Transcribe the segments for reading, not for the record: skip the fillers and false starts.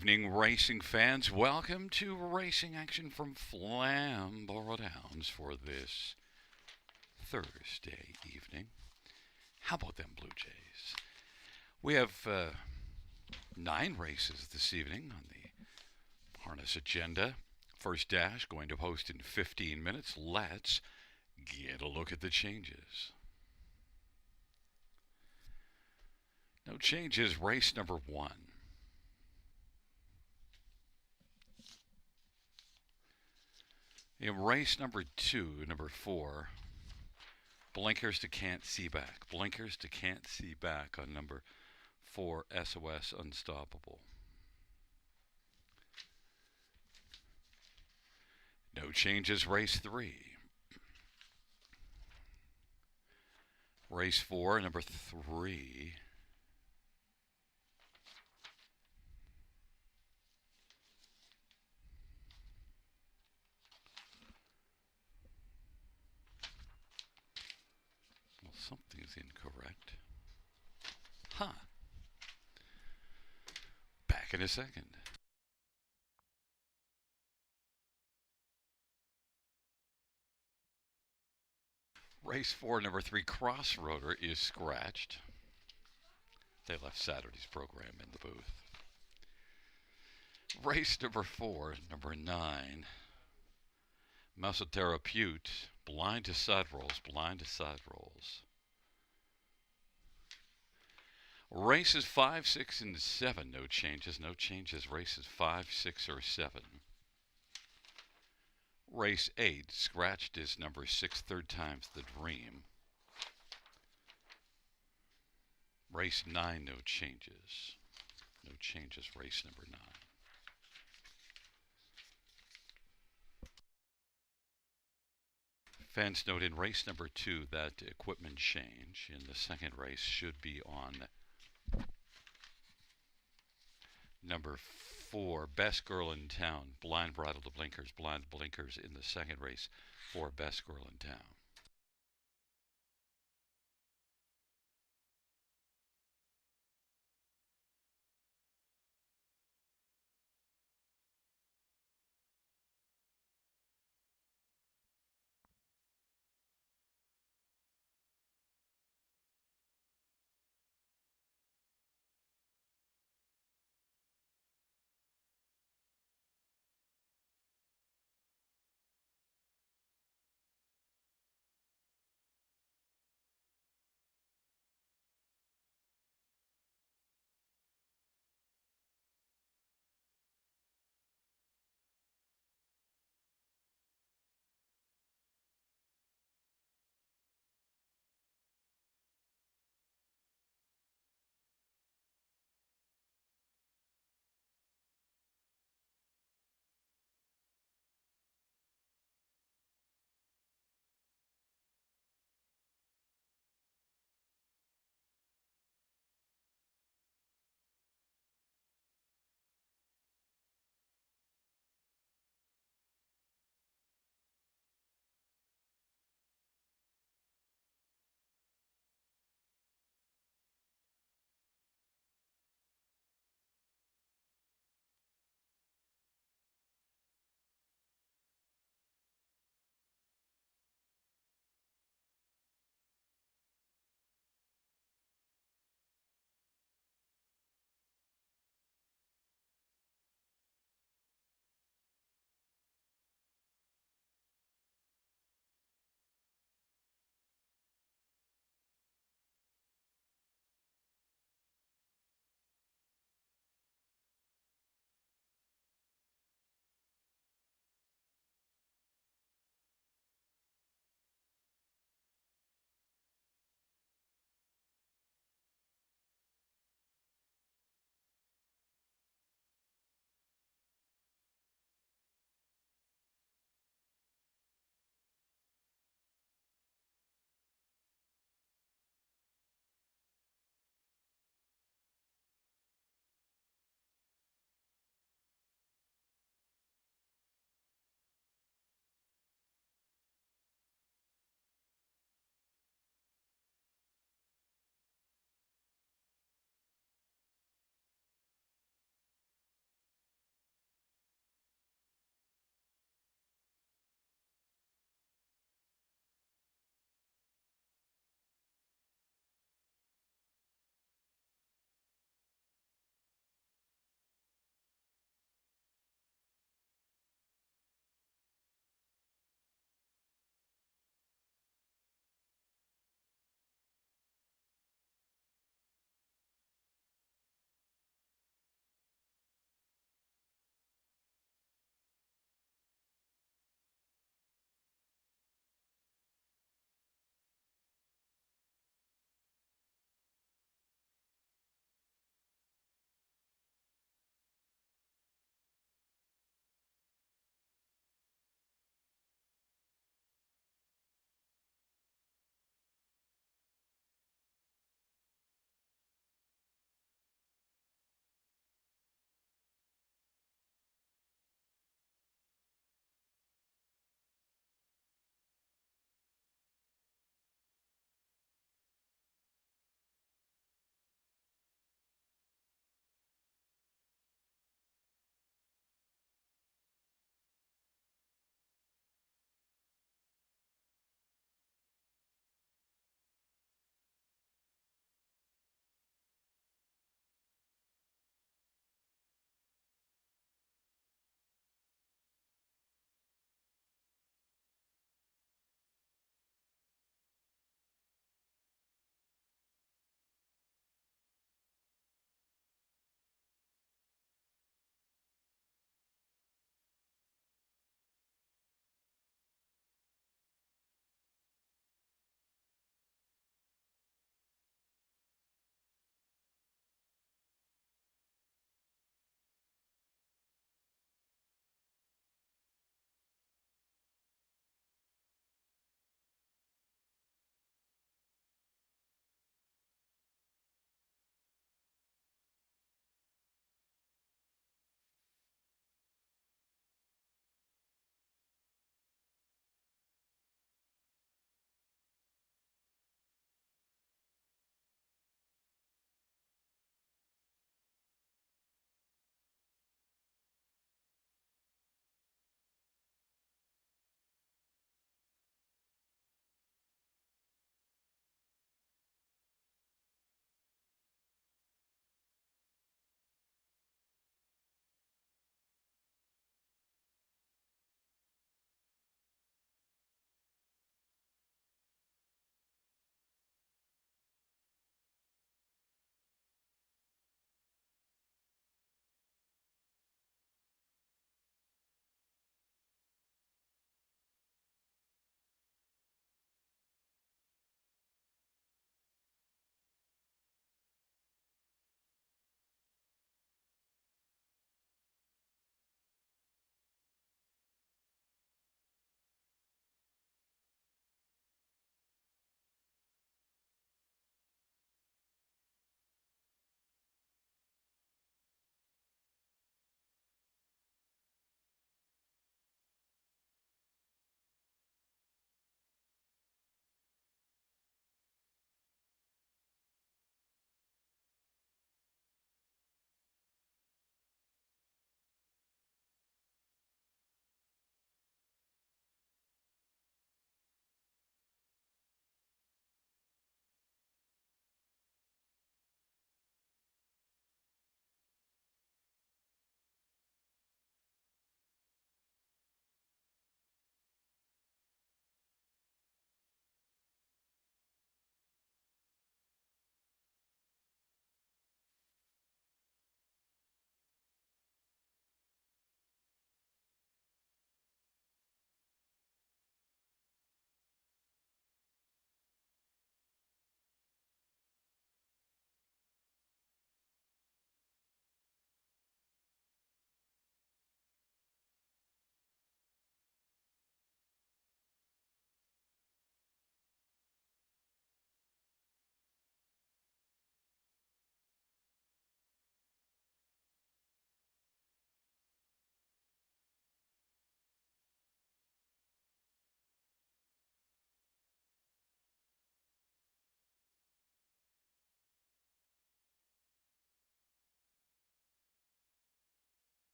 evening, racing fans. Welcome to racing action from Flamboro Downs for this Thursday evening. How about them Blue Jays? We have 9 races this evening on the harness agenda. First dash going to post in 15 minutes. Let's get a look at the changes. No changes, race number 1. In race number 2, number 4, blinkers to can't see back. Blinkers to can't see back on number 4, SOS Unstoppable. No changes, race 3. Race 4, number 3. Well, something's incorrect. Huh. Back in a second. Race 4, number 3, Crossroader is scratched. They left Saturday's program in the booth. Race number 4, number 9, Mesotherapute, blind to side rolls, blind to side rolls. Races 5, 6, and 7, no changes, no changes. Races 5, 6, or 7. Race 8, scratched is number 6, third time's the dream. Race 9, no changes. No changes, race number 9. Fans note in race number 2 that equipment change in the second race should be on number 4, Best Girl in Town. Blind bridle to blinkers, blind blinkers in the second race for Best Girl in Town.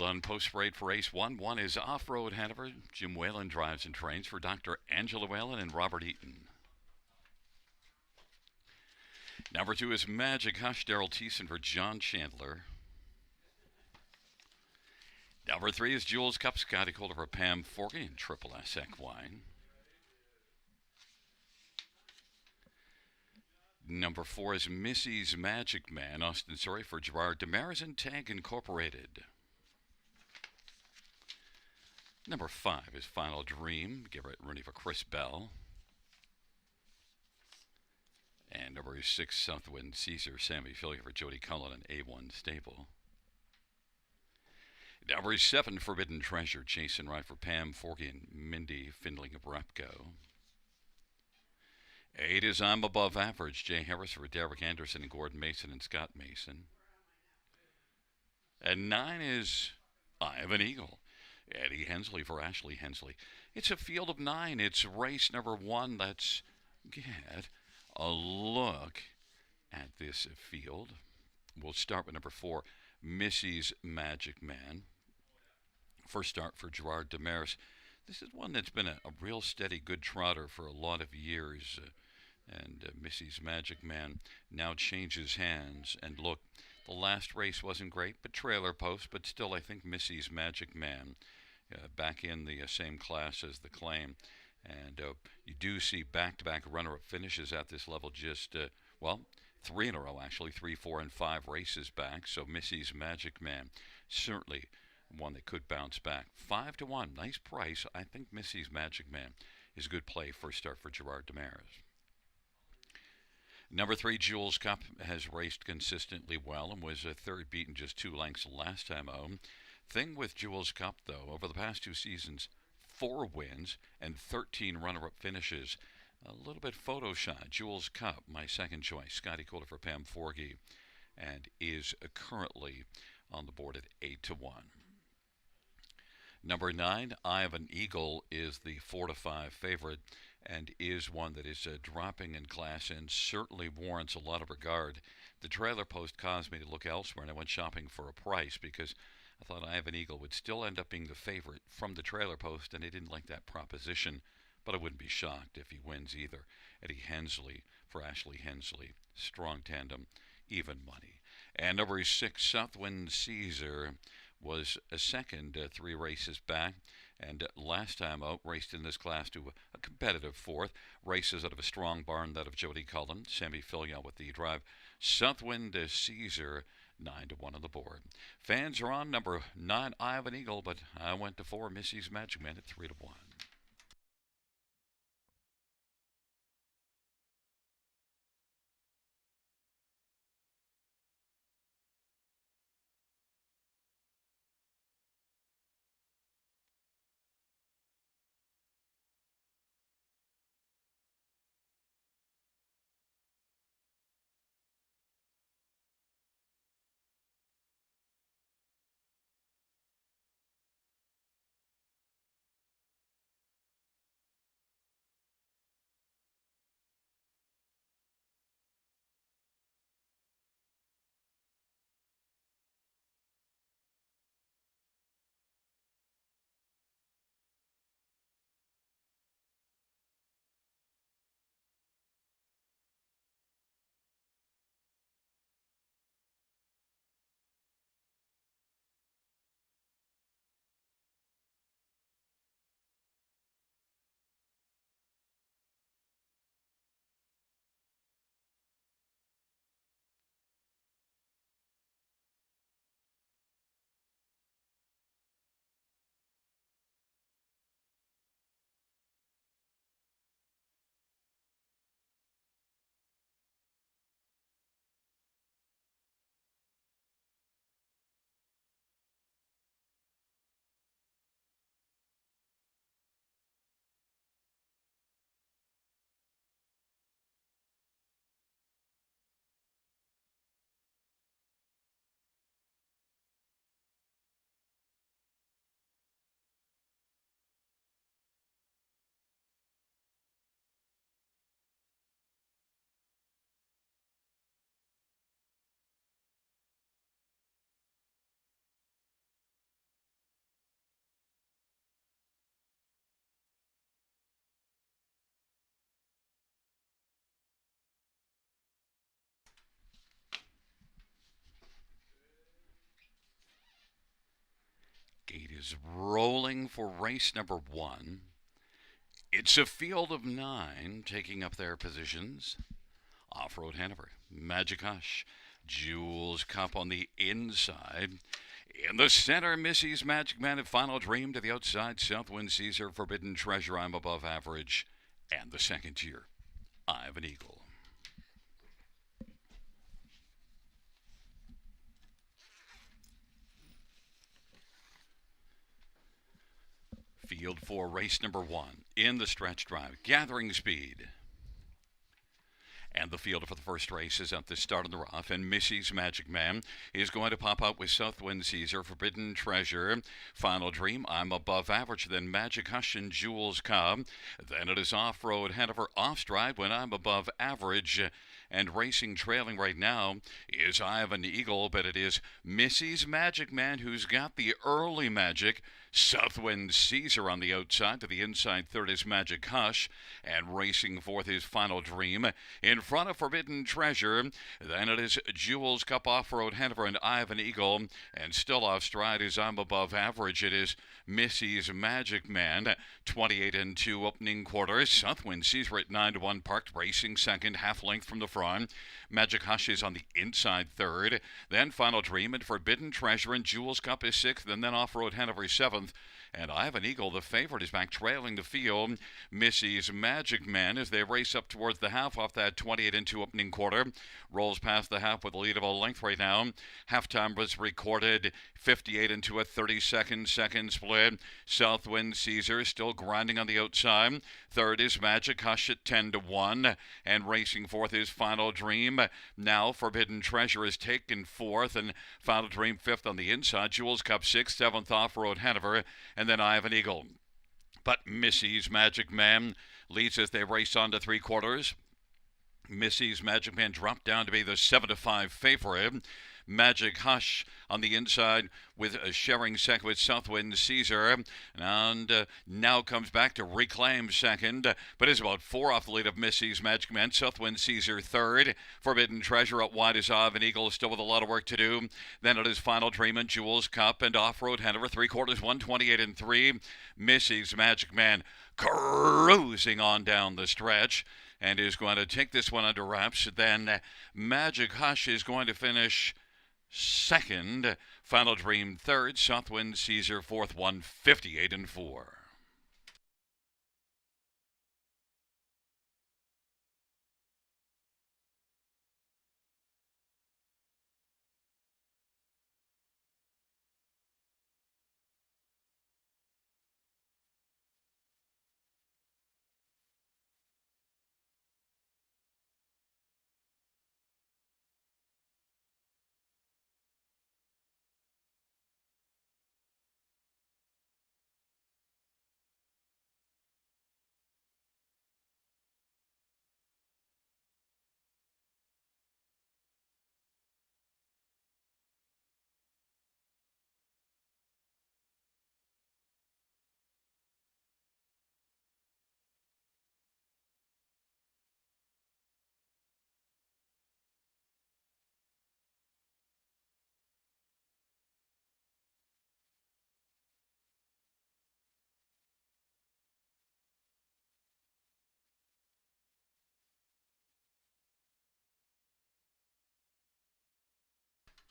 done post parade for race 1. 1 is Off Road Hanover. Jim Whalen drives and trains for Dr. Angela Whalen and Robert Eaton. Number 2 is Magic Hush, Daryl Thiessen for John Chandler. Number 3 is Jules Cup, Scotty Calder for Pam Forgy and Triple S Equine. Number 4 is Missy's Magic Man, Austin Surrey for Gerard Damaris and Tag Incorporated. Number 5 is Final Dream, Garrett Rooney for Chris Bell. And number 6, Southwind Caesar, Sammy Fillion for Jody Cullen and A1 Stable. Number 7, Forbidden Treasure, Jason Wright for Pam Forgy and Mindy Findling of Repco. 8 is I'm Above Average, Jay Harris for Derek Anderson and Gordon Mason and Scott Mason. And 9 is I Have an Eagle, Eddie Hensley for Ashley Hensley. It's a field of 9. It's race number 1. Let's get a look at this field. We'll start with number 4, Missy's Magic Man. First start for Gerard Damaris. This is one that's been a real steady, good trotter for a lot of years. Missy's Magic Man now changes hands. And look, the last race wasn't great, but trailer post. But still, I think Missy's Magic Man back in the same class as the Claim. And you do see back-to-back runner-up finishes at this level just, 3 in a row, actually. 3, 4, and 5 races back. So Missy's Magic Man, certainly one that could bounce back. 5-1, nice price. I think Missy's Magic Man is a good play. First start for Gerard Damaris. Number 3, Jules Cup has raced consistently well and was third beaten just 2 lengths last time out. Thing with Jules Cup, though, over the past 2 seasons, 4 wins and 13 runner-up finishes. A little bit Photoshop. Jules Cup, my second choice. Scotty Calder for Pam Forgy, and is currently on the board at 8-1. Number 9, I Have an Eagle, is the 4-5 favorite and is one that is dropping in class and certainly warrants a lot of regard. The trailer post caused me to look elsewhere, and I went shopping for a price because I thought I Have an Eagle would still end up being the favorite from the trailer post, and I didn't like that proposition, but I wouldn't be shocked if he wins either. Eddie Hensley for Ashley Hensley, strong tandem, even money. And number 6, Southwind Caesar, was a second 3 races back, and last time out raced in this class to a competitive 4th. Races out of a strong barn, that of Jody Cullen. Sammy Fillion with the drive. Southwind Caesar, 9-1 on the board. Fans are on number 9, I Have an Eagle, but I went to 4, Missy's Magic Man at 3-1. is rolling for race number 1. It's a field of 9 taking up their positions. Off-Road Hanover, Magic Hush, Jules Cup on the inside. In the center, Missy's Magic Man at Final Dream. To the outside, Southwind Caesar, Forbidden Treasure, I'm Above Average. And the second tier, I Have an Eagle. Field 4, race number 1. In the stretch drive, gathering speed. And the field for the first race is at the start of the rough, and Missy's Magic Man is going to pop out with Southwind Caesar, Forbidden Treasure, Final Dream, I'm Above Average, then Magic Hush and Jules Cobb. Then it is Off-Road Hanover off stride when I'm Above Average. And racing trailing right now is I Have an Eagle, but it is Missy's Magic Man who's got the early magic. Southwind Caesar on the outside. To the inside third is Magic Hush. And racing fourth is Final Dream. In front of Forbidden Treasure, then it is Jules Cup, Off-Road Hanover, and I Have an Eagle. And still off stride is I'm Above Average. It is Missy's Magic Man. 28 and 2 opening quarter. Southwind Caesar at 9 to 1 parked, racing second, half length from the front. Magic Hush is on the inside third. Then Final Dream and Forbidden Treasure, and Jules Cup is sixth, and then Off-Road Hanover seventh. And I Have an Eagle, the favorite, is back trailing the field. Missy's Magic Man, as they race up towards the half off that 28 and 2 opening quarter, rolls past the half with a lead of a length right now. Halftime was recorded 58 and 2, a 32nd second split. Southwind Caesar still grinding on the outside. Third is Magic Hush at 10 to 1, and racing fourth is Final Dream. Now Forbidden Treasure is taken fourth, and Final Dream fifth on the inside. Jules Cup sixth, seventh Off-Road Hanover, and then I Have an Eagle. But Missy's Magic Man leads as they race on to three quarters. Missy's Magic Man dropped down to be the 7 to 5 favorite. Magic Hush on the inside with sharing second with Southwind Caesar, and now comes back to reclaim second, but is about 4 off the lead of Missy's Magic Man. Southwind Caesar third. Forbidden Treasure out wide is I Have an Eagle, still with a lot of work to do. Then it is Final Dream and Jules Cup and Off-Road Hanover, three quarters, 128 and 3. Missy's Magic Man cruising on down the stretch and is going to take this one under wraps. Then Magic Hush is going to finish second. Final Dream third. Southwind Caesar fourth, 158 and 4.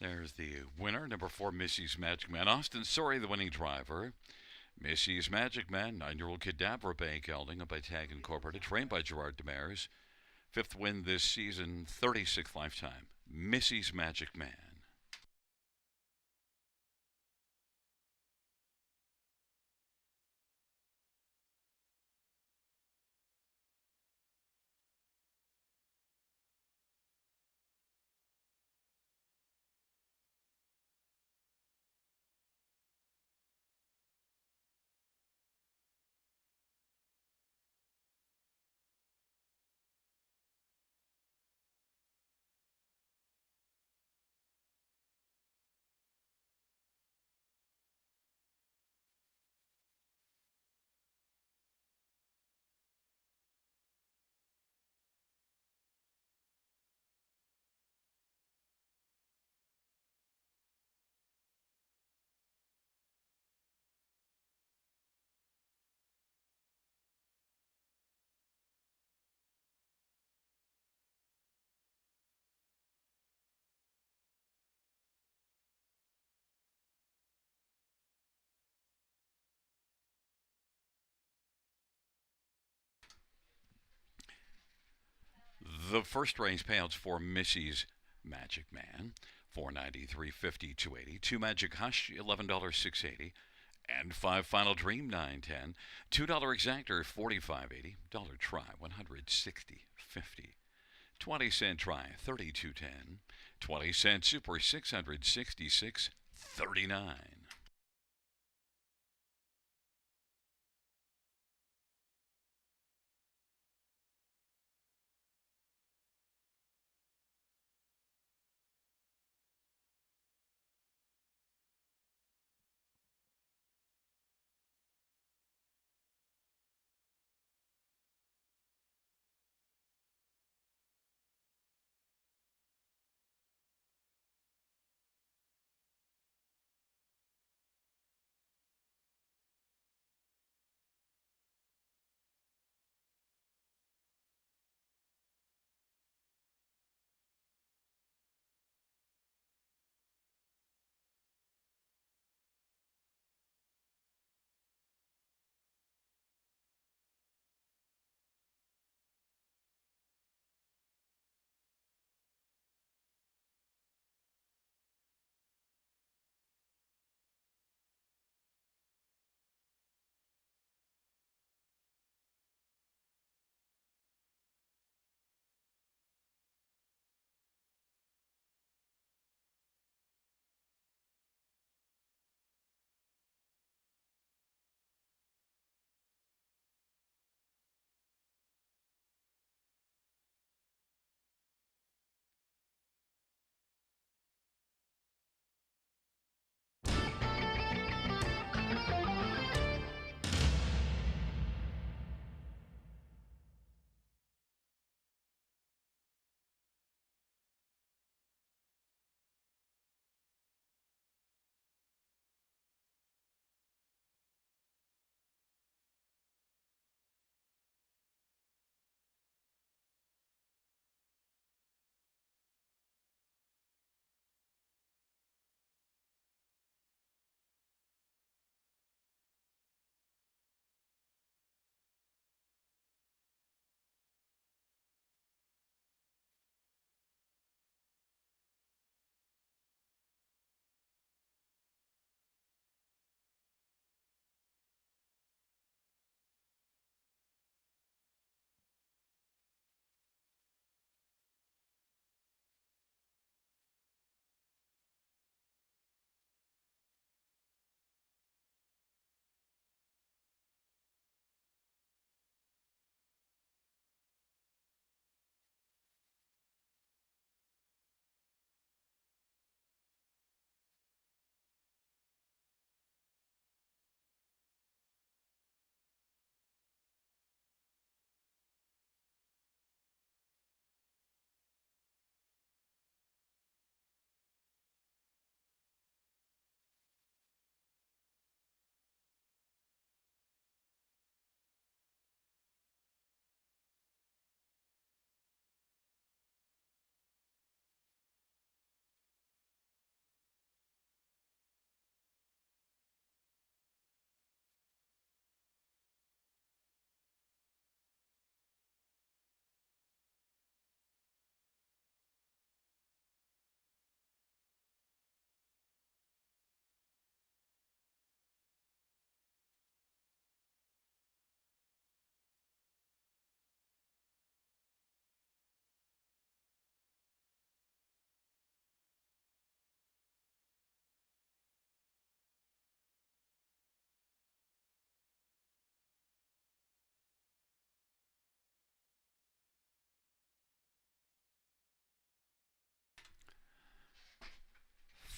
There's the winner, number 4, Missy's Magic Man. Austin Sorry, the winning driver. Missy's Magic Man, 9-year-old Cadabra Bay gelding by Tag Incorporated, trained by Gerard Demers. Fifth win this season, 36th lifetime. Missy's Magic Man. The first race payouts for Missy's Magic Man, $493.50, $280. Two Magic Hush, $11.680. And five Final Dream, $9.10. $2 Exactor, $45.80. Dollar Try, $160.50. 20-cent Try, $32.10. 20-cent Super, $666.39.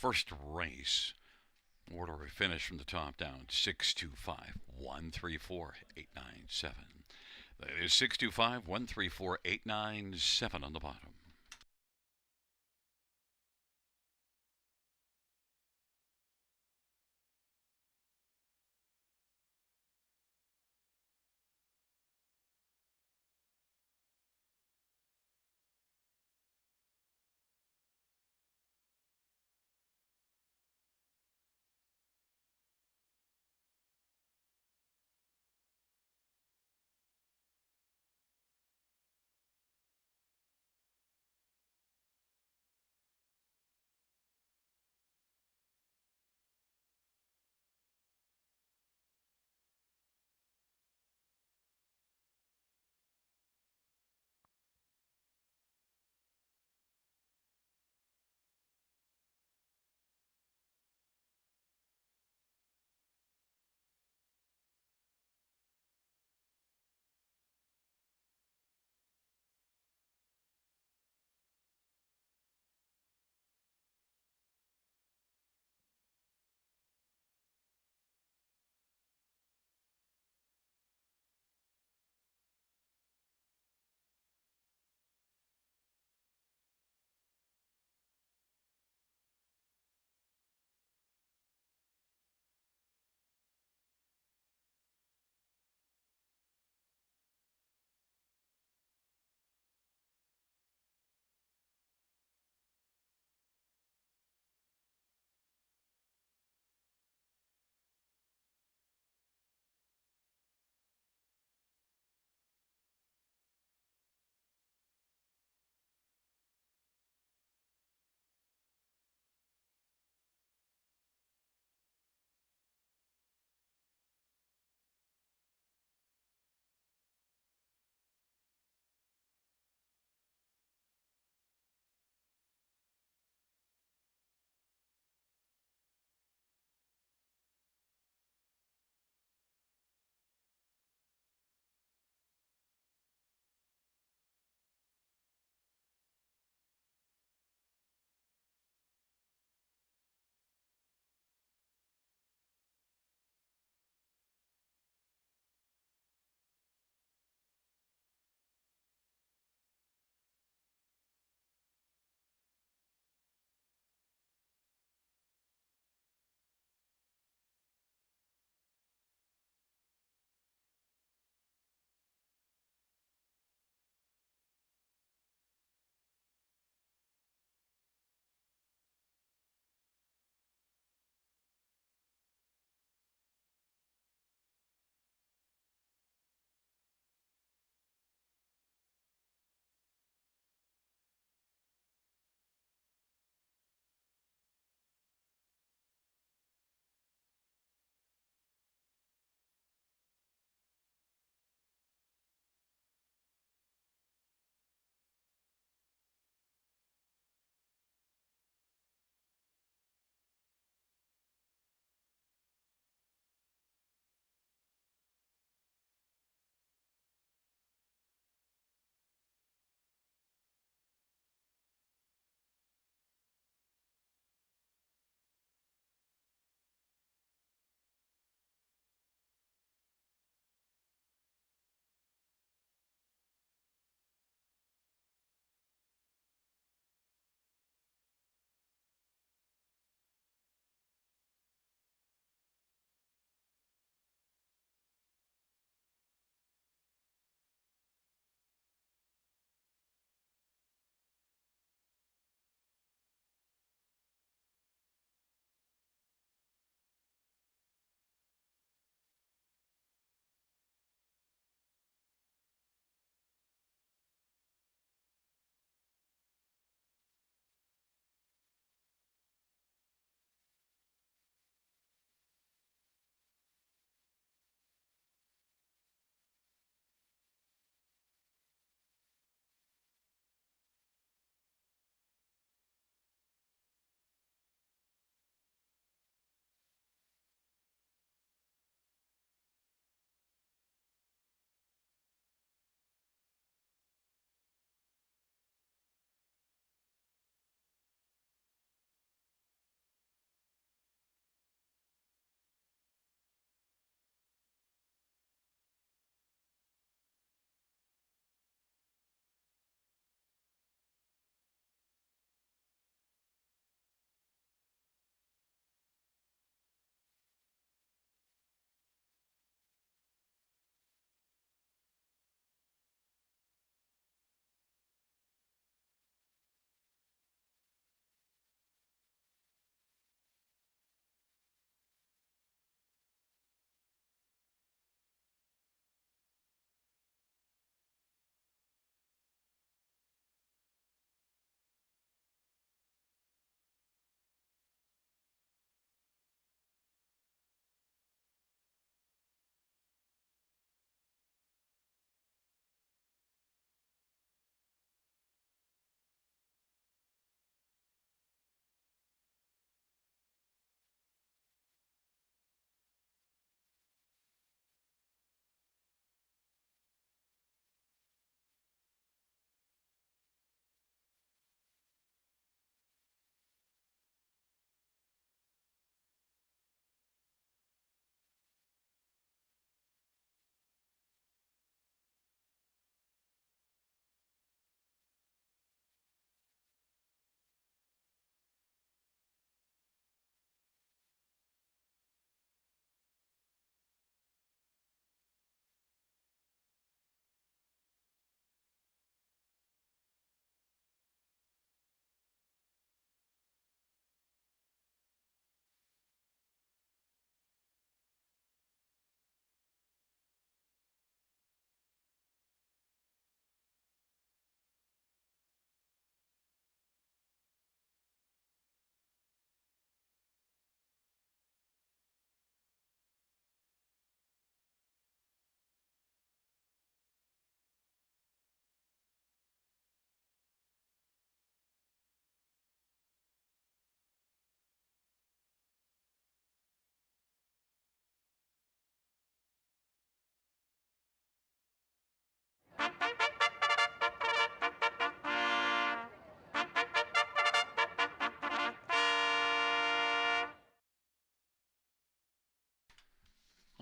First race, order of finish from the top down, 625-134-897. That is 625-134-897 on the bottom.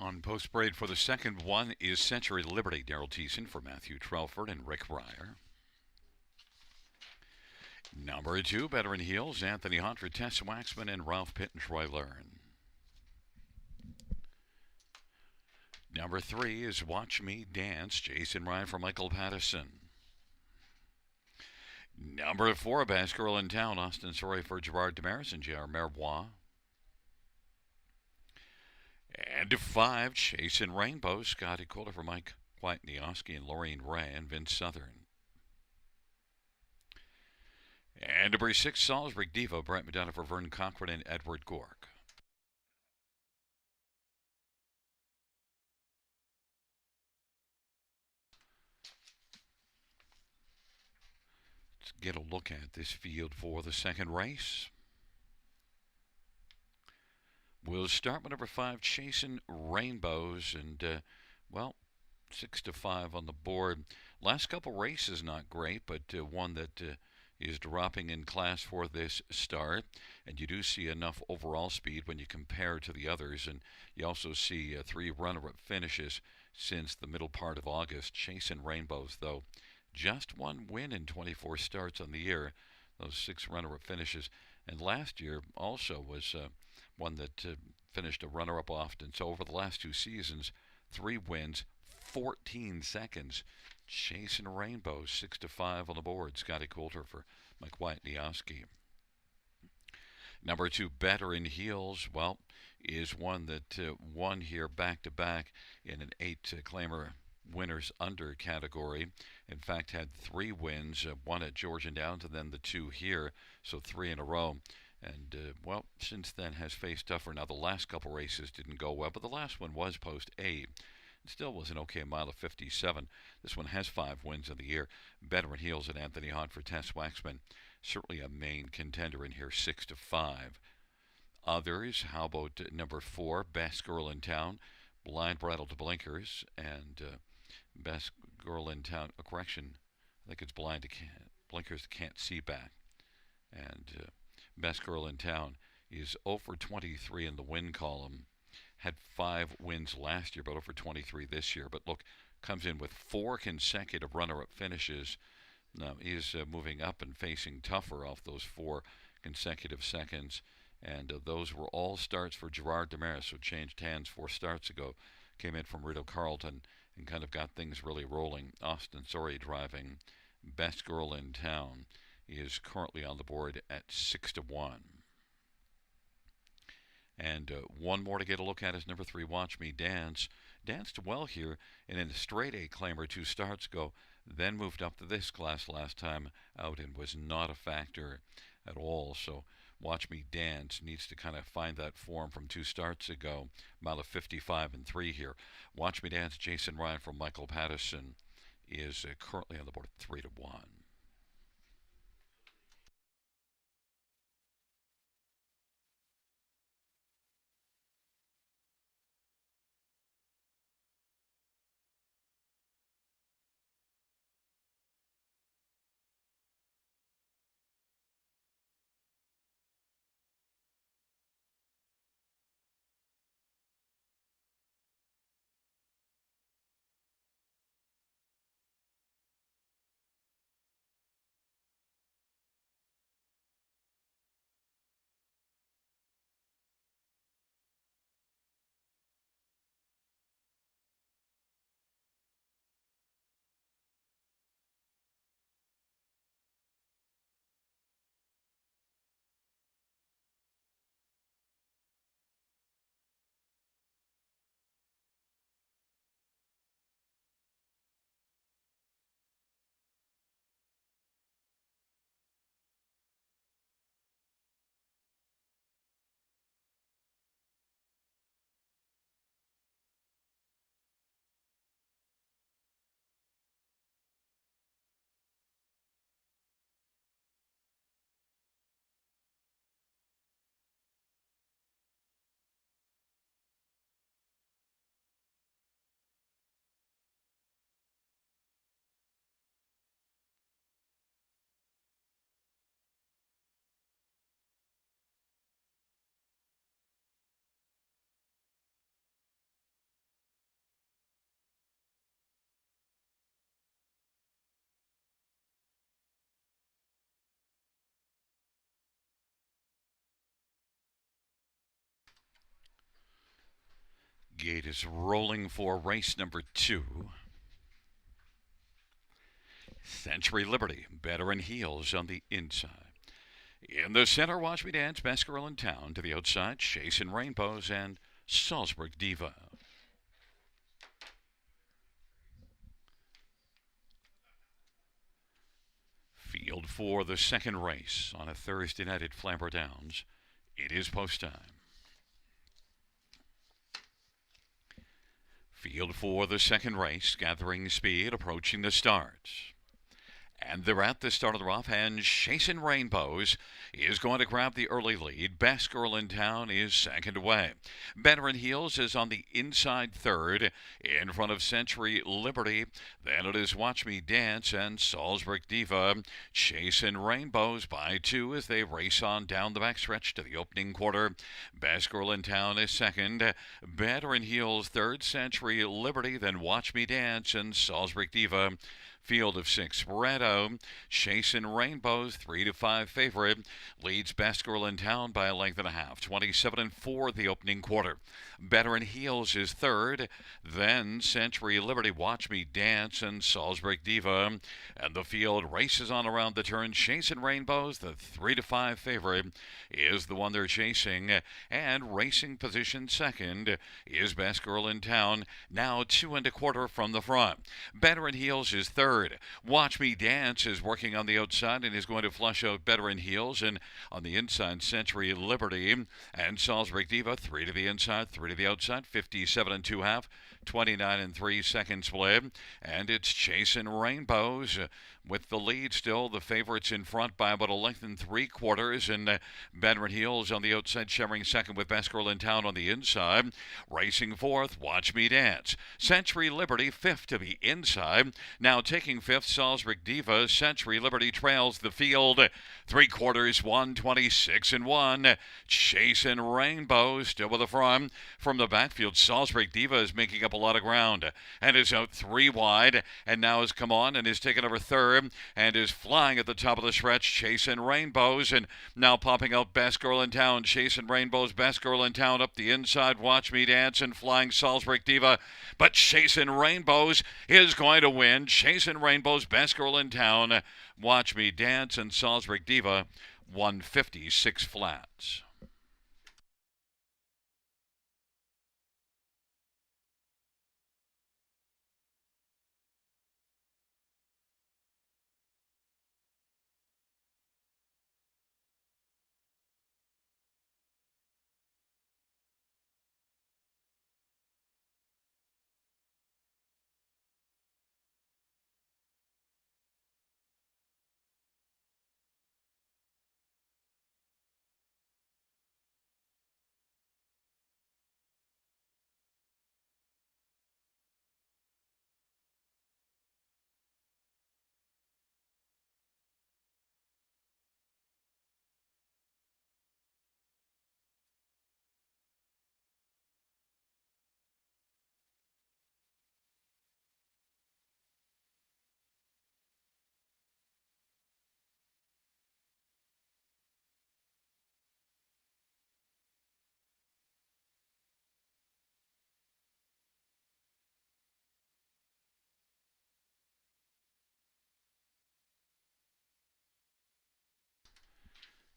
On post parade for the second one is Century Liberty, Daryl Thiessen for Matthew Trelford and Rick Ryer. Number 2, Veteran Heels, Anthony Hunt, Tess Waxman, and Ralph Pitt and Troy Learn. Number 3 is Watch Me Dance, Jason Ryan for Michael Pattison. Number 4, Best Girl in Town, Austin Sorry for Gerard Damaris and J.R. Merbois. And 5, Chasing Rainbow, Scotty Kohler for Mike White-Nioski and Lorraine Ray and Vince Southern. And number 6, Salisbury Diva, Brett Madonna for Vern Cochran and Edward Gork. Let's get a look at this field for the second race. We'll start with number 5, Chasing Rainbows, and, 6-5 on the board. Last couple races not great, but one that is dropping in class for this start, and you do see enough overall speed when you compare to the others, and you also see 3 runner-up finishes since the middle part of August. Chasing Rainbows, though, just 1 win in 24 starts on the year, those 6 runner-up finishes, and last year also was one that finished a runner-up often. So over the last 2 seasons, 3 wins, 14 seconds. Chasing Rainbows, 6-5 on the board. Scotty Coulter for Mike White-Nioski. Number 2, Better in Heels, is one that won here back-to-back in an 8-claimer winners under category. In fact, had 3 wins, 1 at Georgian Downs and then the 2 here, so 3 in a row. And, since then has faced tougher. Now, the last couple races didn't go well, but the last one was post A. It still was an okay mile of 57. This one has 5 wins in the year. Better in Heels at Anthony Hunt for Tess Waxman. Certainly a main contender in here, 6-5. Others, how about number 4, Best Girl in Town, Blind Bridle to Blinkers, and Best Girl in Town, correction, I think it's Blind to Blinkers Can't See Back. And Best Girl in Town is 0 for 23 in the win column. Had 5 wins last year, but 0 for 23 this year. But look, comes in with 4 consecutive runner-up finishes. Now he's moving up and facing tougher off those 4 consecutive seconds. And those were all starts for Gerard Damaris, who changed hands 4 starts ago. Came in from Rideau Carlton and kind of got things really rolling. Austin Sorry driving. Best Girl in Town is currently on the board at 6-1. And one more to get a look at is number 3, Watch Me Dance. Danced well here, and in a straight 8-claimer 2 starts ago, then moved up to this class last time out and was not a factor at all. So Watch Me Dance needs to kind of find that form from 2 starts ago. Mile of 55 and 3 here. Watch Me Dance, Jason Ryan from Michael Pattison is currently on the board at 3-1. Gate is rolling for race number 2. Century Liberty, better in heels on the inside. In the center, Watch Me Dance, Best Girl in Town. To the outside, Chasing Rainbows and Salzburg Diva. Field for the second race on a Thursday night at Flamboro Downs. It is post time. Field for the second race, gathering speed, approaching the start. And they're at the start of the rough, and Chasing Rainbows is going to grab the early lead. Best Girl in Town is second away. Better in Heels is on the inside third, in front of Century Liberty. Then it is Watch Me Dance and Salzburg Diva. Chasing Rainbows by 2 as they race on down the backstretch to the opening quarter. Best Girl in Town is second. Better in Heels third. Century Liberty, then Watch Me Dance and Salzburg Diva. Field of 6, Bretto. Chasing Rainbows, 3-5 favorite. Leads Best Girl in Town by a length and a half. 27-4 the opening quarter. Better in Heels is third. Then Century Liberty, Watch Me Dance, and Salzburg Diva. And the field races on around the turn. Chasing Rainbows, the 3-5 favorite, is the one they're chasing. And racing position second is Best Girl in Town. Now 2 1/4 from the front. Better in Heels is third. Watch Me Dance is working on the outside and is going to flush out Better in Heels. And on the inside, Century Liberty and Salzburg Diva. 3 to the inside, 3 to the outside. 57 2/2, 29 3 second split. And it's Chasing Rainbows with the lead still. The favorites in front by about a length and 3/4. And Better in Heels on the outside, sharing second with Best Girl in Town on the inside. Racing fourth, Watch Me Dance. Century Liberty fifth to the inside. Now taking fifth, Salzburg Diva. Century Liberty trails the field. 3/4, 126 1. Chasing Rainbows still with the front. From the backfield, Salzburg Diva is making up a lot of ground and is out 3 wide, and now has come on and is taken over third and is flying at the top of the stretch. Chasing Rainbows, and now popping out Best Girl in Town. Chasing Rainbows, Best Girl in Town up the inside. Watch Me Dance and flying Salzburg Diva, but Chasing Rainbows is going to win. Chasing Rainbows, Best Girl in Town, Watch Me Dance, and Salzburg Diva, 156 flats.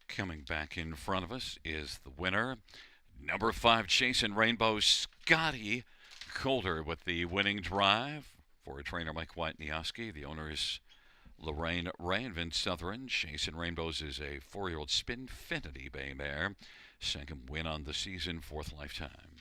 Coming back in front of us is the winner, number 5, Chasing Rainbow, Scotty Calder with the winning drive for trainer Mike Whitnioski. The owner is Lorraine Ray and Vince Southern. Chasing Rainbows is a 4-year-old Spinfinity Bay mare. Second win on the season, 4th lifetime.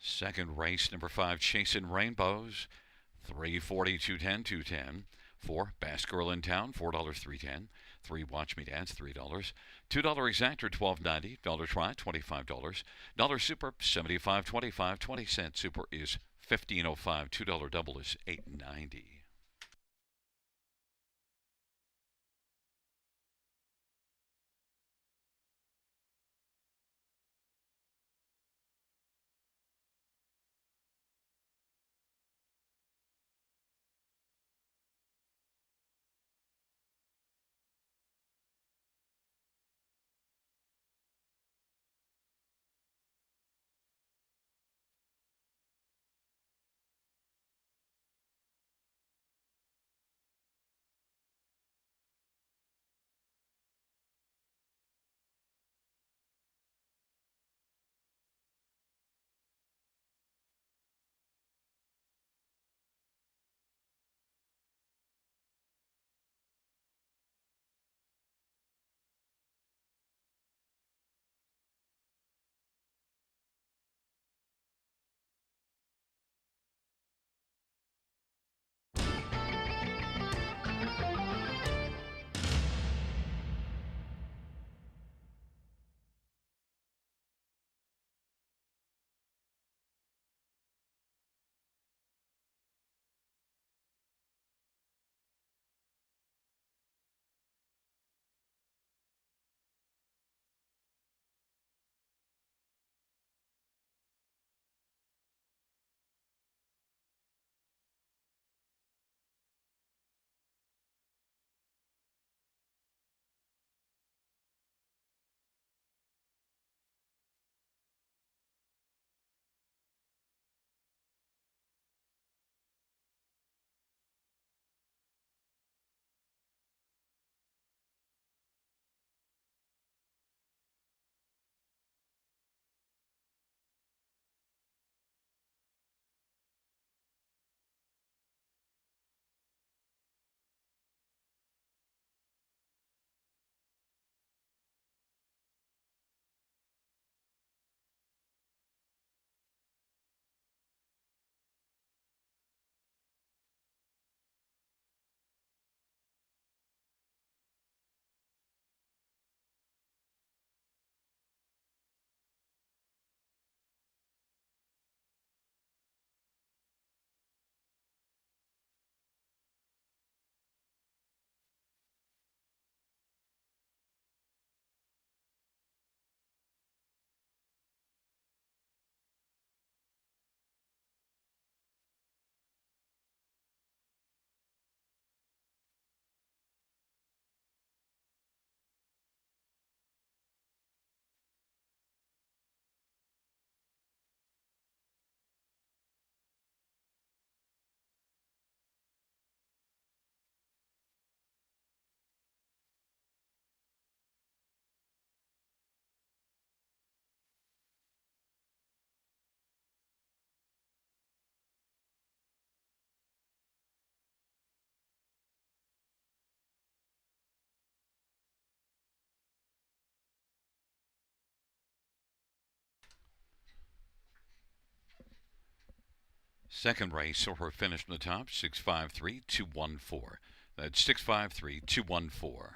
Second race, number 5, Chasing Rainbows. $3.40, $2.10, 4 Best Girl in Town, $4, $3.10. 3 Watch Me Dance, $3. $2 Exactor, $12.90. Dollar Try, $25. Dollar Super, $75.25. 20-cent Super is $15.05. $2 Double is $8.90. Second race, so her finish on the top, 653,214. That's 653,214.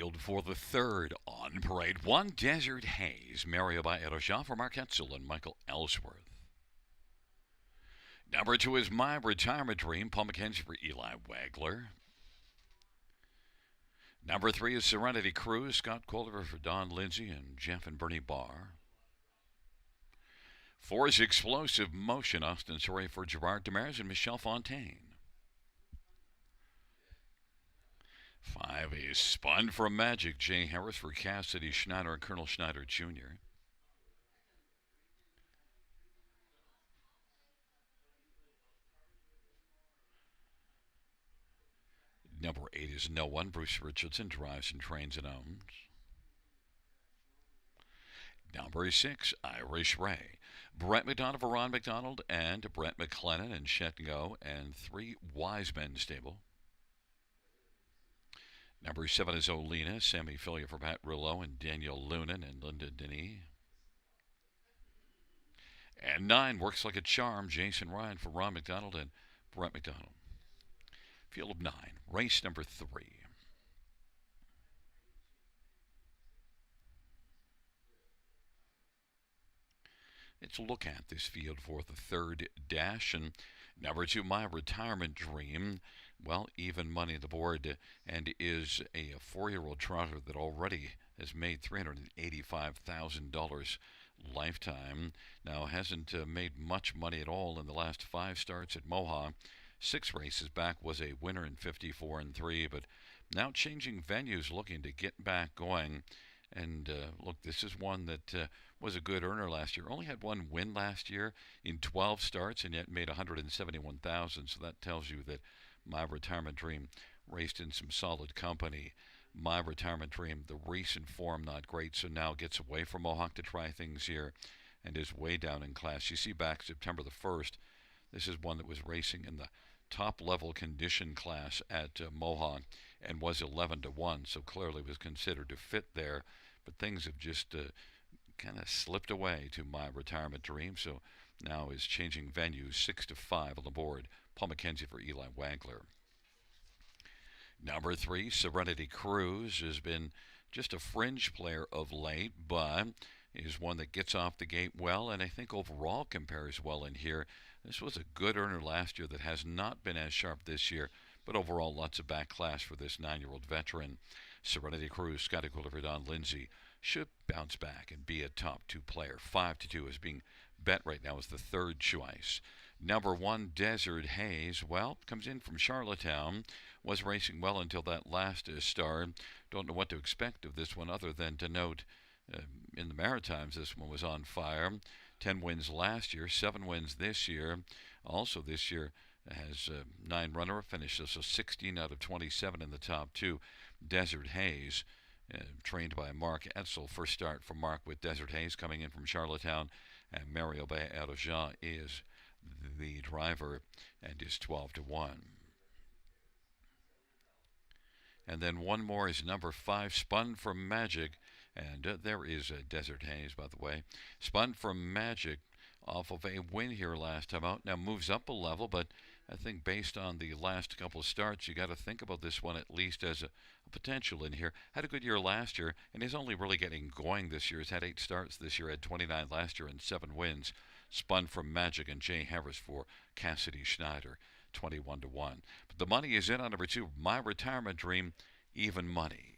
field for the third on parade. 1, Desert Haze, Mario by Erojan for Mark Etzel and Michael Ellsworth. Number 2 is My Retirement Dream, Paul McKenzie for Eli Wagler. Number 3 is Serenity Cruise, Scott Culver for Don Lindsay and Jeff and Bernie Barr. 4 is Explosive Motion, Austin Sorey for Gerard Demers and Michelle Fontaine. 5 is Spun from Magic, Jay Harris for Cassidy Schneider and Colonel Schneider Jr. Number 8 is No One, Bruce Richardson drives and trains and owns. Number 6, Irish Ray, Brett McDonald for Ron McDonald and Brett McLennan and Shetgo and 3 Wise Men stable. Number 7 is Olena, Sammy Filia for Pat Rillo and Daniel Lunan and Linda Denny. And 9, Works Like a Charm, Jason Ryan for Ron McDonald and Brett McDonald. Field of 9, race number 3. Let's look at this field for the third dash. And number 2, My Retirement Dream. Well, even money on the board and is a 4-year-old trotter that already has made $385,000 lifetime. Now hasn't made much money at all in the last 5 starts at Mohawk. 6 races back was a winner in 54 and 3, but now changing venues, looking to get back going. And look, this is one that was a good earner last year. Only had 1 win last year in 12 starts, and yet made $171,000. So that tells you that My Retirement Dream raced in some solid company. My Retirement Dream, the recent form not great, so now gets away from Mohawk to try things here, and is way down in class. You see back September the 1st, this is one that was racing in the top level condition class at Mohawk and was 11-1, so clearly was considered to fit there. But things have just kind of slipped away to My Retirement Dream, so now is changing venues. 6-5 on the board. Paul McKenzie for Eli Wagler. Number 3, Serenity Cruise, has been just a fringe player of late, but is one that gets off the gate well, and I think overall compares well in here. This was a good earner last year that has not been as sharp this year, but overall lots of back class for this 9-year-old veteran. Serenity Cruise, Scotty Coulter, Don Lindsay, should bounce back and be a top 2 player. 5-2 is being bet right now as the third choice. Number 1, Desert Haze, well, comes in from Charlottetown, was racing well until that last start. Don't know what to expect of this one other than to note in the Maritimes this one was on fire. 10 wins last year, 7 wins this year. Also this year has 9 runner-up finishes, so 16 out of 27 in the top 2. Desert Haze, trained by Mark Etzel. First start for Mark with Desert Haze coming in from Charlottetown, and Mario Bay-Adoja is the driver and is 12-1. And then one more is number 5, Spun from Magic. And there is a Desert Haze, by the way. Spun from Magic off of a win here last time out. Now moves up a level, but I think based on the last couple of starts, you got to think about this one at least as a potential in here. Had a good year last year, and is only really getting going this year. He's had 8 starts this year, had 29 last year, and 7 wins. Spun from Magic and Jay Harris for Cassidy Schneider, 21-1. But the money is in on number 2, My Retirement Dream, even money.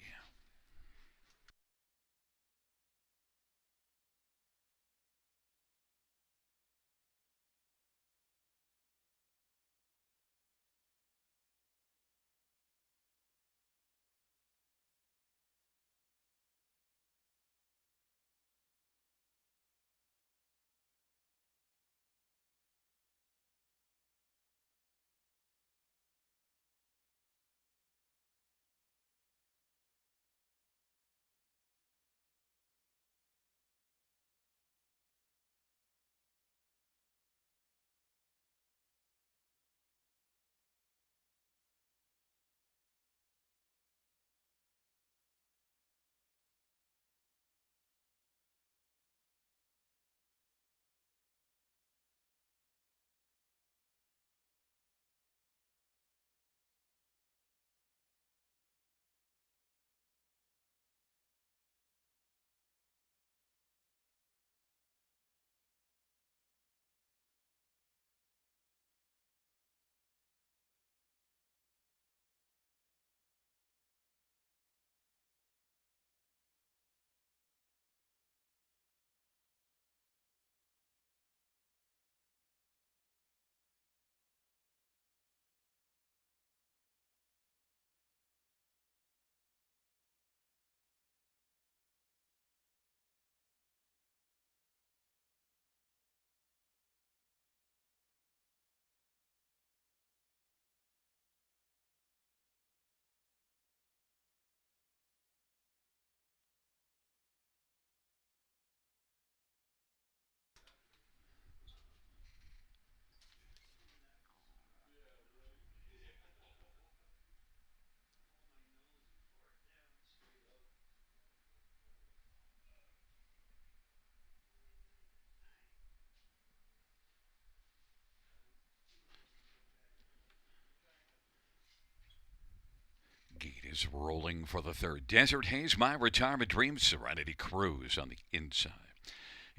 is rolling for the third. Desert Haze, My Retirement Dream, Serenity Cruise on the inside.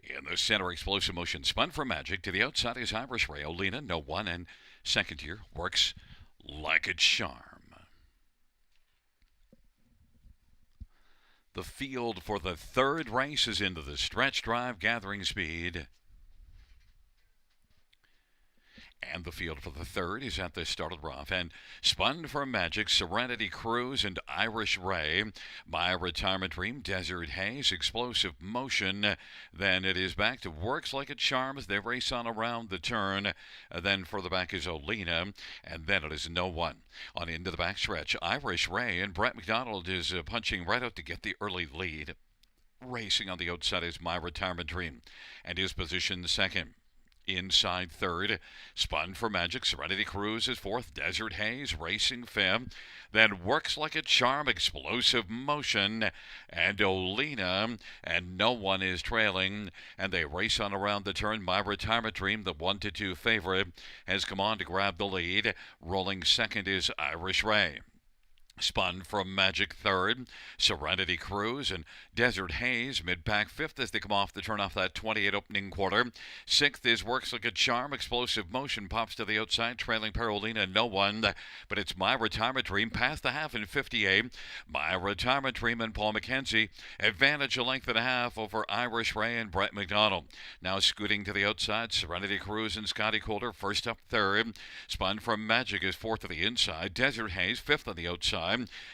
In the center, Explosive Motion spun for Magic. To the outside is Irish Ray. Olena, no one, and second here works like a charm. The field for the third race is into the stretch drive, gathering speed. And the field for the third is at the start of the rough. And spun for Magic, Serenity Cruise, and Irish Ray. My Retirement Dream, Desert Haze, Explosive Motion. Then it is back to Works Like a Charm as they race on around the turn. Then further back is Olena. And then it is No One. On into the backstretch, Irish Ray, and Brett McDonald is punching right out to get the early lead. Racing on the outside is My Retirement Dream, and is positioned second. Inside third, spun for Magic, Serenity Cruise is fourth, Desert Haze racing fifth, then Works Like a Charm, Explosive Motion, and Olena, and No One is trailing, and they race on around the turn. My Retirement Dream, the 1-2 favorite, has come on to grab the lead. Rolling second is Irish Ray. Spun from Magic third, Serenity Cruise, and Desert Haze mid-pack fifth as they come off the turn off that 28 opening quarter. Sixth is Works Like a Charm, Explosive Motion pops to the outside, trailing Parolina, No One, but it's My Retirement Dream past the half in 58. My Retirement Dream and Paul McKenzie, advantage a length and a half over Irish Ray and Brett McDonald. Now scooting to the outside, Serenity Cruise and Scotty Calder first up third. Spun from Magic is fourth to the inside, Desert Haze fifth on the outside.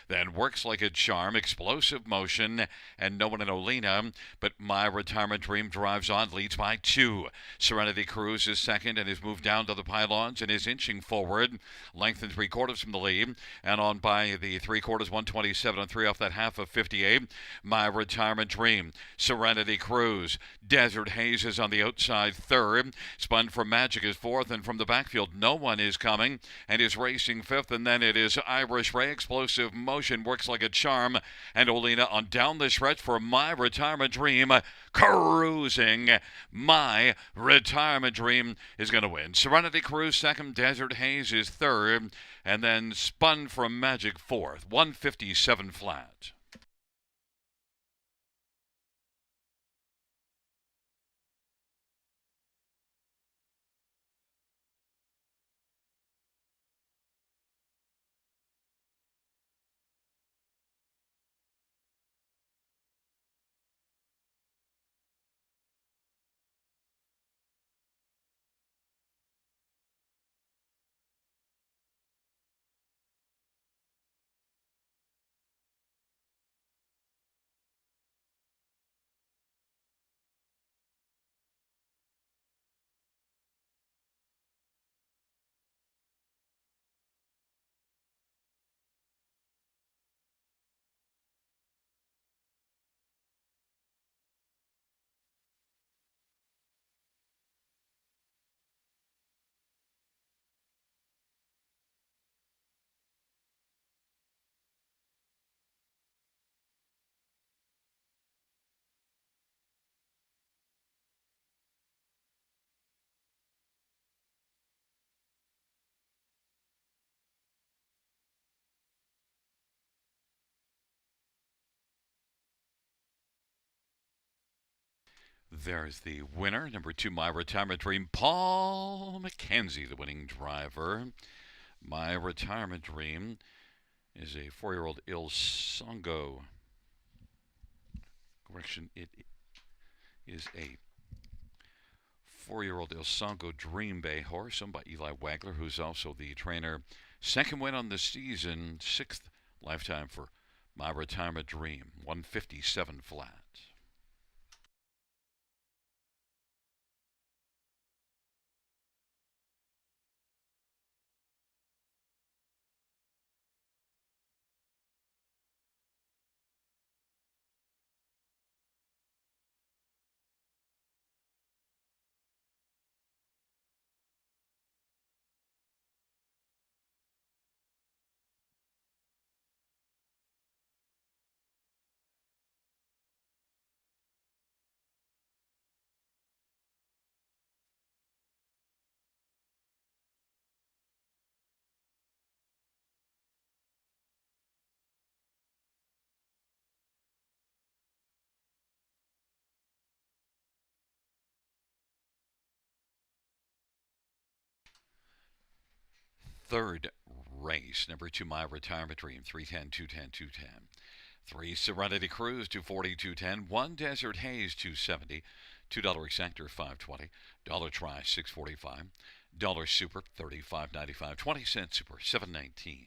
Then Works Like a Charm, Explosive Motion, and No One in Olena. But My Retirement Dream drives on, leads by 2. Serenity Cruise is second and has moved down to the pylons and is inching forward. Length and 3/4 from the lead. And on by the 3/4, 127 and 3 off that half of 58. My Retirement Dream, Serenity Cruise. Desert Haze is on the outside third. Spun for Magic is fourth, and from the backfield, No One is coming and is racing fifth. And then it is Irish Ray, Explosive Motion, Works Like a Charm, and Olena on down the stretch for My Retirement Dream. Cruising. My Retirement Dream is going to win. Serenity Cruise second, Desert Haze is third, and then Spun from Magic fourth. 157 flat. There's the winner, number 2, My Retirement Dream, Paul McKenzie, the winning driver. My Retirement Dream is a 4-year-old Il Songo. Correction, it is a 4-year-old Il Songo Dream Bay horse, owned by Eli Wagler, who's also the trainer. Second win on the season, 6th lifetime for My Retirement Dream, 157 flat. Third race, number 2, My Retirement Dream, 310, 210, 210. 3, Serenity Cruise, 240, 210. 1, Desert Haze, 270. $2 Exactor, 520. Dollar Try, 645. Dollar Super, 35.95. 20-cent Super, 719.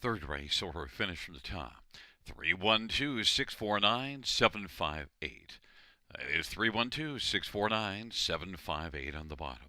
Third race, order of finish from the top. 312 649 758. That is 312 649 758 on the bottom.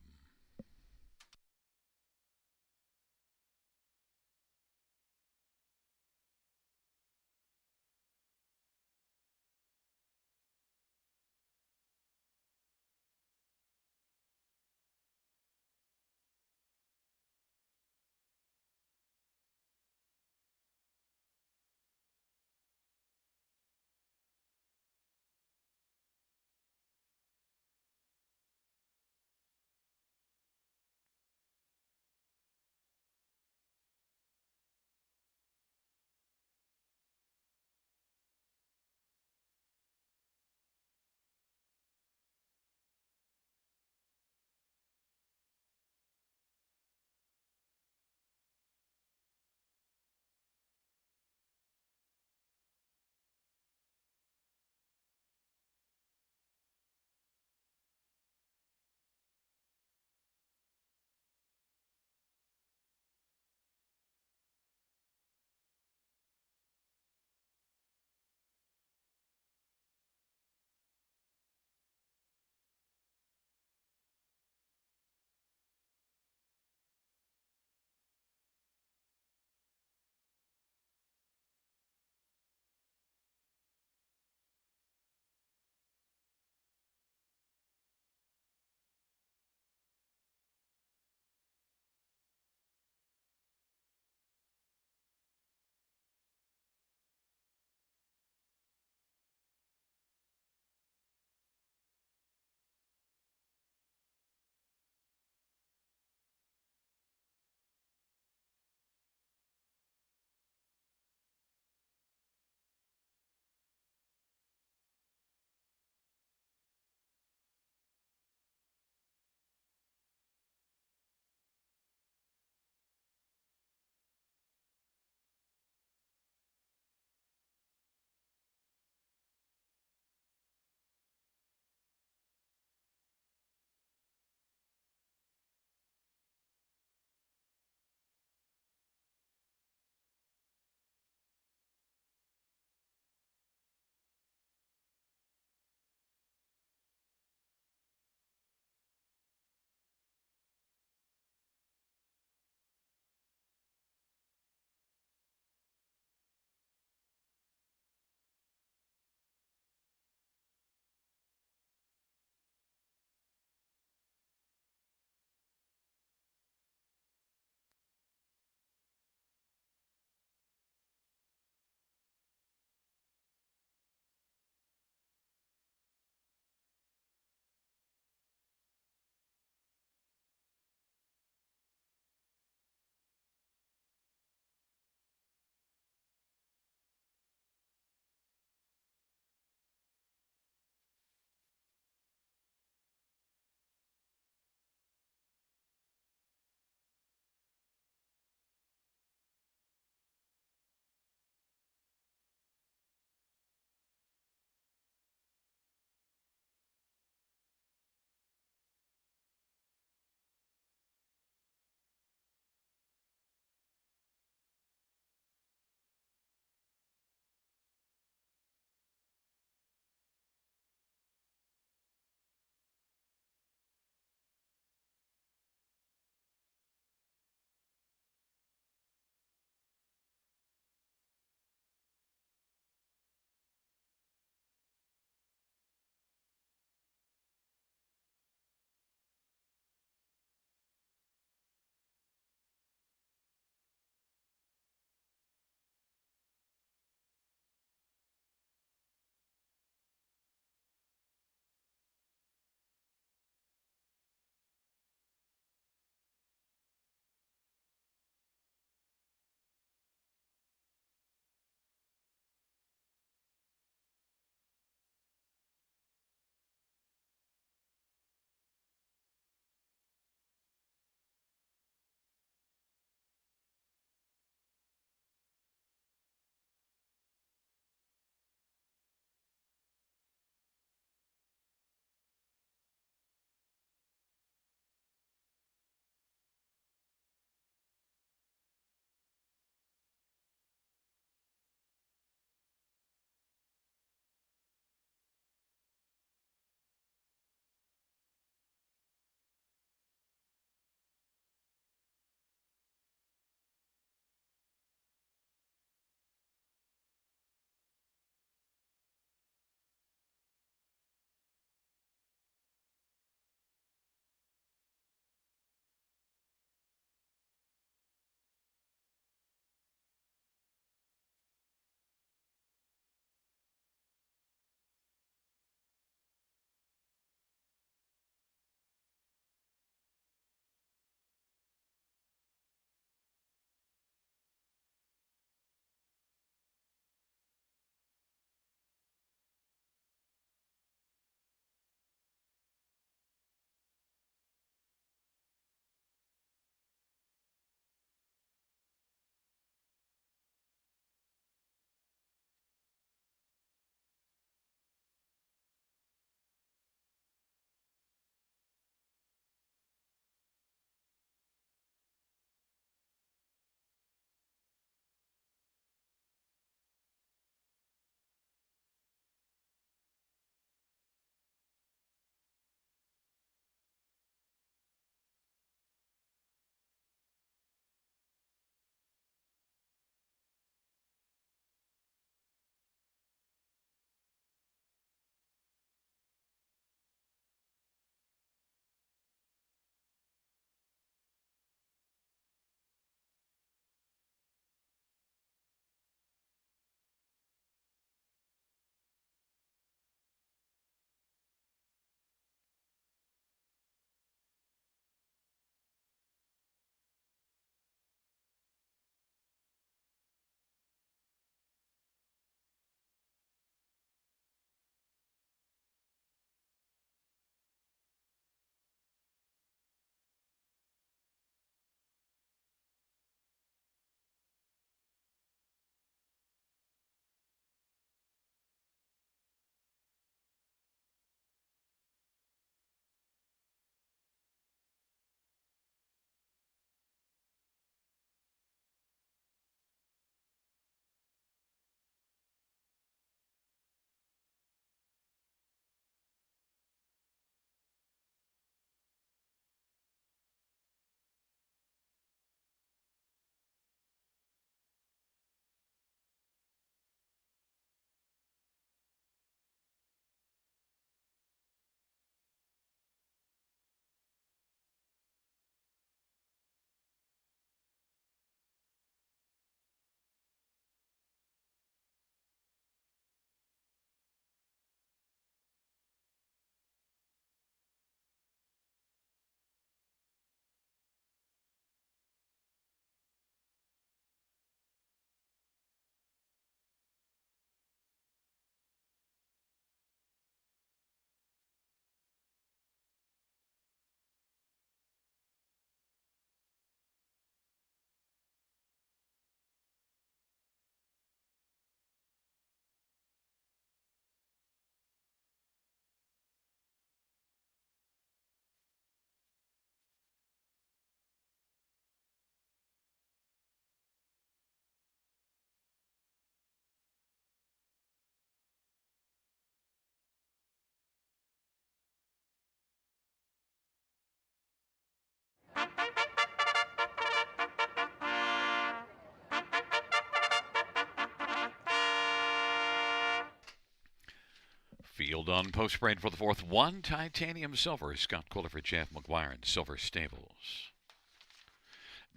Field on post parade for the fourth. 1 Titanium Silver. Scott Kohler for Jeff McGuire and Silver Stables.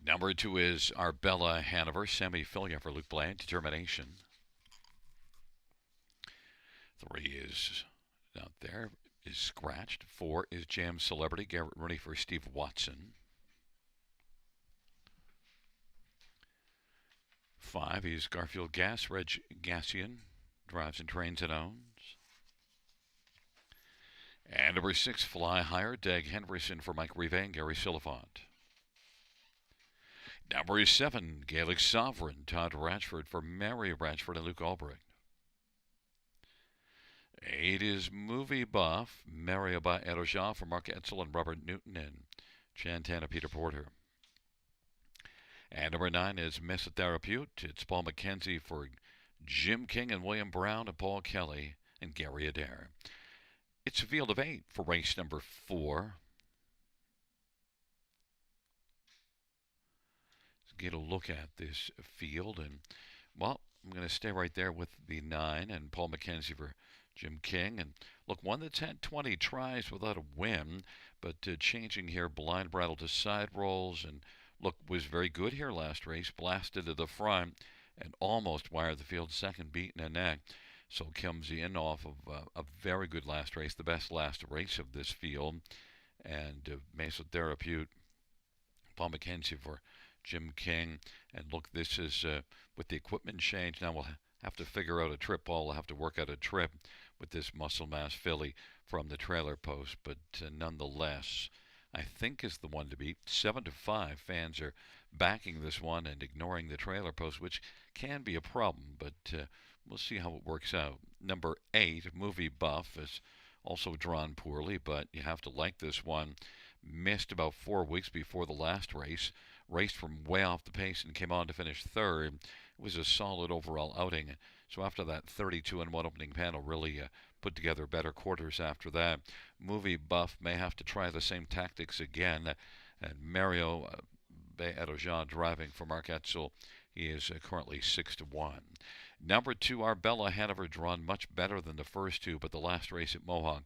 Number 2 is Arbella Hanover. Semi-Filia for Luke Bland. Determination. 3 is out there. Is scratched. 4 is Jam Celebrity. Garrett Rooney for Steve Watson. 5 is Garfield Gas. Reg Gassian. Drives and trains and owns. And number 6, Fly Higher. Dag Henderson for Mike Rive and Gary Silifant. Number 7, Gaelic Sovereign. Todd Ratchford for Mary Ratchford and Luke Albrecht. 8 is Movie Buff. Maria Ba Eroja for Mark Etzel and Robert Newton and Chantana Peter Porter. And number 9 is Mesotherapeute. It's Paul McKenzie for Jim King and William Brown and Paul Kelly and Gary Adair. It's a field of 8 for race number 4. Let's get a look at this field. And, well, I'm going to stay right there with the 9 and Paul McKenzie for Jim King. And, look, one that's had 20 tries without a win, but changing here, blind brattle to side rolls. And, look, was very good here last race. Blasted to the front and almost wired the field second, beaten a neck. So comes in off of a very good last race, the best last race of this field. And Mesotherapeute, Paul McKenzie for Jim King. And look, this is with the equipment change. Now we'll have to figure out a trip. Paul will have to work out a trip with this Muscle Mass filly from the trailer post. But nonetheless, I think is the one to beat. 7-5 fans are backing this one and ignoring the trailer post, which can be a problem. But we'll see how it works out. Number 8, Movie Buff, is also drawn poorly, but you have to like this one. Missed about 4 weeks before the last race. Raced from way off the pace and came on to finish third. It was a solid overall outing. So after that 32-1 opening panel, really put together better quarters after that. Movie Buff may have to try the same tactics again. And Mario Beadojan driving for Mark Etzel. He is currently 6-1. Number 2, Arbella Hanover, drawn much better than the first 2, but the last race at Mohawk,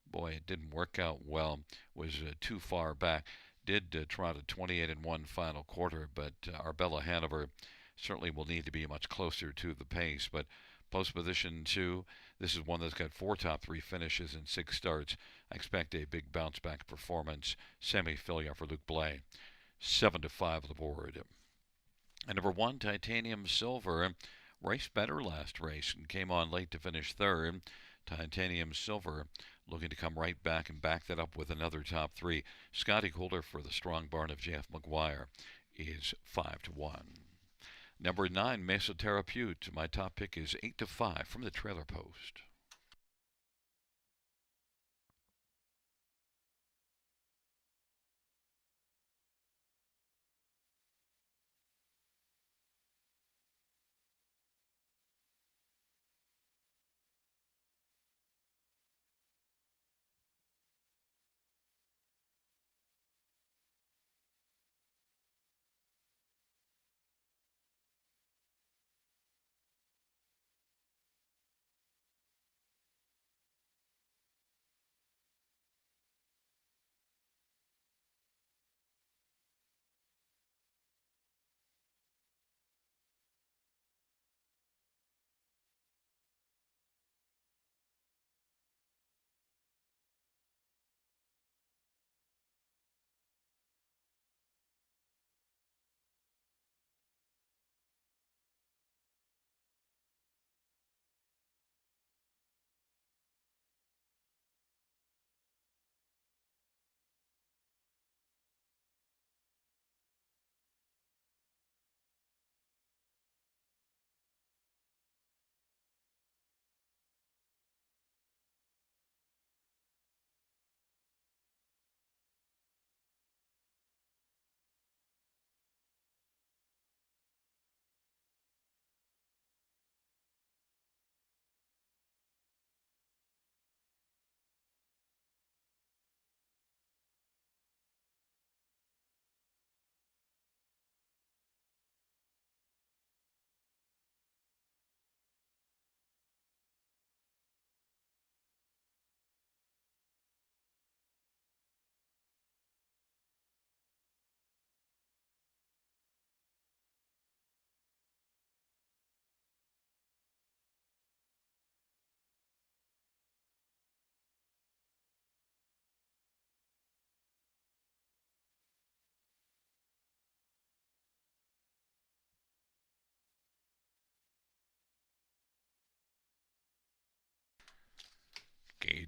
boy, it didn't work out well. Was too far back. Did trot a 28-1 final quarter, but Arbella Hanover certainly will need to be much closer to the pace. But post position 2, this is one that's got 4 top 3 finishes and 6 starts. I expect a big bounce back performance. Semi-Filia for Luke Blay. 7-5 on the board. And number 1, Titanium Silver, raced better last race and came on late to finish third. Titanium Silver looking to come right back and back that up with another top 3. Scotty Kohler for the strong barn of Jeff McGuire is 5-1. Number 9, Mesotherapeute. My top pick is 8-5 from the trailer post.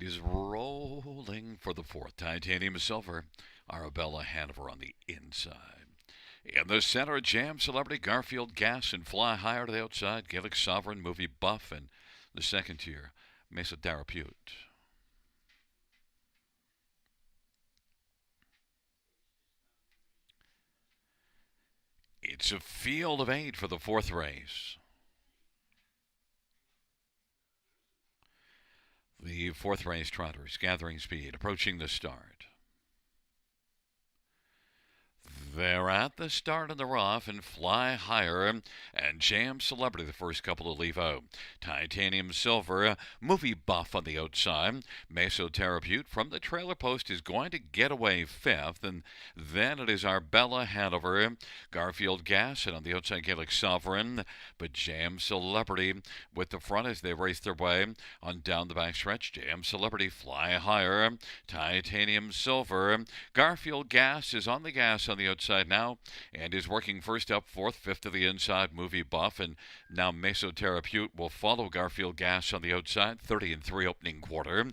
is rolling for the fourth. Titanium Silver, Arabella Hanover on the inside. In the center, Jam Celebrity, Garfield Gas, and Fly Higher to the outside. Gaelic Sovereign, Movie Buff, and the second tier, Mesa Therapute. It's a field of 8 for the fourth race. The fourth race trotters gathering speed, approaching the start. They're at the start of the rough and Fly Higher and Jam Celebrity, the first couple to leave out. Titanium Silver, Movie Buff on the outside. Mesotherapute from the trailer post is going to get away fifth, and then it is Arbella Hanover, Garfield Gas, and on the outside Gaelic Sovereign. But Jam Celebrity with the front as they race their way on down the backstretch. Jam Celebrity, Fly Higher, Titanium Silver. Garfield Gas is on the gas on the outside now and is working first up, fourth, fifth to the inside, Movie Buff, and now Mesotherapute will follow Garfield Gas on the outside, 30-3 opening quarter,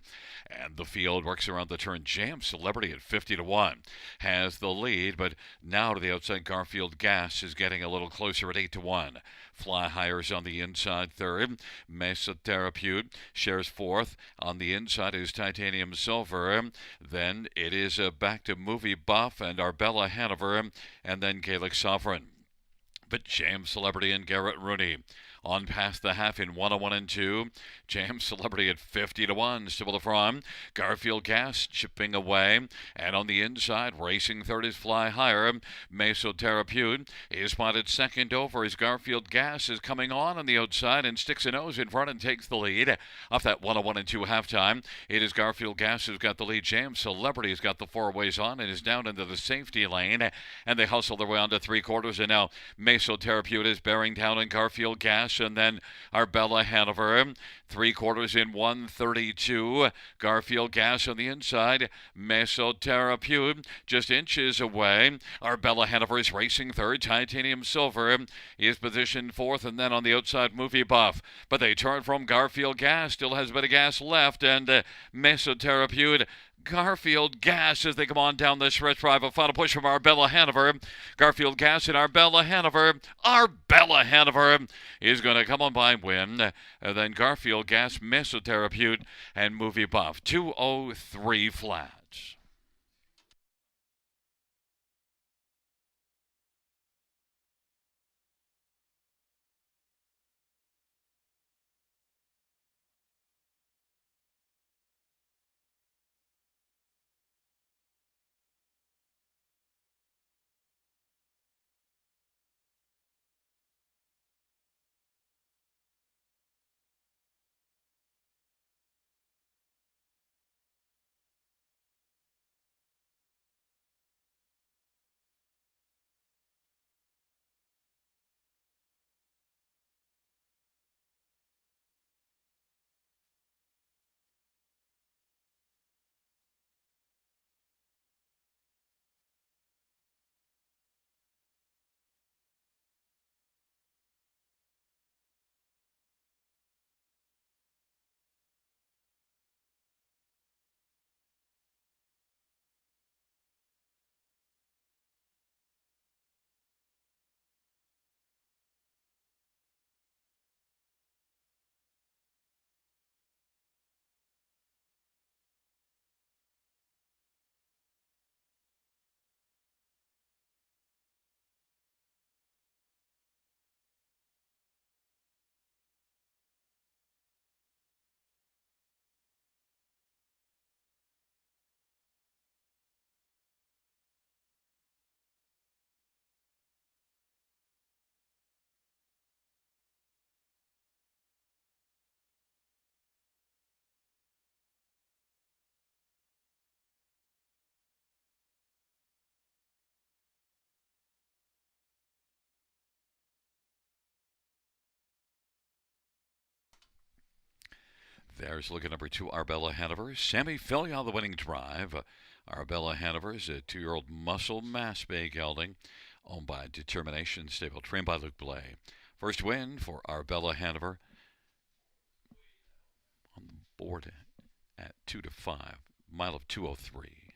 and the field works around the turn. Jam Celebrity at 50-1 has the lead, but now to the outside, Garfield Gas is getting a little closer at 8-1. Fly Higher's on the inside third. Mesotherapute shares fourth. On the inside is Titanium Silver. Then it is back to Movie Buff and Arbella Hanover, and then Gaelic Sovereign. But Jam Celebrity and Garrett Rooney on past the half in 101 and 2. Jam Celebrity at 50-1 still the front. Garfield Gas chipping away, and on the inside racing third is Fly Higher. Mesotherapute is spotted second over as Garfield Gas is coming on the outside and sticks a nose in front and takes the lead off that 101 and 2 halftime. It is Garfield Gas who's got the lead. Jam Celebrity has got the four ways on and is down into the safety lane, and they hustle their way on to three quarters, and now Mesotherapute is bearing down on Garfield Gas, and then Arbella Hanover. Three quarters in 132. Garfield Gas on the inside. Mesotherapute just inches away. Arbella Hanover is racing third. Titanium Silver is positioned fourth, and then on the outside, Movie Buff. But they turn from Garfield Gas. Still has a bit of gas left, and Mesotherapute. Garfield Gas as they come on down the stretch drive. A final push from Arbella Hanover. Garfield Gas and Arbella Hanover. Arbella Hanover is going to come on by win. And then Garfield Gas, Mesotherapute, and Movie Buff. 203 flats. There's look at number 2, Arbella Hanover. Sammy Philly on the winning drive. Arbella Hanover is a 2-year-old muscle mass bay gelding owned by Determination Stable, trained by Luke Blay. First win for Arbella Hanover on the board at 2 to 5. Mile of 203.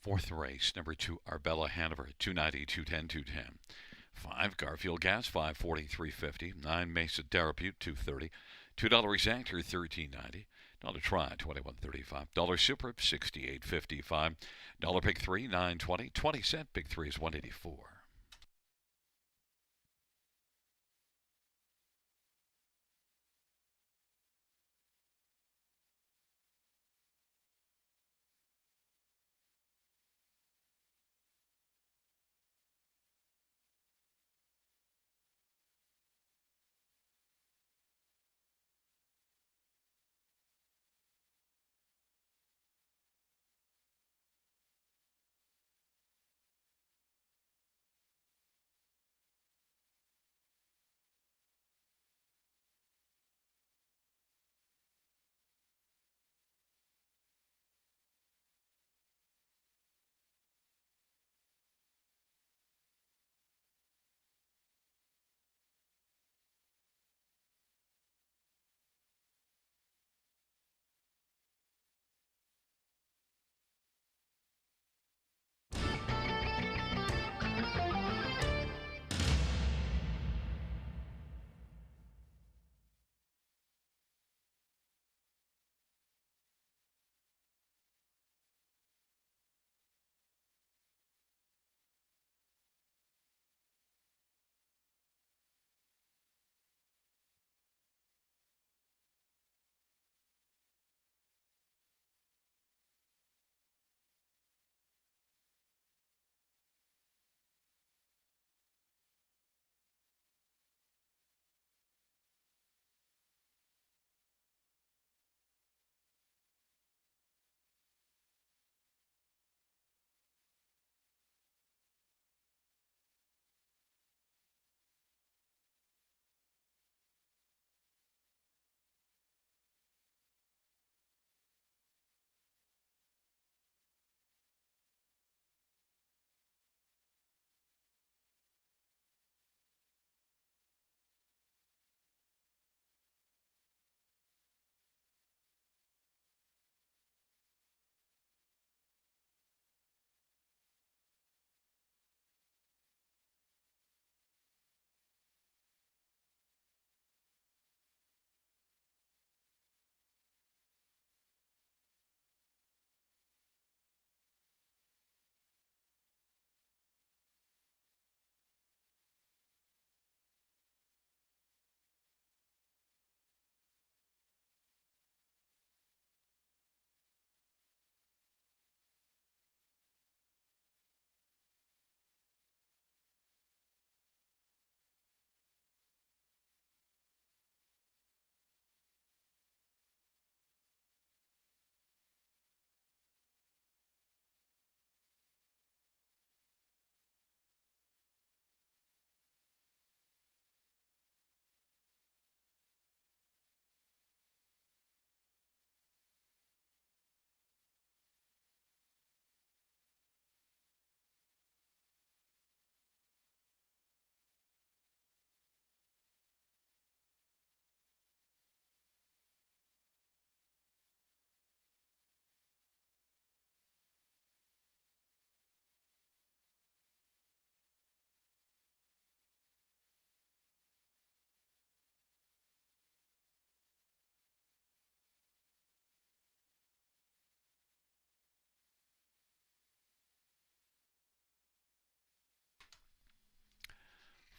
Fourth race, number 2, Arbella Hanover, 290, 210, 210. 5, Garfield Gas, 540, 350. 9, Mesa Darabute, 230. $2 Exactor, 13.90. Dollar Try, 21.35. Dollar Super, 68.55. Dollar Pick 3, 9.20. 20-cent Pick 3 is 184.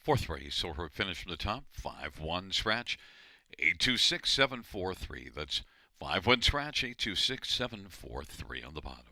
Fourth race, or her finish from the top, 5-1 scratch, 826743. That's 5-1 scratch, 826743 on the bottom.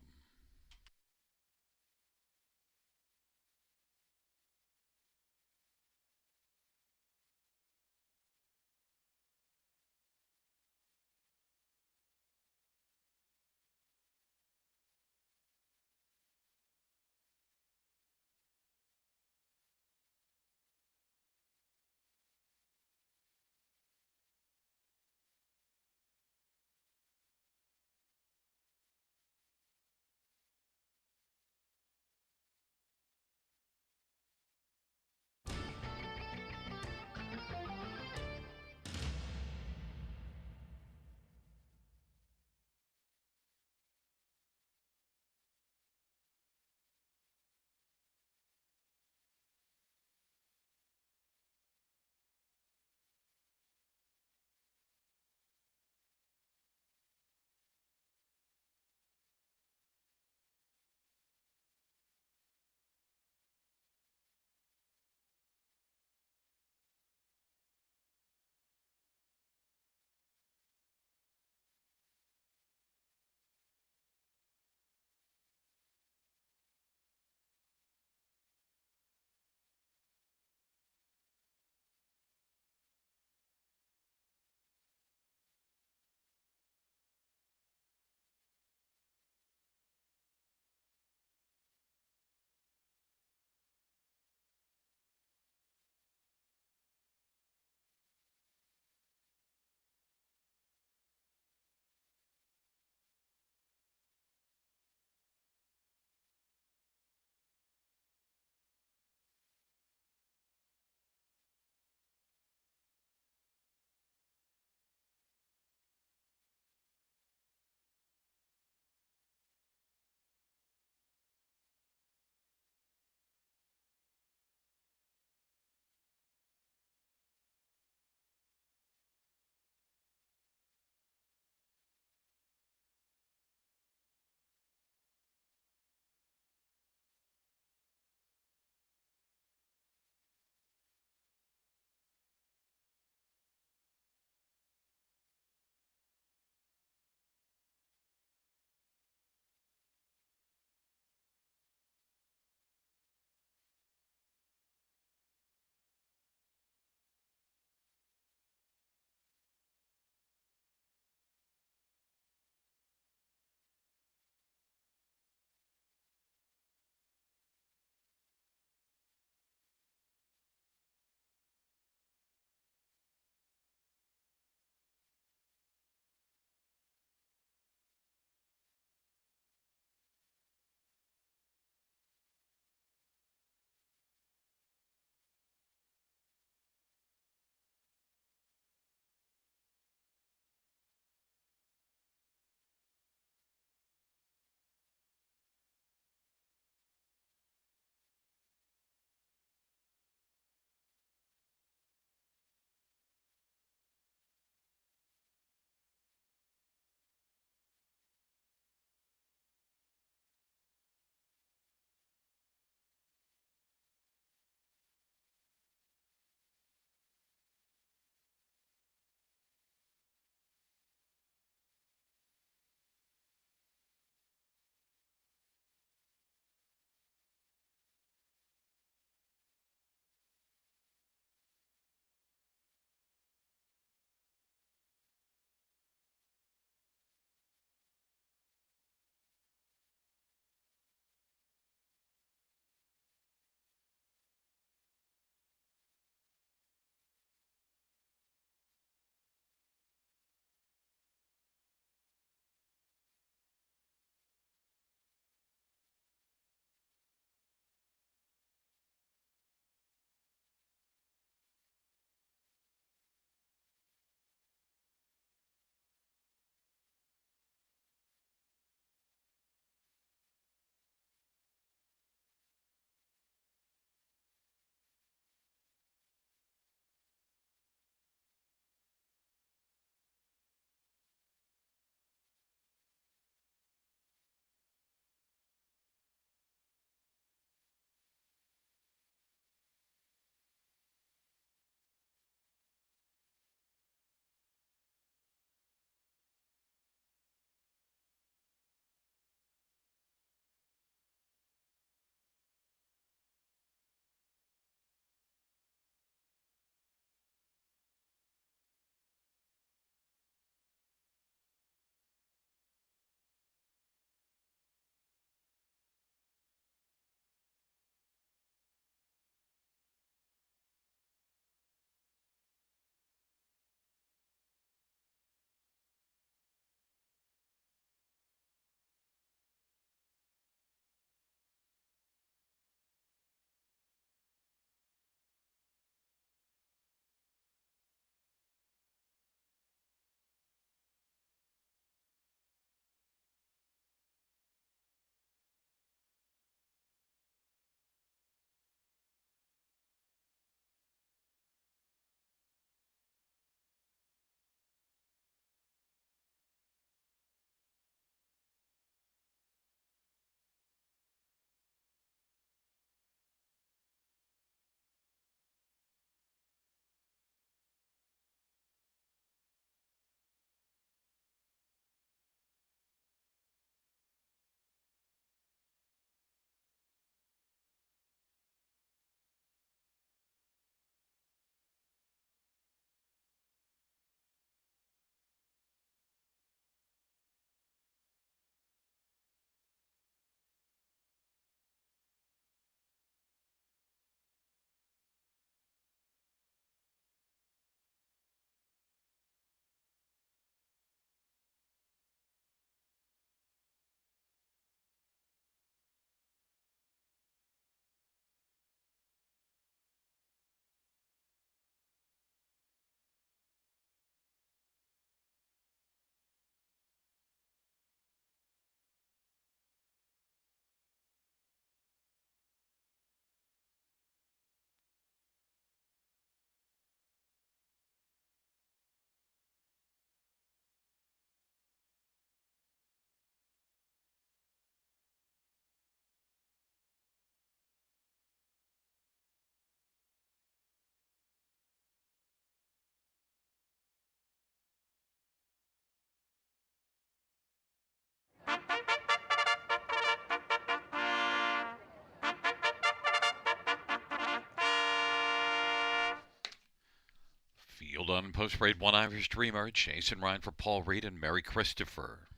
Field on post parade 1 Irish Dreamer, Chase and Ryan for Paul Reed and Mary Christopher.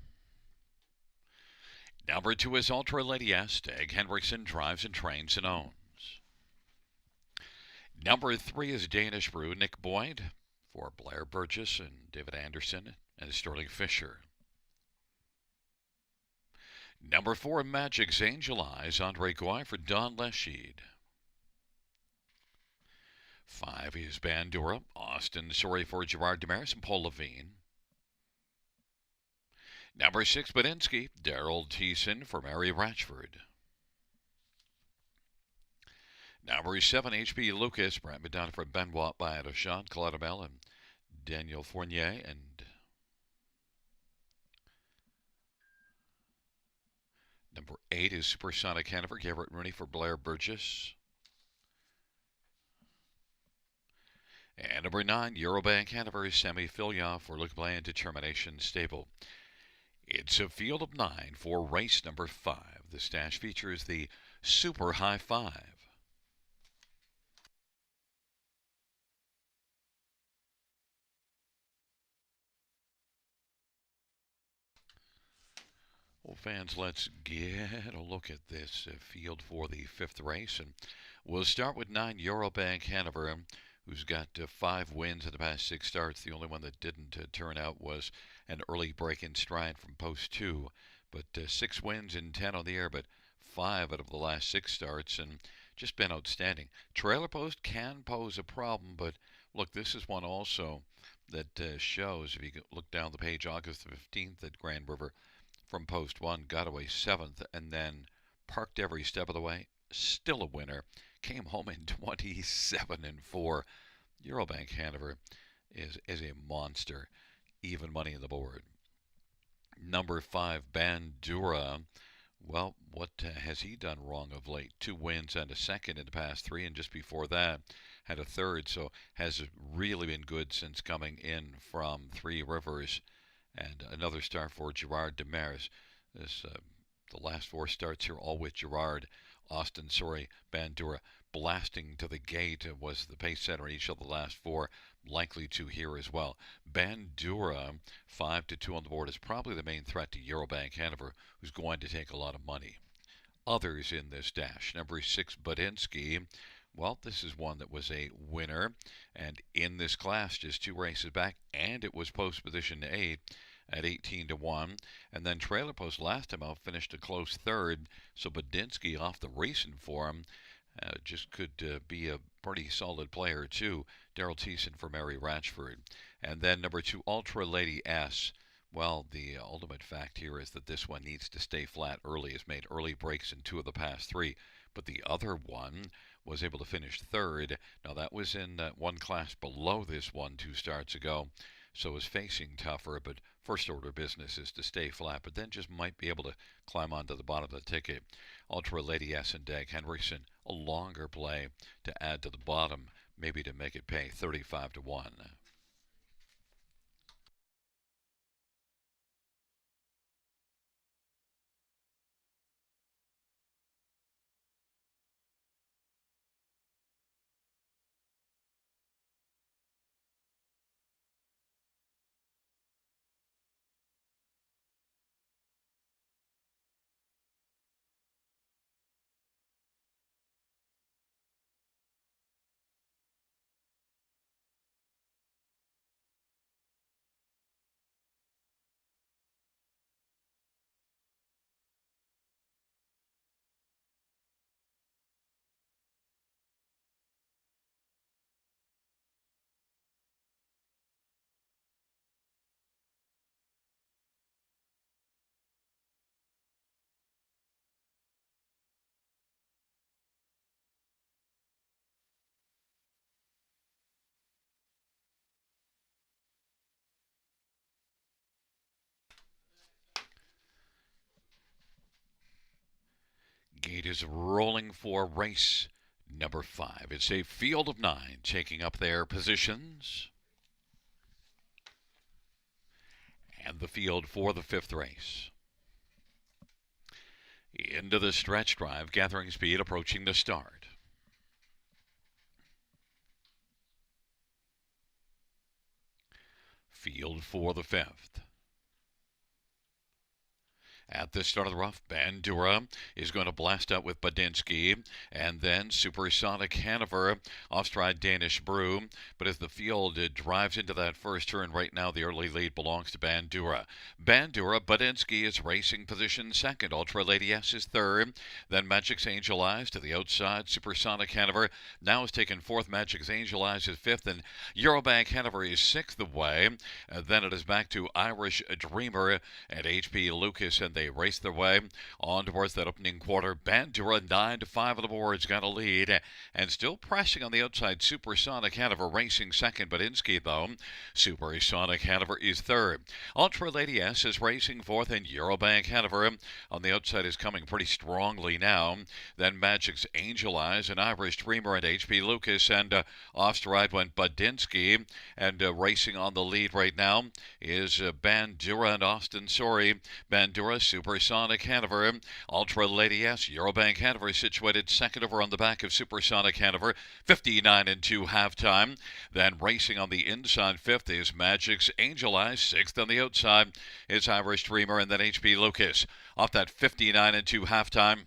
Number 2 is Ultra Lady S. Dag Henriksen drives and trains and owns. Number 3 is Danish Brew, Nick Boyd for Blair Burgess and David Anderson and Sterling Fisher. Number 4, Magic's Angel Eyes, Andre Goy for Don Lesheed. 5 is Bandura, Austin Sorry for Gerard Demaris and Paul Levine. Number 6, Badinsky, Daryl Thiessen for Mary Ratchford. Number 7, H.P. Lucas, Brent Madonna for Benoit by Adoshan, Coletta Bell, and Daniel Fournier, and number 8 is Supersonic Hanover, Garrett Rooney for Blair Burgess. And number 9, Eurobank Hanover, Sammy Filya for Luke Bland Determination Stable. It's a field of 9 for race number 5. The stash features the Super High 5. Well, fans, let's get a look at this field for the 5th race. And we'll start with 9 Eurobank Hanover, who's got 5 wins in the past 6 starts. The only one that didn't turn out was an early break in stride from post 2. But 6 wins in 10 on the air, but 5 out of the last 6 starts, and just been outstanding. Trailer post can pose a problem, but look, this is one also that shows, if you look down the page, August the 15th at Grand River, from post 1, got away 7th, and then parked every step of the way. Still a winner. Came home in 27-4. Eurobank Hanover is a monster. Even money in the board. Number 5, Bandura. Well, what has he done wrong of late? 2 wins and a second in the past 3, and just before that had a third. So has really been good since coming in from Three Rivers. And another start for Gerard Demaris. The last 4 starts here, all with Gerard. Austin Sorry, Bandura blasting to the gate was the pace setter each of the last 4. Likely to here as well. Bandura, 5-2 on the board, is probably the main threat to Eurobank Hanover, who's going to take a lot of money. Others in this dash. Number 6, Badinsky. Well, this is one that was a winner, and in this class, just 2 races back, and it was post position 8 at 18-1. And then trailer post last time out finished a close 3rd, so Badinsky off the recent form just could be a pretty solid player too. Daryl Thiessen for Mary Ratchford. And then number 2, Ultra Lady S. Well, the ultimate fact here is that this one needs to stay flat early. It's made early breaks in 2 of the past 3. But the other one was able to finish 3rd. Now, that was in one class below this one 2 starts ago. So is facing tougher, but first order business is to stay flat, but then just might be able to climb onto the bottom of the ticket. Ultra Lady S and Dag Henriksen, a longer play to add to the bottom, maybe to make it pay 35-1. Gate is rolling for race number 5. It's a field of 9 taking up their positions. And the field for the 5th race. Into the stretch drive, gathering speed, approaching the start. Field for the fifth. At the start of the rough, Bandura is going to blast out with Badinsky, and then Supersonic Hanover, off-stride Danish Brew. But as the field drives into that first turn, right now the early lead belongs to Bandura. Badinsky is racing position second. Ultra Lady S is third. Then Magic's Angel Eyes to the outside. Supersonic Hanover now is taken fourth. Magic's Angel Eyes is fifth, and Eurobank Hanover is sixth away. Then it is back to Irish Dreamer and HP Lucas, and they race their way on towards that opening quarter. Bandura 9-5 on the boards, got a lead, and still pressing on the outside. Supersonic Hanover racing second. Badinsky, though. Supersonic Hanover is third. Ultra Lady S is racing fourth, and Eurobank Hanover on the outside is coming pretty strongly now. Then Magic's Angel Eyes and Irish Dreamer and HP Lucas, and off stride went Badinsky, and racing on the lead right now is Bandura and Austin Sorry. Bandura, Supersonic Hanover, Ultra Lady S, Eurobank Hanover situated second over on the back of Supersonic Hanover, 59-2 halftime. Then racing on the inside fifth is Magic's Angel Eyes, sixth on the outside is Irish Dreamer, and then HP Lucas. Off that 59-2 halftime,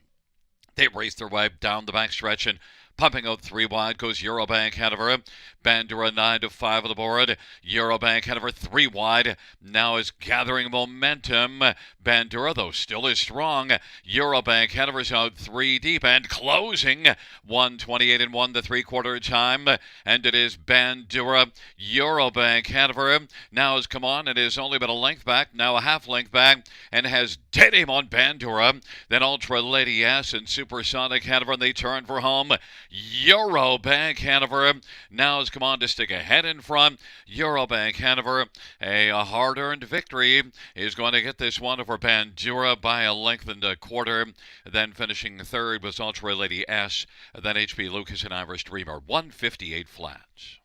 they race their way down the backstretch, and pumping out three wide goes Eurobank Hanover. Bandura 9-5 on the board. Eurobank Hanover three wide. Now is gathering momentum. Bandura, though, still is strong. Eurobank Hanover's out three deep and closing. 1:28-1 the three-quarter time. And it is Bandura. Eurobank Hanover now has come on and is only been a length back, now a half length back, and has dead aim on Bandura. Then Ultra Lady S and Supersonic Hanover, and they turn for home. Eurobank Hanover now has come on to stick ahead in front. Eurobank Hanover, a hard-earned victory, is going to get this one over Bandura by a length and a quarter. Then finishing third was Ultra Lady S, then HP Lucas and Irish Dreamer, 158 flats.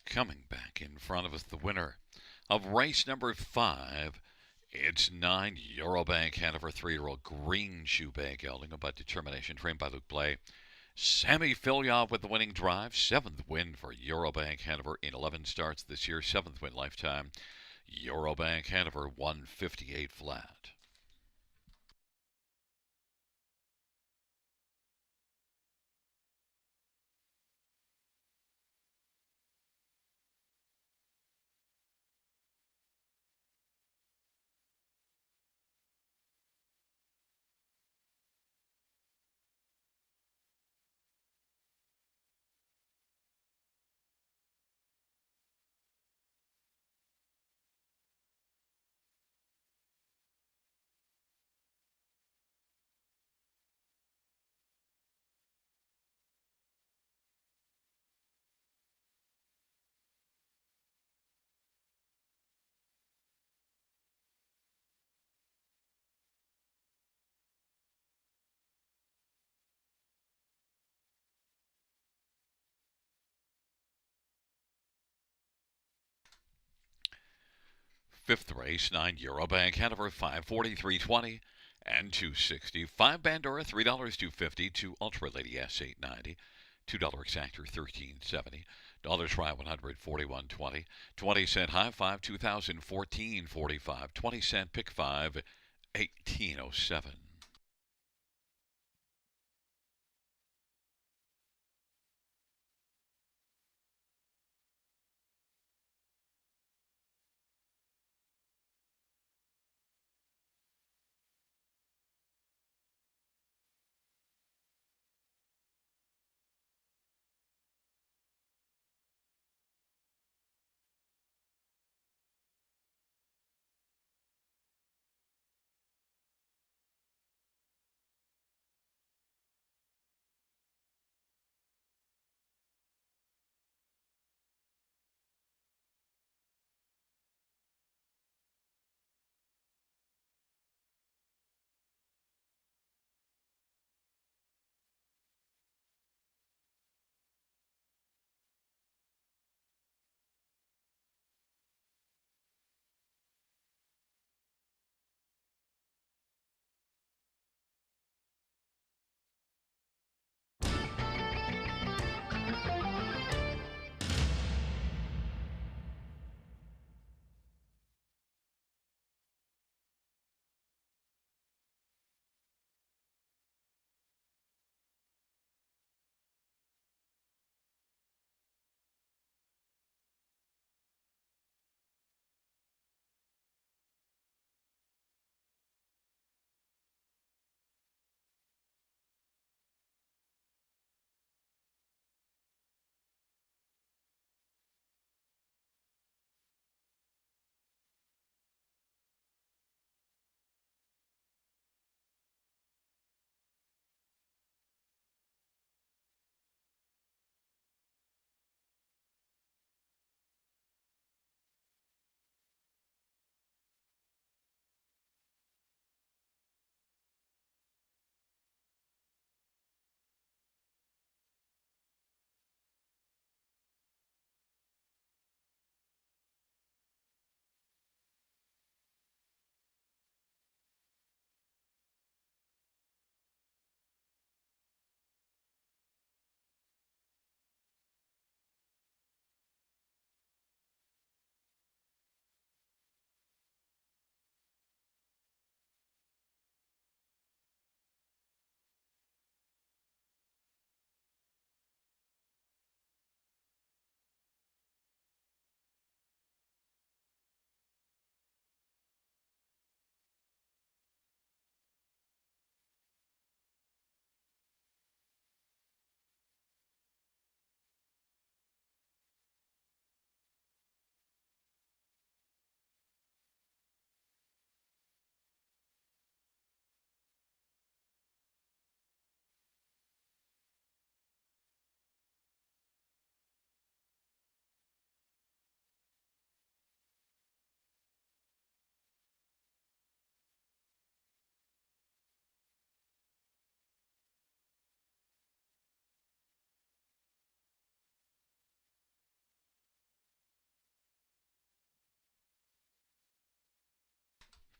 Coming back in front of us, the winner of race number 5. It's 9 Eurobank Hanover 3-year-old Green Shoe Bay Gelding about determination, trained by Luke Blay. Sammy Filyaw with the winning drive. 7th win for Eurobank Hanover in 11 starts this year. 7th win lifetime. Eurobank Hanover 158 flat. Fifth race, 9 Eurobank, Hanover, 543.20 and 260. 5 Bandura, $3, 250. 2 Ultra Lady S, 890. $2 exactor, 1370. Dollar try, 100, 41.20. 20-cent high five, 2014, 45. 20-cent pick five, 1807.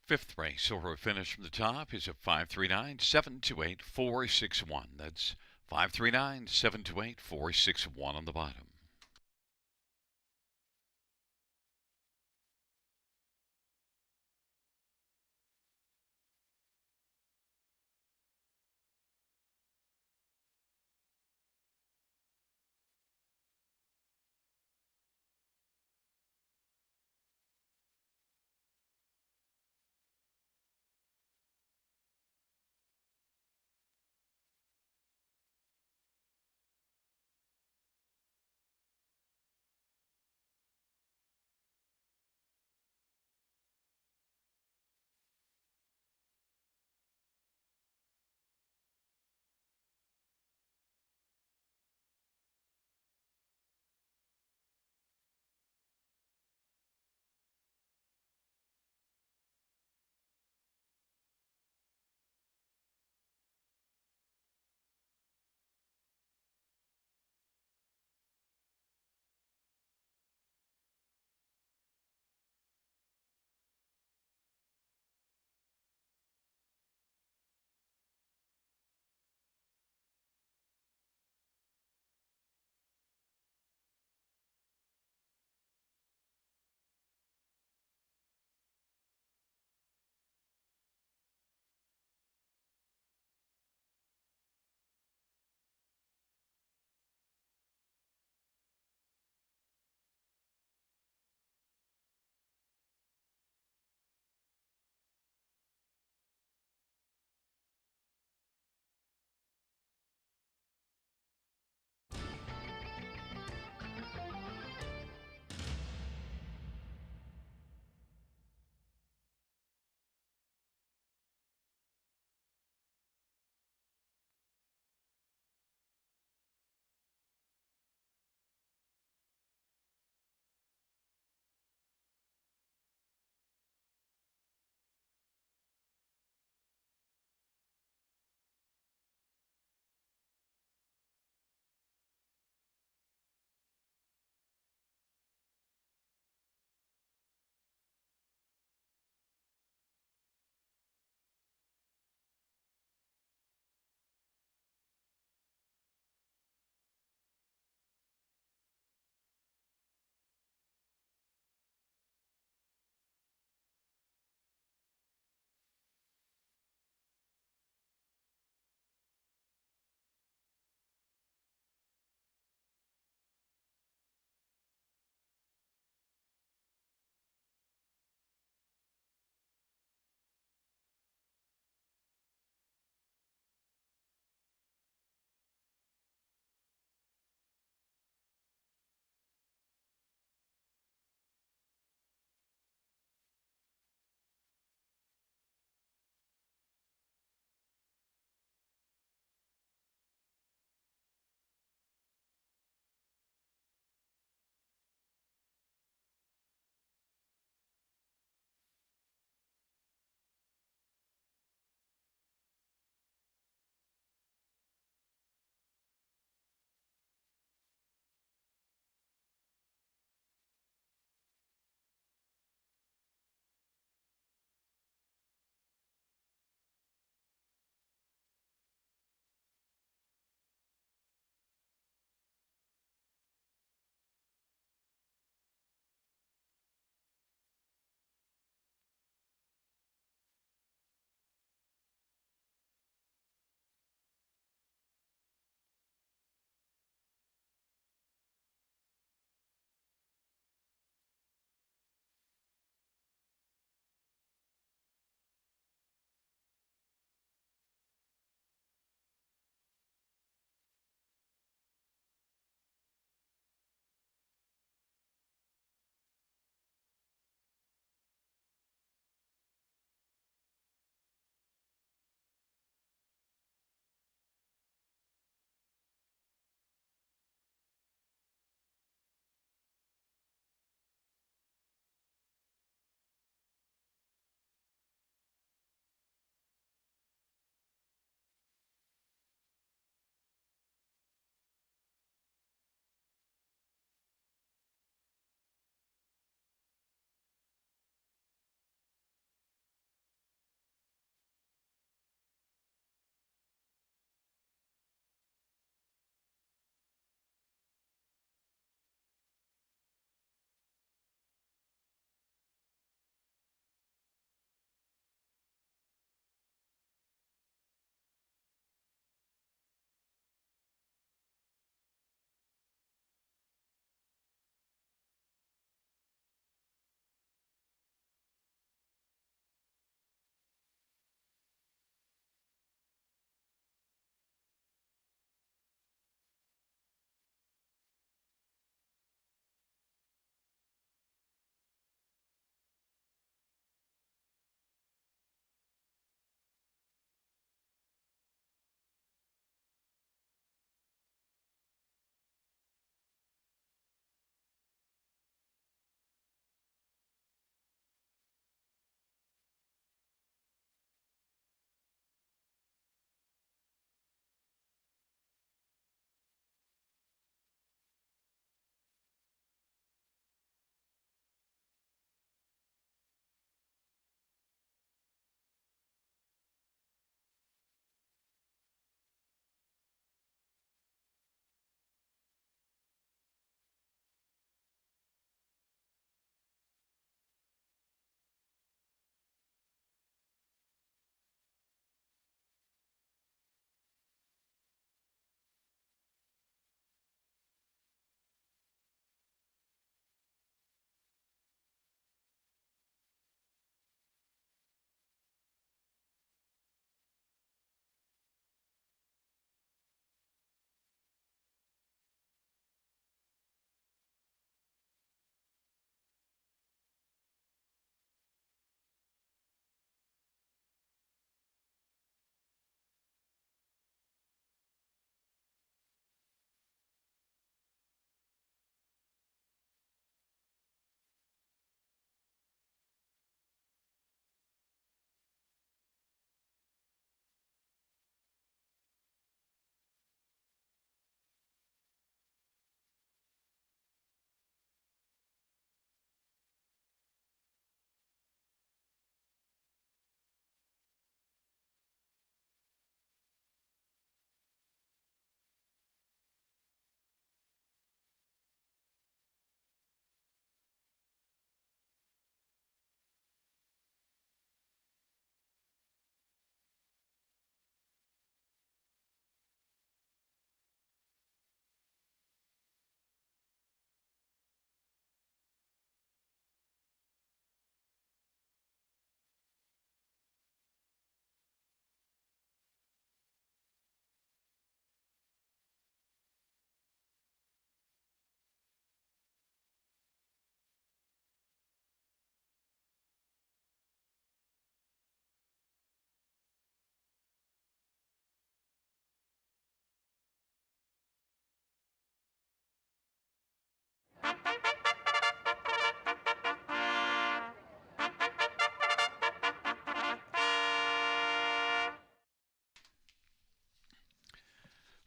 Fifth race, silver finish from the top is at 539-728-461. That's 539-728-461 on the bottom.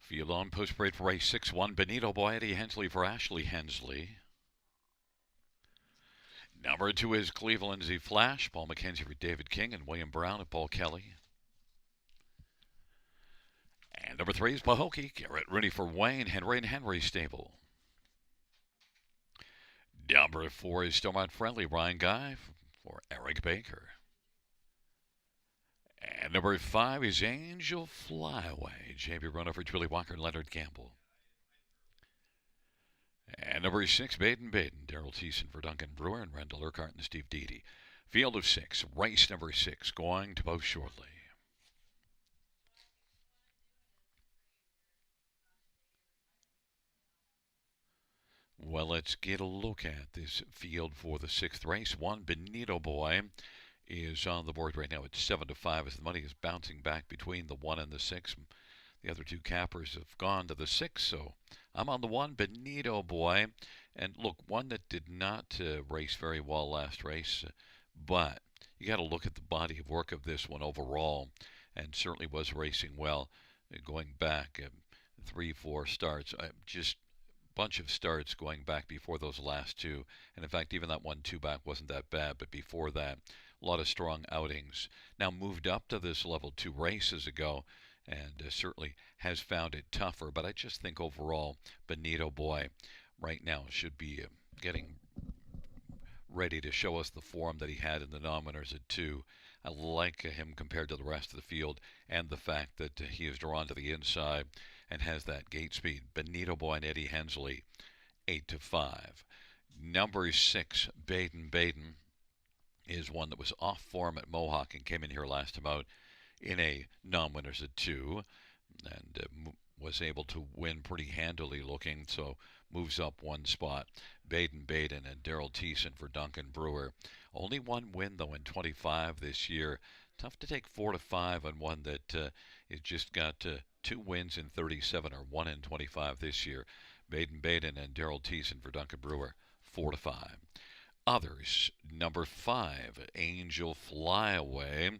Field on post parade for race 6-1. Benito Boy, Eddie Hensley for Ashley Hensley. Number 2 is Cleveland Z Flash. Paul McKenzie for David King and William Brown and Paul Kelly. And number 3 is Pahokee. Garrett Rooney for Wayne Henry and Henry Stable. Number 4 is Stillmont Friendly. Ryan Guy for Eric Baker. And number 5 is Angel Flyaway. J.B. Runner for Julie Walker and Leonard Campbell. And number 6, Baden Baden. Daryl Thiessen for Duncan Brewer and Randall Urquhart and Steve Deedy. Field of 6. Race number 6 going to post shortly. Well, let's get a look at this field for the 6th race. 1, Benito Boy, is on the board right now at 7-5 as the money is bouncing back between the 1 and the 6. The other 2 cappers have gone to the 6, so I'm on the 1, Benito Boy. And look, one that did not race very well last race, but you got to look at the body of work of this one overall, and certainly was racing well going back 3-4 starts. Just bunch of starts going back before those last 2, and in fact even that 1-2 back wasn't that bad, but before that a lot of strong outings. Now moved up to this level 2 races ago and certainly has found it tougher, but I just think overall Benito Boy right now should be getting ready to show us the form that he had in the non-winners at 2. I like him compared to the rest of the field, and the fact that he is drawn to the inside and has that gate speed. Benito Boy and Eddie Hensley, 8-5. Number 6, Baden Baden, is one that was off form at Mohawk and came in here last time out in a non-winners at 2, and was able to win pretty handily looking, so moves up 1 spot. Baden Baden and Daryl Thiessen for Duncan Brewer. Only 1 win, though, in 25 this year. Tough to take 4-5 on one that has just got 2 wins in 37 or 1 in 25 this year. Baden Baden and Daryl Thiessen for Duncan Brewer, 4-5. Others, number 5, Angel Flyaway,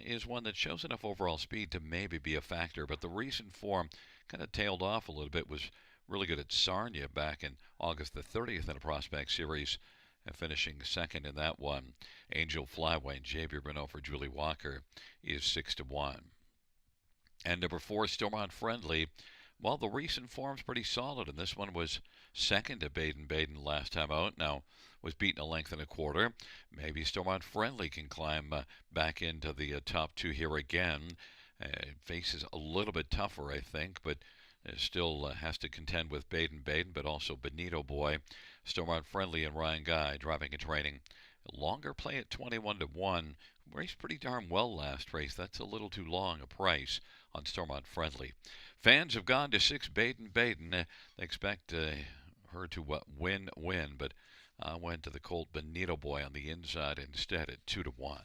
is one that shows enough overall speed to maybe be a factor, but the recent form kind of tailed off a little bit. Was really good at Sarnia back in August the 30th in a Prospect Series, finishing second in that one. Angel Flyway and J.B. Renault for Julie Walker is 6-1. And number 4, Stillmont Friendly. Well, the recent form's pretty solid, and this one was second to Baden Baden last time out. Now was beaten a length and a quarter. Maybe Stillmont Friendly can climb back into the top 2 here again. Faces a little bit tougher, I think, but still has to contend with Baden Baden, but also Benito Boy, Stillmont Friendly, and Ryan Guy driving and training. Longer play at 21-1. Raced pretty darn well last race. That's a little too long a price on Stillmont Friendly. Fans have gone to 6 Baden Baden. They expect her to win, but I went to the Colt Benito Boy on the inside instead at 2-1.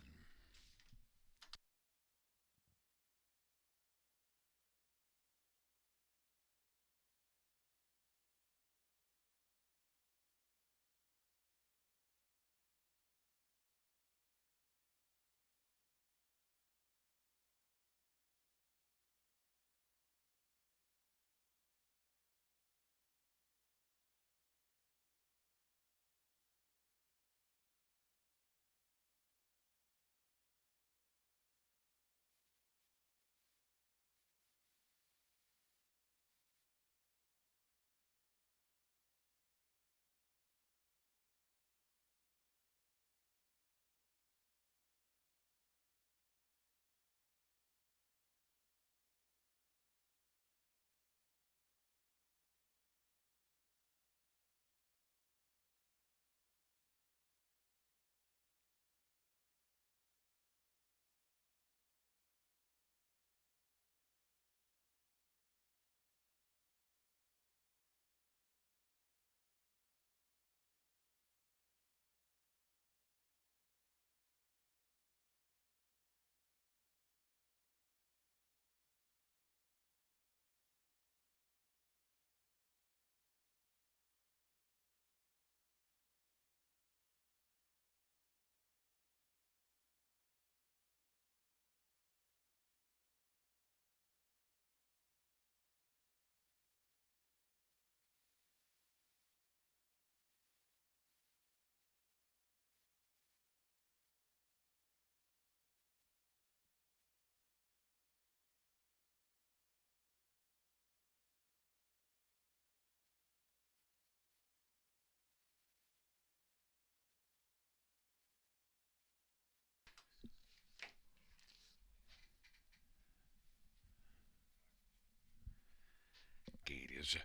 is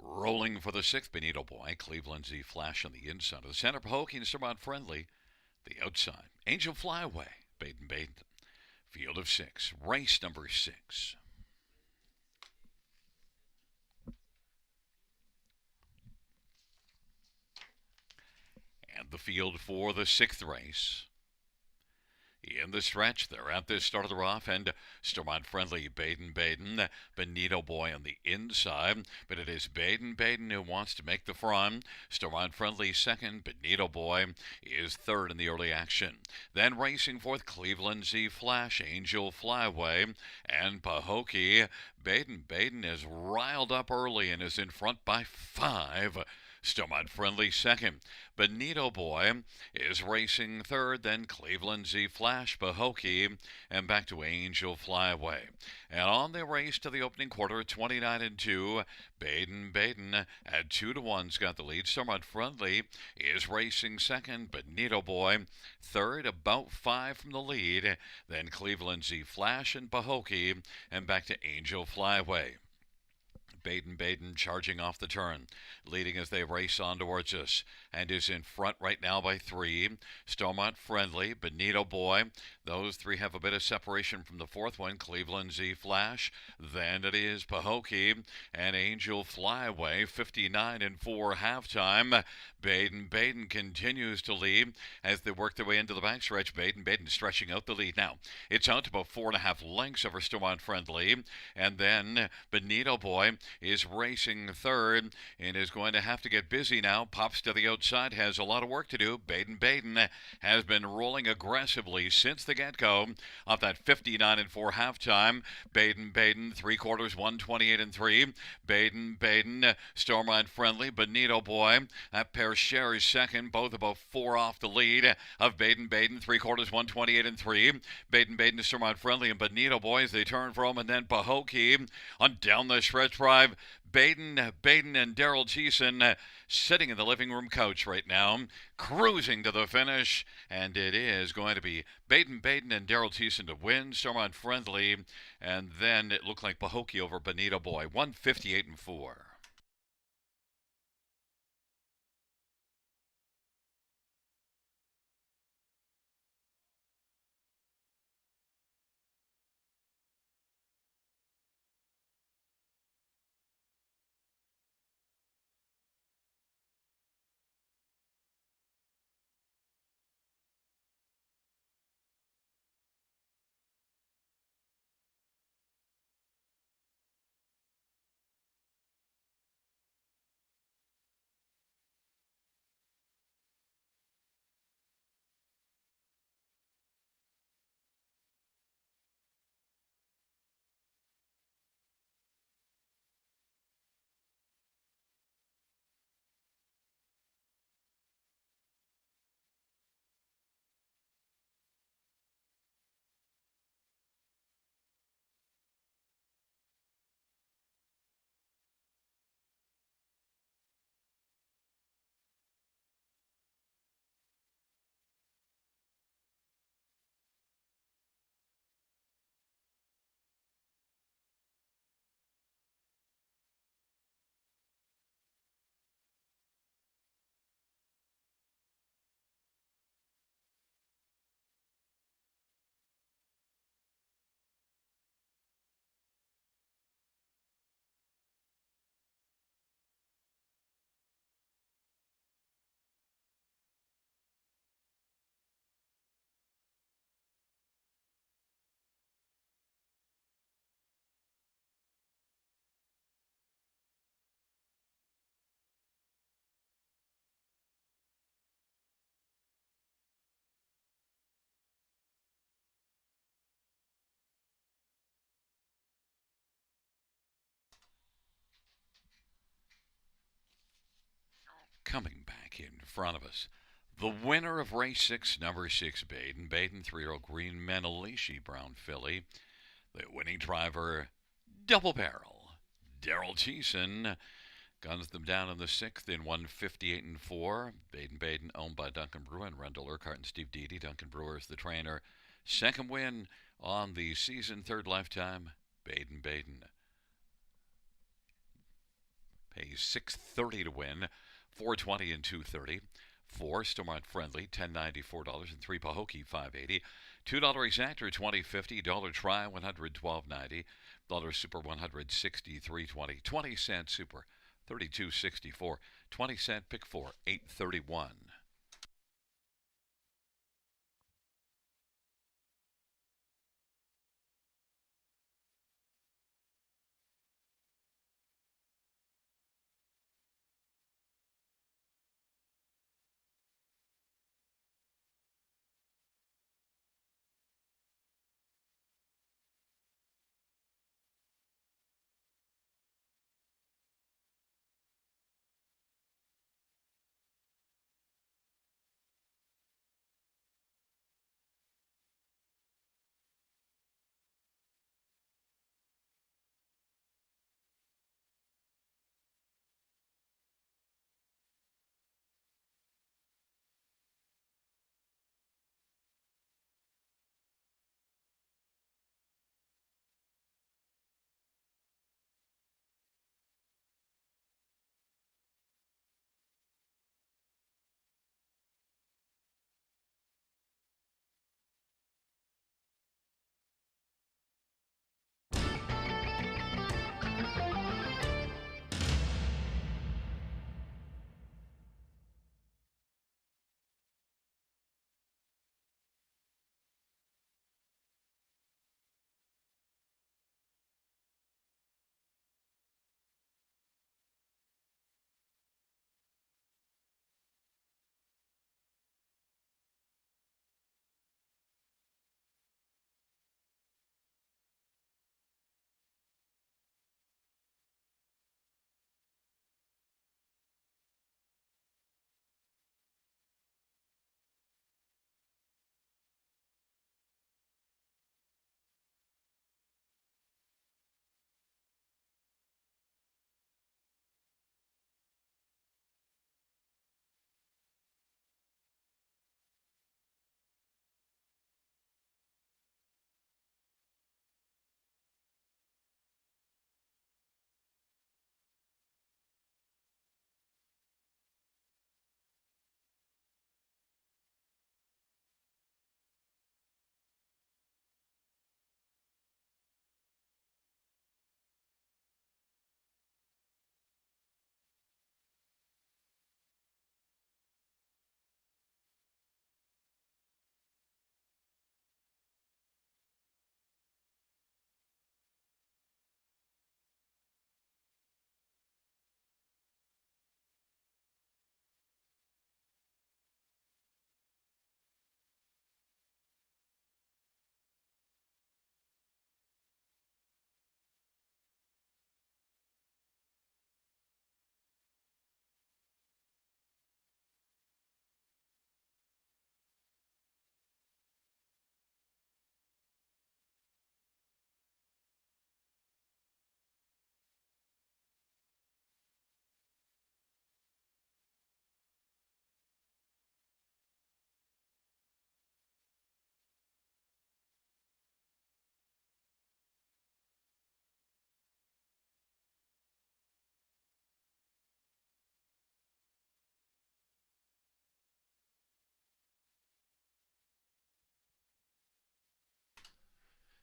rolling for the sixth. Benito Boy, Cleveland Z Flash on the inside of the center. Pahokee and Sermont Friendly, the outside. Angel Flyway, Baden Baden. Field of six, race number 6. And the field for the 6th race. In the stretch, they're at this start of the rough, and Stormont Friendly, Baden Baden, Benito Boy on the inside, but it is Baden Baden who wants to make the front. Stormont Friendly second, Benito Boy is third in the early action. Then racing fourth, Cleveland Z Flash, Angel Flyway, and Pahokee. Baden Baden is riled up early and is in front by 5. Stormont Friendly second. Benito Boy is racing third, then Cleveland Z Flash, Pahokee, and back to Angel Flyway. And on the race to the opening quarter, 29-2, Baden Baden at 2-1's got the lead. Stormont Friendly is racing second, Benito Boy third, about 5 from the lead, then Cleveland Z Flash and Pahokee, and back to Angel Flyway. Baden Baden charging off the turn, leading as they race on towards us, and is in front right now by 3. Stormont Friendly, Benito Boy. Those 3 have a bit of separation from the 4th one, Cleveland Z Flash. Then it is Pahokee and Angel Flyway, 59-4 halftime. Baden Baden continues to lead as they work their way into the backstretch. Baden Baden stretching out the lead now. It's out to about 4.5 lengths over Stormont Friendly, and then Benito Boy is racing third and is going to have to get busy now. Pops to the outside, has a lot of work to do. Baden Baden has been rolling aggressively since the get-go off that 59-4 halftime. Baden Baden, 3/4, 128-3. Baden Baden, Stormont Friendly, Benito Boy. That pair shares second, both about 4 off the lead of Baden Baden, 3/4, 128-3. Baden Baden to Stormont Friendly and Benito Boy as they turn for him, and then Pahokee on down the stretch drive. Baden and Daryl Thiessen sitting in the living room couch right now, cruising to the finish, and it is going to be Baden and Daryl Thiessen to win. Stormont Friendly, and then it looked like Pahokee over Benito Boy, 158-4. Coming back in front of us, the winner of race 6, number 6, Baden Baden, 3-year-old Green Menelishi Brown filly. The winning driver, double barrel, Daryl Thiessen, guns them down in the 6th in 158-4. Baden Baden owned by Duncan Brewer and Rendell Urquhart and Steve Deedy. Duncan Brewer is the trainer. Second win on the season, 3rd lifetime, Baden Baden. pays 630 to win, 420 and 230. 4 Stormont Friendly, $10.94, and 3 Pahokee, $5.80. $2 exactor, $20.50. Dollar Try, $112.90. Dollar Super, $163.20. 20-cent Super, $32.64. 20-cent Pick 4, $8.31.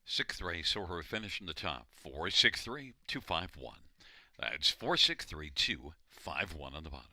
Sixth race, or her finish in the top. 463-251. That's 463-251 on the bottom.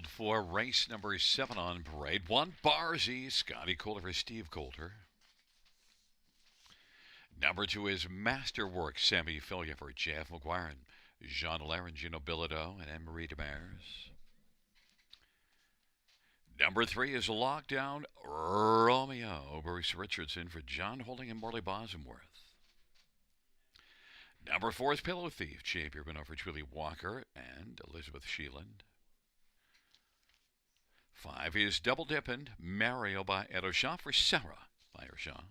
field for race number 7 on parade. 1, Barzy, Scotty Coulter for Steve Coulter. Number 2 is Masterwork, Sammy Filia for Jeff McGuire and Jean Allaire and Gino Bilodeau and Anne-Marie Demers. Number 3 is Lockdown Romeo, Bruce Richardson for John Holding and Morley Bosworth. Number 4 is Pillow Thief, Jay Bourbon for Julie Walker and Elizabeth Sheeland. 5 is Double Dippin', Mario by Edoshaw for Sarah by Ershaw.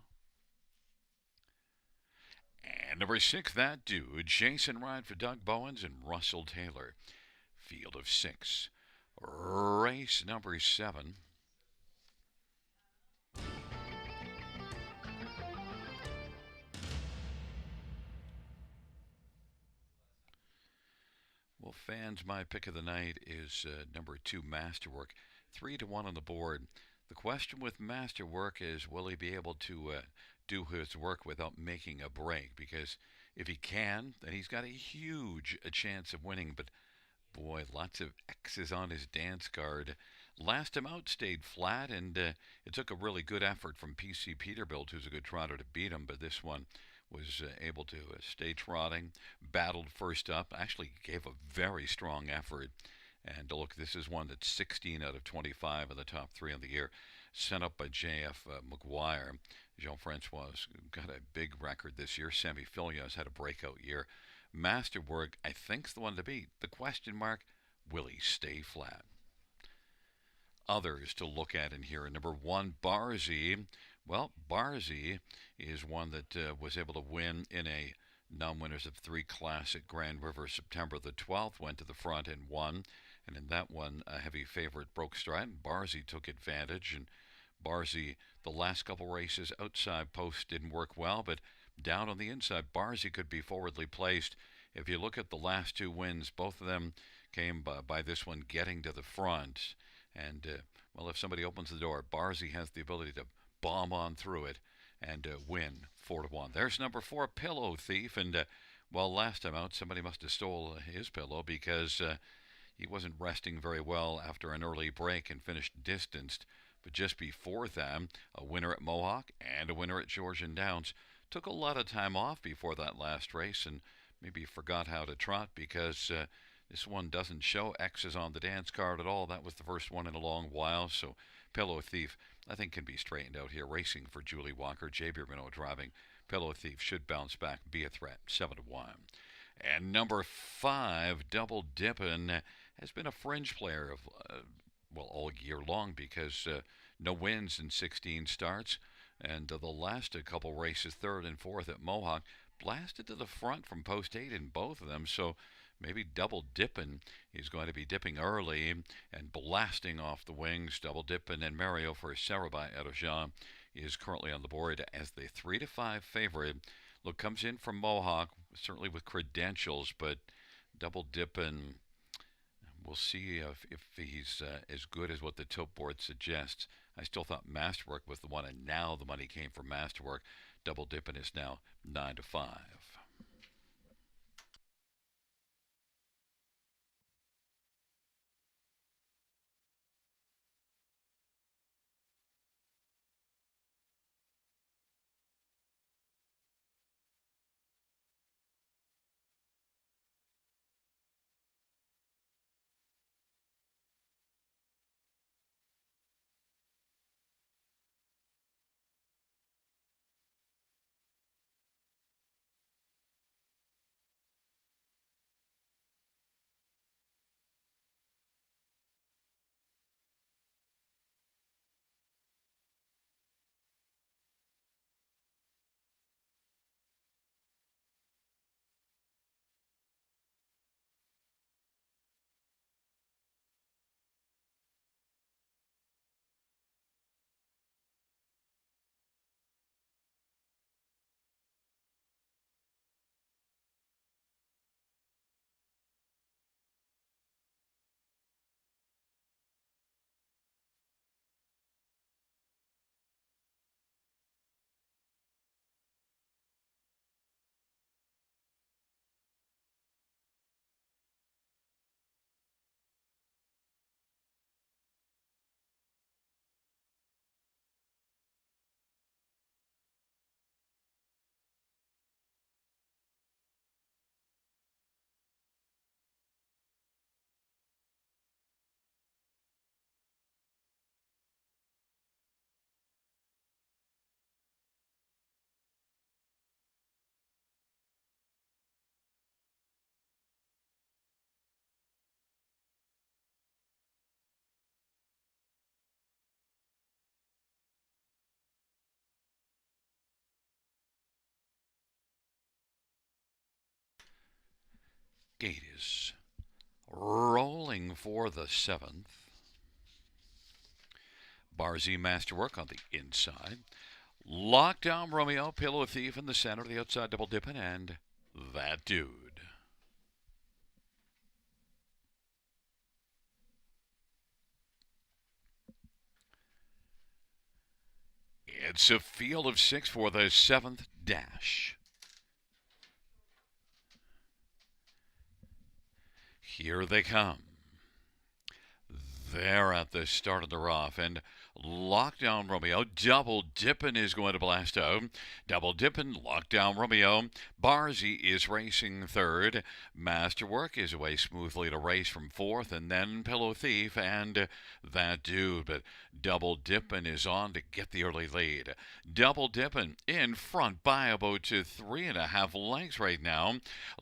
And number 6, That Dude, Jason Ryan for Doug Bowens and Russell Taylor. Field of 6. Race number 7. Well, fans, my pick of the night is number 2, Masterwork. 3-1 on the board. The question with Masterwork is, will he be able to do his work without making a break? Because if he can, then he's got a huge chance of winning. But boy, lots of X's on his dance card. Last time out stayed flat, and it took a really good effort from PC Peterbilt, who's a good trotter, to beat him. But this one was able to stay trotting, battled first up, actually gave a very strong effort. And look, this is one that's 16 out of 25 of the top 3 of the year, sent up by J.F. McGuire. Jean-Francois got a big record this year. Sammy Filia's had a breakout year. Masterwork, I think, is the one to beat. The question mark, will he stay flat? Others to look at in here. Number 1, Barzy. Well, Barzy is one that was able to win in a non-winners of 3 Classic Grand River September the 12th, went to the front and won. And in that one, a heavy favorite broke stride, and Barzy took advantage. And Barzy, the last couple races outside post didn't work well, but down on the inside, Barzy could be forwardly placed. If you look at the last 2 wins, both of them came by this one getting to the front. And, well, if somebody opens the door, Barzy has the ability to bomb on through it and win 4-1. There's number 4, Pillow Thief. And, well, last time out, somebody must have stole his pillow because he wasn't resting very well after an early break and finished distanced. But just before that, a winner at Mohawk and a winner at Georgian Downs. Took a lot of time off before that last race and maybe forgot how to trot because this one doesn't show X's on the dance card at all. That was the first one in a long while. So Pillow Thief, I think, can be straightened out here. Racing for Julie Walker. Jay Bourbon driving. Pillow Thief should bounce back, be a threat. 7-1. And number 5, Double Dippin', has been a fringe player of all year long because no wins in 16 starts. And the last couple races, 3rd and 4th at Mohawk, blasted to the front from post 8 in both of them. So maybe Double Dippin' is going to be dipping early and blasting off the wings. Double Dippin' and Mario for Sarah by Edoshaw is currently on the board as the 3-5 favorite. Look, comes in from Mohawk, certainly with credentials, but Double Dippin', we'll see if he's as good as what the tilt board suggests. I still thought Masterwork was the one, and now the money came from Masterwork. Double Dippin' is now 9-5. Gate is rolling for the 7th. Barzy Masterwork on the inside. Lockdown Romeo, Pillow Thief in the center, the outside double dipping, and that dude. It's a field of 6 for the 7th dash. Here they come. They're at the start of the rough, and Lockdown Romeo, double dipping is going to blast out. Double dipping, Lockdown Romeo. Barzy is racing third. Masterwork is away smoothly to race from fourth, and then Pillow Thief and that dude. But double dipping is on to get the early lead. Double dipping in front by about 3.5 lengths right now.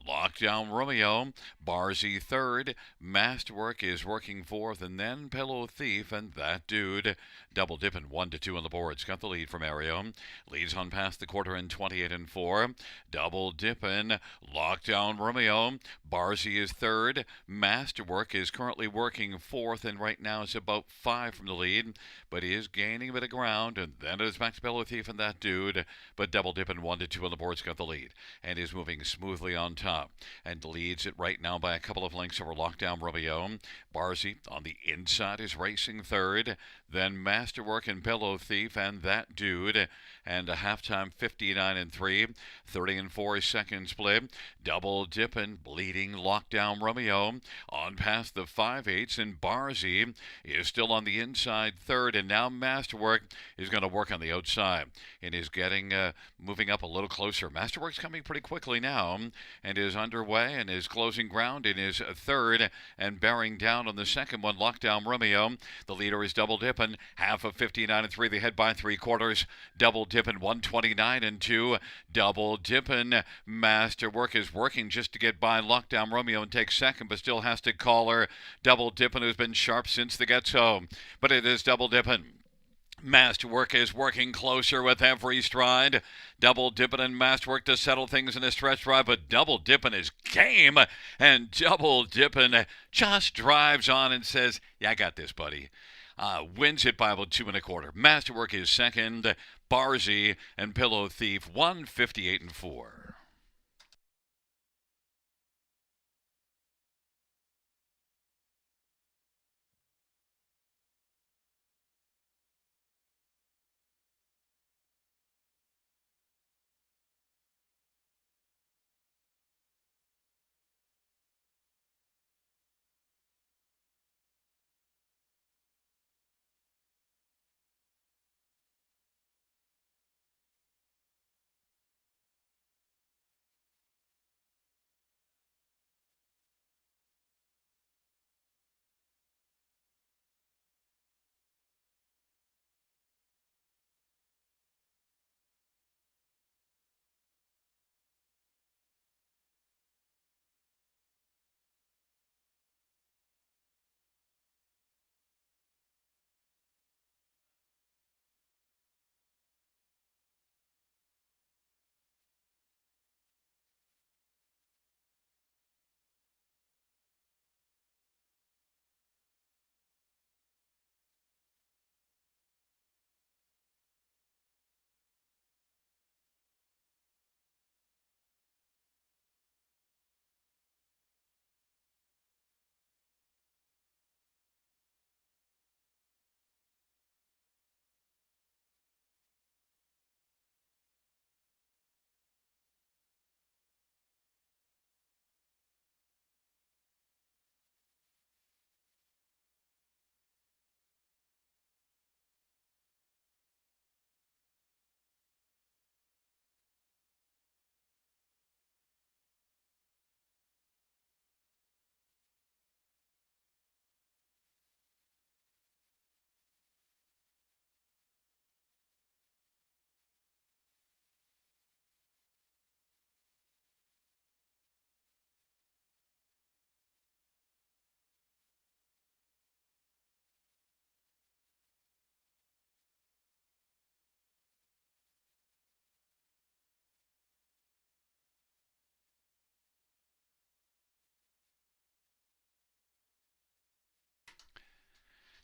Lockdown Romeo, Barzy third. Masterwork is working fourth, and then Pillow Thief and that dude. Double dipping 1-2 on the boards. Got the lead from Ario. Leads on past the quarter in 28-4. Double dipping. Lockdown Romeo. Barzy is third. Masterwork is currently working fourth, and right now is about 5 from the lead, but he is gaining a bit of ground. And then it's back to Pillow Thief and that dude. But double dipping 1-2 on the boards. Got the lead and is moving smoothly on top and leads it right now by a couple of lengths over Lockdown Romeo. Barzy on the inside is racing third. Then Masterwork and Pillow Thief and that dude. And a halftime 59-3. 30-4 second split. Double dipping, bleeding Lockdown Romeo on past the 5/8, and Barzy is still on the inside third, and now Masterwork is going to work on the outside and is getting moving up a little closer. Masterwork's coming pretty quickly now and is underway and is closing ground in his third and bearing down on the second one. Lockdown Romeo, the leader, is double dipping. Half of 59-3, they head by 3/4. Double dipping 129-2. Double dipping. Masterwork is working just to get by Lockdown Romeo and take second, but still has to call her. Double dipping has been sharp since the get-go, but it is double dipping. Masterwork is working closer with every stride. Double dipping and Masterwork to settle things in a stretch drive, but double dipping is game, and double dipping just drives on and says, "Yeah, I got this, buddy." Wins it by about 2.25. Masterwork is second. Barzy and Pillow Thief 158-4.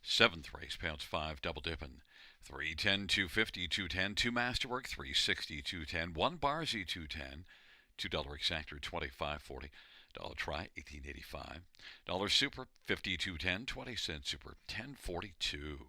Seventh race, payouts 5, double dipping. 310, 250, 210, 2 masterwork, 360, 210, 1 Barzy, 210, $2 exactor, 25.40. Dollar try, 18.85. Dollar super, 52.10, 20 cents super, 10.42.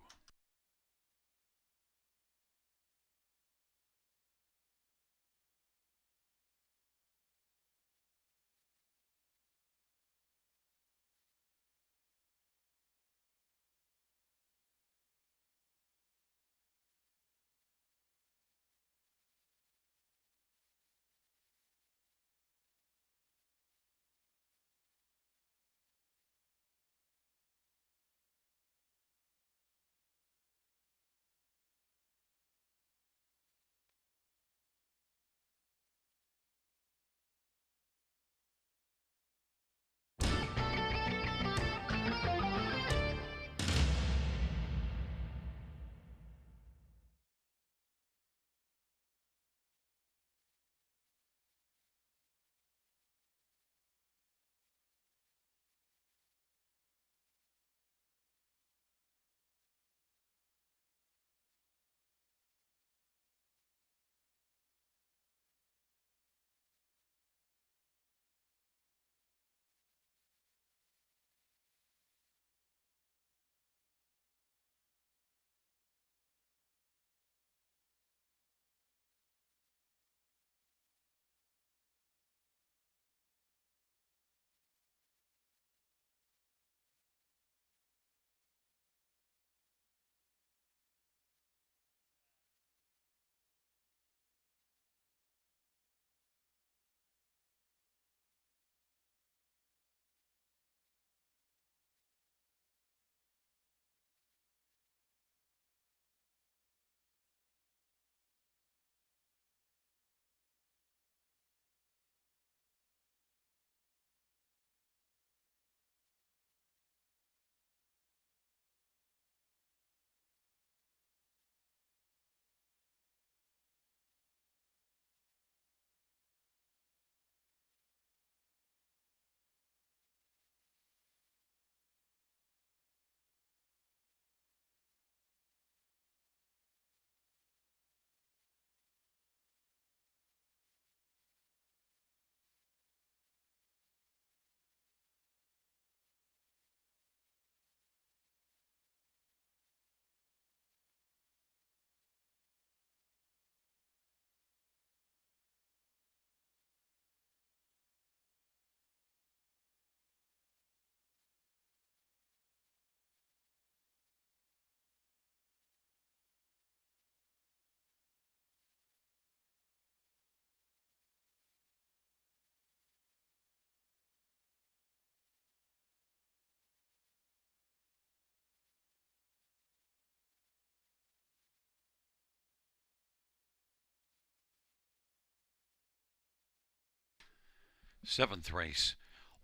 Seventh race,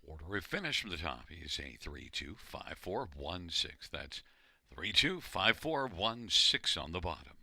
order of finish from the top is a 3-2-5-4-1-6. That's 3-2-5-4-1-6 on the bottom.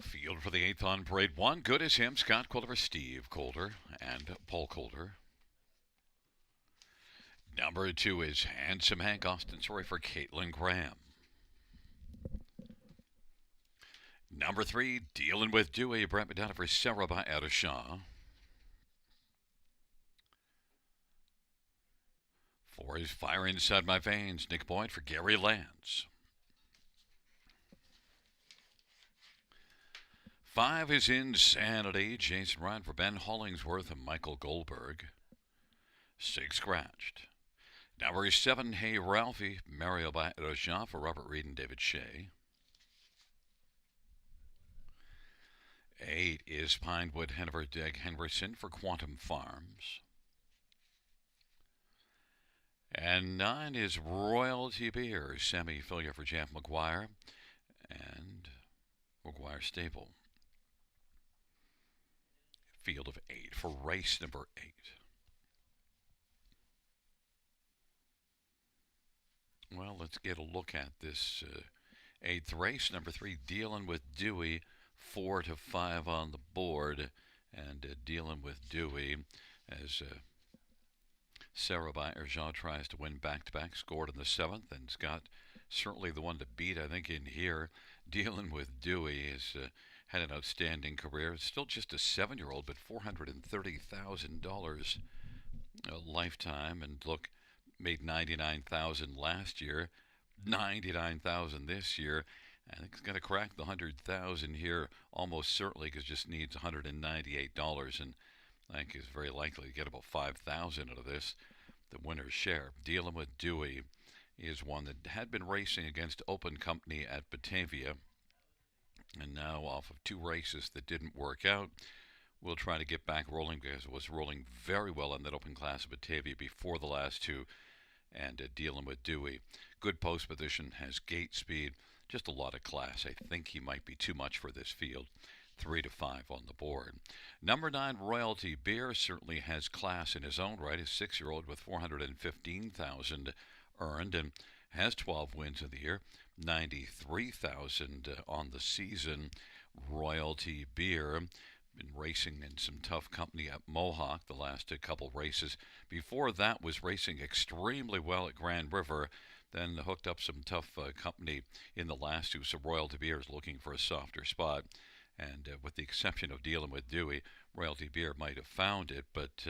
Field for the eighth on parade one. Good as him. Scott Calder, Steve Calder, and Paul Calder. Number 2 is Handsome Hank, Austin Sorry for Caitlin Graham. Number 3, Dealing with Dewey, Brett McDonough for Sarah by Etta Shaw. 4 is Fire Inside My Veins, Nick Boyd for Gary Lance. 5 is Insanity, Jason Ryan for Ben Hollingsworth and Michael Goldberg. 6 scratched. Number 7, Hey Ralphie, Mario by Etta Shaw for Robert Reed and David Shea. 8 is Pinewood Hennifer Deg Henderson for Quantum Farms. And 9 is Royalty Beer, Sammy Filia for Jeff McGuire and McGuire Stable. Field of 8 for race number 8. Well, let's get a look at this 8th race. Number 3, Dealing with Dewey, 4 to 5 on the board. And Dealing with Dewey as Sarah by Erjean tries to win back-to-back, scored in the 7th, and Scott certainly the one to beat, I think, in here. Dealing with Dewey has had an outstanding career. Still just a 7-year-old, but $430,000 a lifetime. And look, made $99,000 last year, $99,000 this year. I think it's going to crack the $100,000 here almost certainly, because just needs $198, and I think is very likely to get about $5,000 out of this, the winner's share. Dealing with Dewey is one that had been racing against Open Company at Batavia, and now off of 2 races that didn't work out. We'll try to get back rolling, because it was rolling very well in that Open class of Batavia before the last 2. And Dealing with Dewey, good post position, has gate speed, just a lot of class. I think he might be too much for this field. 3 to 5 on the board. Number 9, Royalty Beer, certainly has class in his own right. A 6-year-old with $415,000 earned and has 12 wins in the year, $93,000 on the season. Royalty Beer been racing in some tough company at Mohawk the last couple races. Before that was racing extremely well at Grand River, then hooked up some tough company in the last 2, so Royalty Beer is looking for a softer spot. And with the exception of Dealing with Dewey, Royalty Beer might have found it, but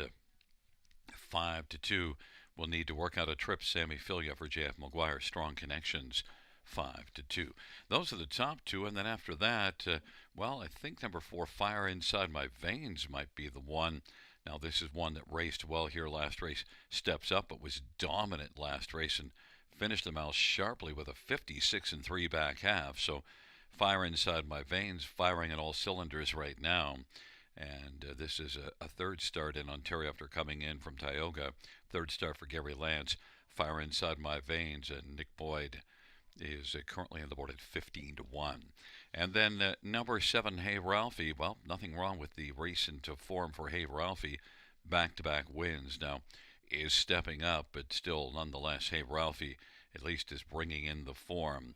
5 to 2 will need to work out a trip. Sammy Filia for J.F. McGuire, strong connections. 5 to 2. Those are the top 2, and then after that, well, I think number 4, Fire Inside My Veins, might be the one. Now, this is one that raced well here last race, steps up, but was dominant last race and finished the mile sharply with a 56-3 back half. So, Fire Inside My Veins firing on all cylinders right now. And this is a 3rd start in Ontario after coming in from Tioga. 3rd start for Gary Lance. Fire Inside My Veins, and Nick Boyd is currently on the board at 15 to 1. And then number 7, Hey Ralphie. Well, nothing wrong with the race into form for Hey Ralphie. Back-to-back wins now is stepping up, but still, nonetheless, Hey Ralphie at least is bringing in the form.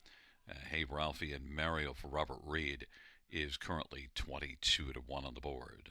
Hey Ralphie and Mario for Robert Reed is currently 22 to 1 on the board.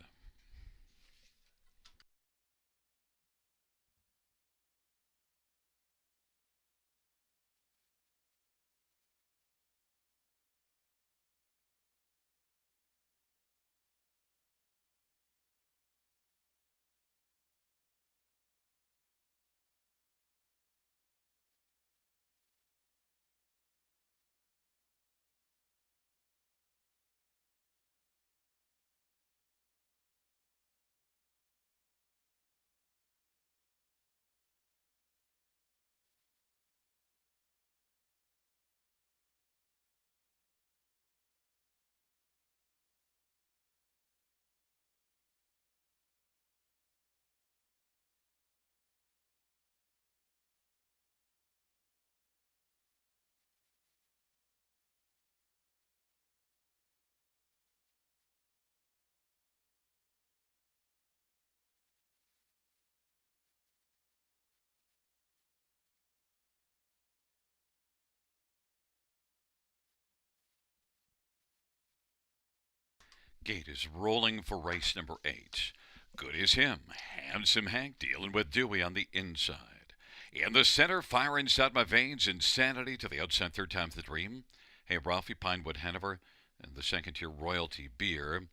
Gate is rolling for race number 8. Good as him. Handsome Hank dealing with Dewey on the inside. In the center, fire inside my veins, insanity to the outside, third time's the dream. Hey, Ralphie, Pinewood, Hanover, and the second tier royalty beer.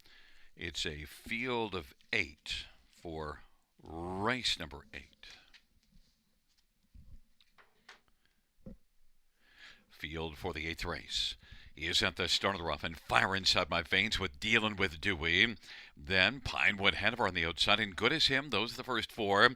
It's a field of 8 for race number 8. Field for the 8th race. He is at the start of the rough and fire inside my veins with dealing with Dewey. Then Pinewood Hanover on the outside, and good as him. Those are the first 4.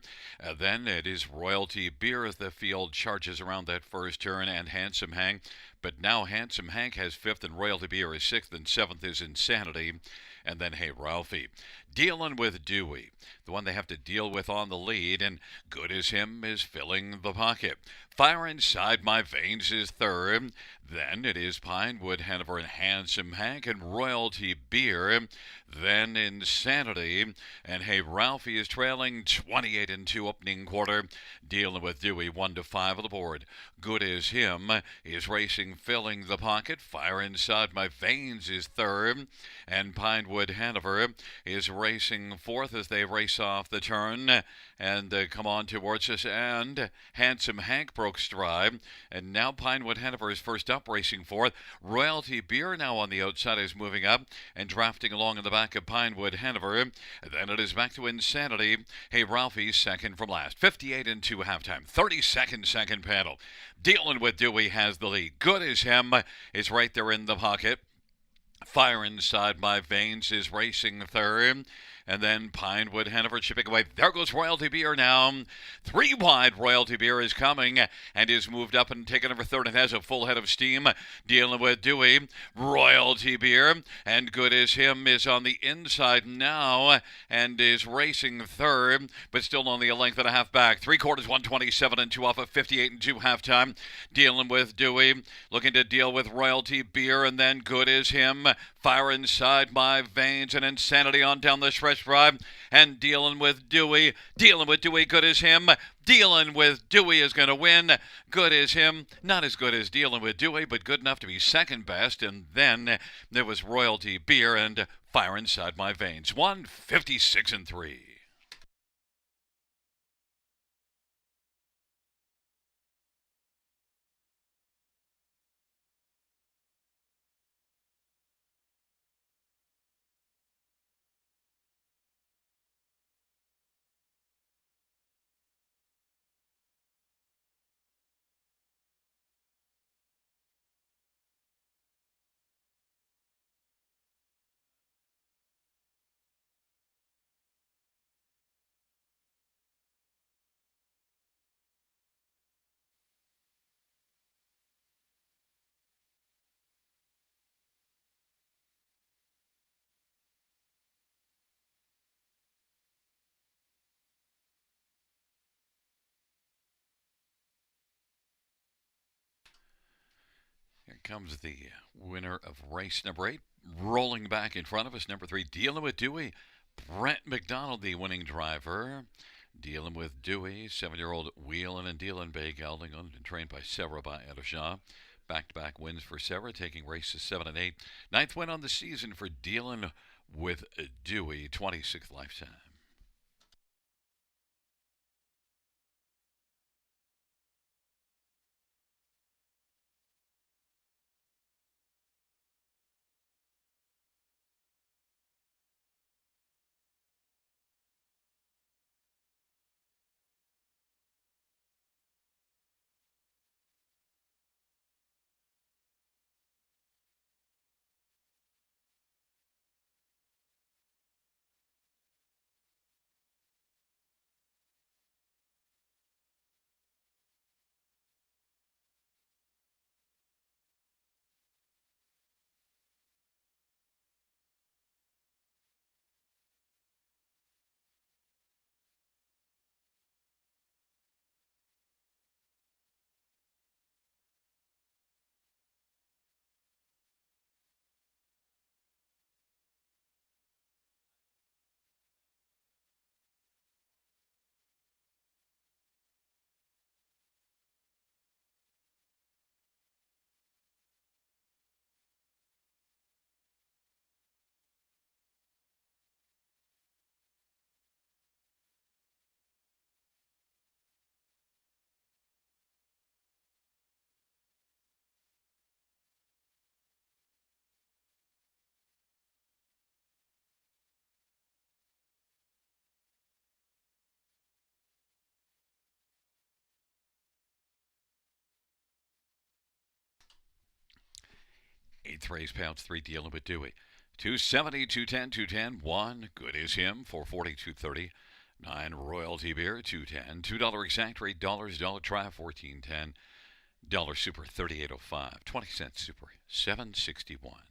Then it is Royalty Beer as the field charges around that first turn, and Handsome Hank. But now Handsome Hank has 5th, and Royalty Beer is 6th, and 7th is Insanity. And then, hey, Ralphie, dealing with Dewey, the one they have to deal with on the lead, and good as him is filling the pocket. Fire inside my veins is 3rd. Then it is Pinewood Hanover and Handsome Hank and Royalty Beer. Then Insanity. And hey, Ralphie is trailing 28 and 2 opening quarter. Dealing with Dewey 1 to 5 on the board. Good as him is racing, filling the pocket. Fire inside my veins is 3rd. And Pinewood Hanover is racing 4th as they race off the turn and come on towards us. And Handsome Hank broke stride. And now Pinewood Hanover is first up, racing 4th. Royalty Beer now on the outside is moving up and drafting along in the back of Pinewood Hanover. Then it is back to Insanity. Hey, Ralphie second from last. 58 and 2 halftime. 32nd second panel. Dealing with Dewey has the lead. Good as him is right there in the pocket. Fire inside my veins is racing 3rd. And then Pinewood Hanover chipping away. There goes Royalty Beer now. 3 wide. Royalty Beer is coming and is moved up and taken over 3rd and has a full head of steam. Dealing with Dewey. Royalty Beer. And good as him is on the inside now and is racing 3rd, but still only a length and a half back. 3/4, 127 and 2 off of 58 and 2 halftime. Dealing with Dewey. Looking to deal with Royalty Beer, and then good as him. Fire inside my veins and Insanity on down the stretch drive, and dealing with Dewey, good as him. Dealing with Dewey is going to win. Good as him. Not as good as dealing with Dewey, but good enough to be second best. And then there was Royalty Beer and Fire Inside My Veins. 156 and 3. Here comes the winner of race number 8. Rolling back in front of us, number 3, Dealing with Dewey. Brent McDonald, the winning driver. Dealing with Dewey, 7-year-old wheeling and dealing Bay gelding, owned and trained by Sarah by Adosha. Back-to-back wins for Sarah, taking races 7 and 8. 9th win on the season for Dealing with Dewey, 26th lifetime. Eighth race, payouts 3, dealing with Dewey. 270, 210, 210, 1, good is him, 440, 230. 9, royalty beer, 210. $2 exact rate, dollars, dollar try, 1410. Dollar super, 38.05. 20-cent super, 761.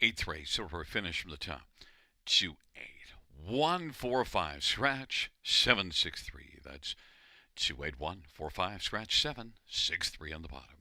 Eighth race, silver finish from the top. 28145, scratch 763. That's 28145, scratch 763 on the bottom.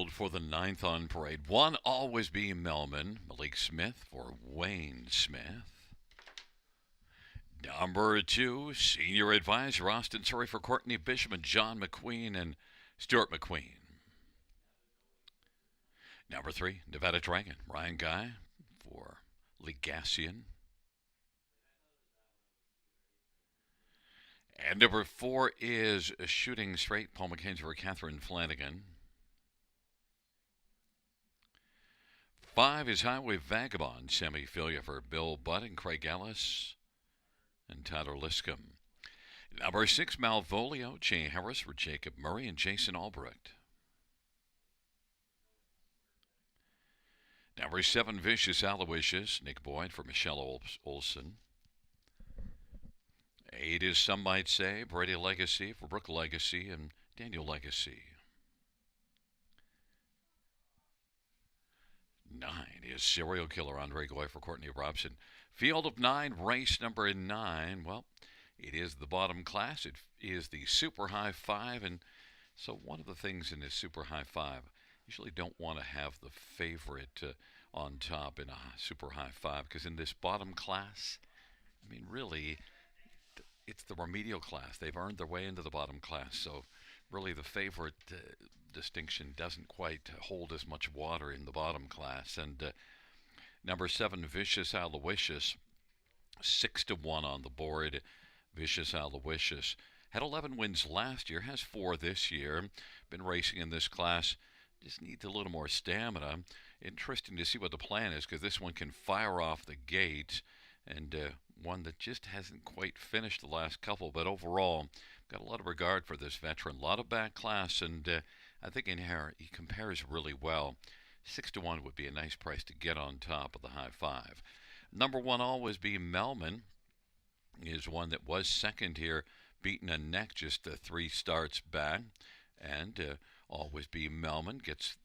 Field for the ninth on parade. One always be Melman. Malik Smith for Wayne Smith. Number 2, Senior Advisor Austin Surrey for Courtney Bishop and John McQueen and Stuart McQueen. Number 3, Nevada Dragon, Ryan Guy for Legassian. And number 4 is Shooting Straight, Paul McCain for Catherine Flanagan. 5 is Highway Vagabond, Sammy Filia for Bill Budd and Craig Ellis and Tyler Liscombe. Number 6, Malvolio, Jay Harris for Jacob Murray and Jason Albrecht. Number 7, Vicious Aloysius, Nick Boyd for Michelle Olson. 8 is Some Might Say, Brady Legacy for Brooke Legacy and Daniel Legacy. 9 is Serial Killer, Andre Goy for Courtney Robson. Field of 9, race number 9. Well, it is the bottom class. It is the Super High 5. And so one of the things in this Super High 5, usually don't want to have the favorite on top in a Super High 5, because in this bottom class, I mean, really, it's the remedial class. They've earned their way into the bottom class. So really the favorite distinction doesn't quite hold as much water in the bottom class. And number 7, Vicious Aloysius, 6-1 on the board. Vicious Aloysius had 11 wins last year, has 4 this year. Been racing in this class. Just needs a little more stamina. Interesting to see what the plan is, because this one can fire off the gate, and one that just hasn't quite finished the last couple. But overall, got a lot of regard for this veteran. A lot of back class, and I think in here he compares really well. 6-1 would be a nice price to get on top of the High 5. Number 1 always be Melman, is one that was second here, beaten a neck just 3 starts back. And always be Melman gets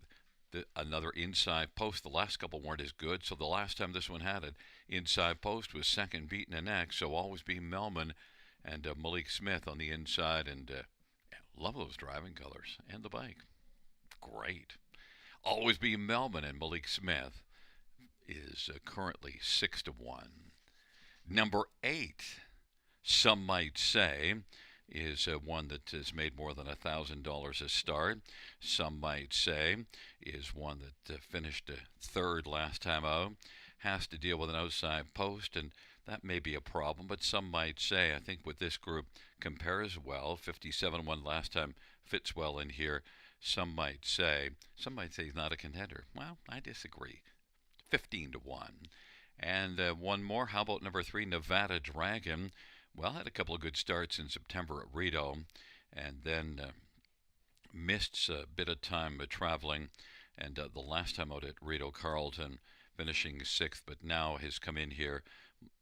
another inside post. The last couple weren't as good, so the last time this one had an inside post was second, beaten a neck. So always be Melman and Malik Smith on the inside. And love those driving colors and the bike. Great. Always be Melman and Malik Smith is currently 6-1. Number 8, Some Might Say, is one that has made more than $1,000 a start. Some Might Say is one that finished 3rd last time out. Has to deal with an outside post, and that may be a problem. But Some Might Say, I think with this group, compares well. 57-1 last time, fits well in here. Some might say he's not a contender. Well, I disagree. 15-1. And one more. How about number 3, Nevada Dragon? Well, had a couple of good starts in September at Rito, and then missed a bit of time traveling. And the last time out at Rito Carlton, finishing 6th, but now has come in here.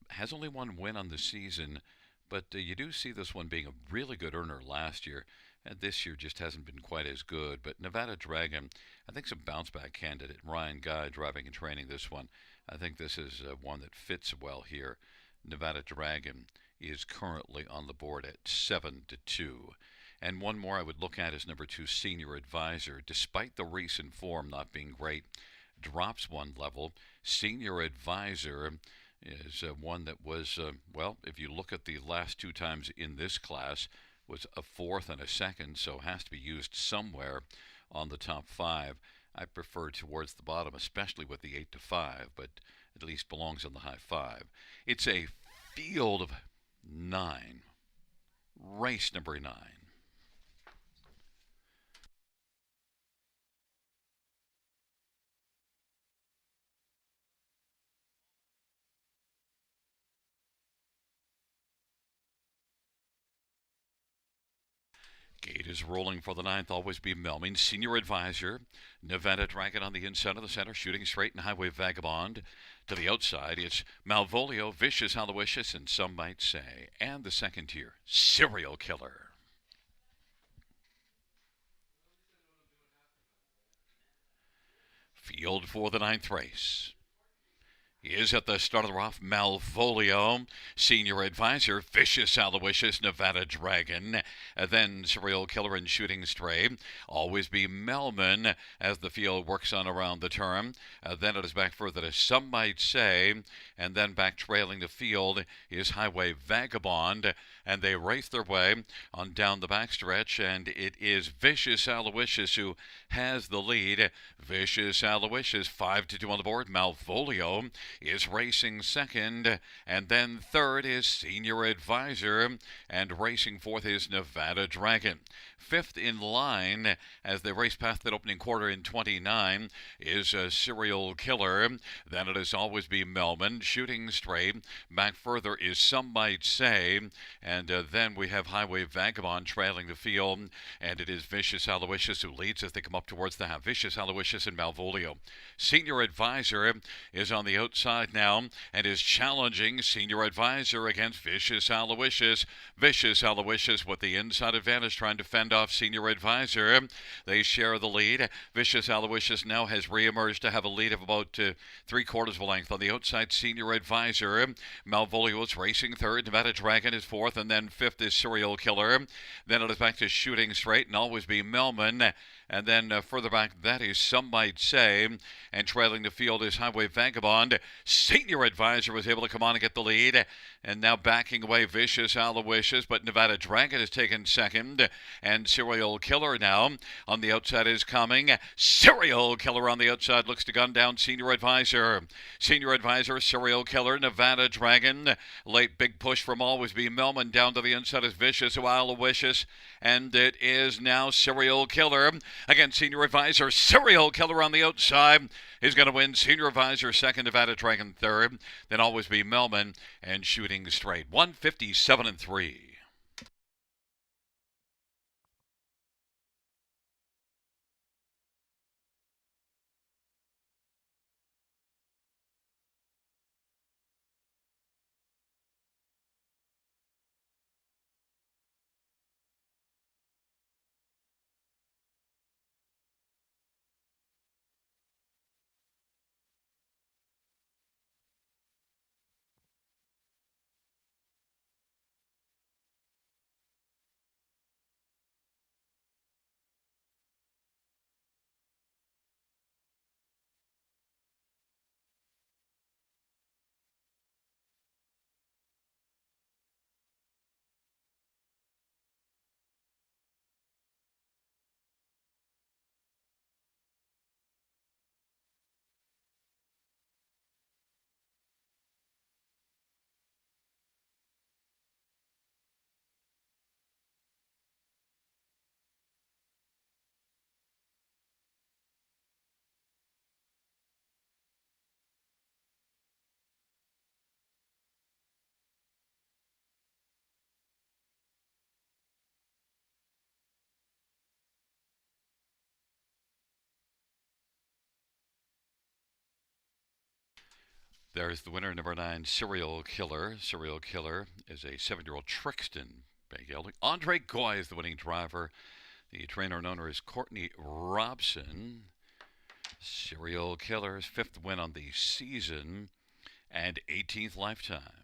Has only 1 win on the season, but you do see this one being a really good earner last year. And this year just hasn't been quite as good. But Nevada Dragon, I think, some bounce-back candidate. Ryan Guy driving and training this one. I think this is one that fits well here. Nevada Dragon is currently on the board at 7-2. And one more I would look at is number 2, Senior Advisor. Despite the recent form not being great, drops 1 level. Senior Advisor is one that was, well, if you look at the last 2 times in this class, was a 4th and a 2nd, so has to be used somewhere on the top 5. I prefer towards the bottom, especially with the 8-5, but at least belongs on the high 5. It's a field of 9. Race number 9. Gate is rolling for the 9th. Always be Melman. Senior Advisor. Nevada Dragon on the inside of the center. Shooting Straight and Highway Vagabond. To the outside, it's Malvolio, Vicious Aloysius, and Some Might Say. And the second tier, Serial Killer. Field for the 9th race. is at the start of the rough Malvolio, Senior Advisor, Vicious Aloysius, Nevada Dragon, then Serial Killer and Shooting Stray, Always Be Melman as the field works on around the turn. Then it is back further to Some Might Say, and then back trailing the field is Highway Vagabond, and they race their way on down the backstretch, and it is Vicious Aloysius who has the lead. Vicious Aloysius 5-2 on the board. Malvolio is racing second, and then third is Senior Advisor, and racing fourth is Nevada Dragon. Fifth in line as they race past that opening quarter in 29 is a Serial Killer. Then it is Always Be Melman, Shooting Straight. Back further is Some Might Say, and then we have Highway Vagabond trailing the field, and it is Vicious Aloysius who leads as they come up towards the half. Vicious Aloysius and Malvolio. Senior Advisor is on the outside now and is challenging Senior Advisor against Vicious Aloysius. Vicious Aloysius with the inside advantage trying to fend off Senior Advisor. They share the lead. Vicious Aloysius now has reemerged to have a lead of about 3/4 of a length. On the outside, Senior Advisor. Malvolio is racing third. Nevada Dragon is fourth, and then fifth is Serial Killer. Then it is back to Shooting Straight and Always Be Melman. And then further back, that is Some Might Say. And trailing the field is Highway Vagabond. Senior Advisor was able to come on and get the lead. And now backing away Vicious Aloysius, but Nevada Dragon has taken second. And Serial Killer now on the outside is coming. Serial Killer on the outside looks to gun down Senior Advisor. Senior Advisor, Serial Killer, Nevada Dragon. Late big push from Always Be Melman. Down to the inside is Vicious Aloysius. And it is now Serial Killer against Senior Advisor. Serial Killer on the outside is going to win. Senior Advisor second, Nevada Dragon third. Then Always Be Melman and Shooting Straight. 157-3. There's the winner, number 9, Serial Killer. Serial Killer is a 7-year-old Trixton bay gelding. Andre Goy is the winning driver. The trainer and owner is Courtney Robson. Serial Killer's 5th win on the season and 18th lifetime.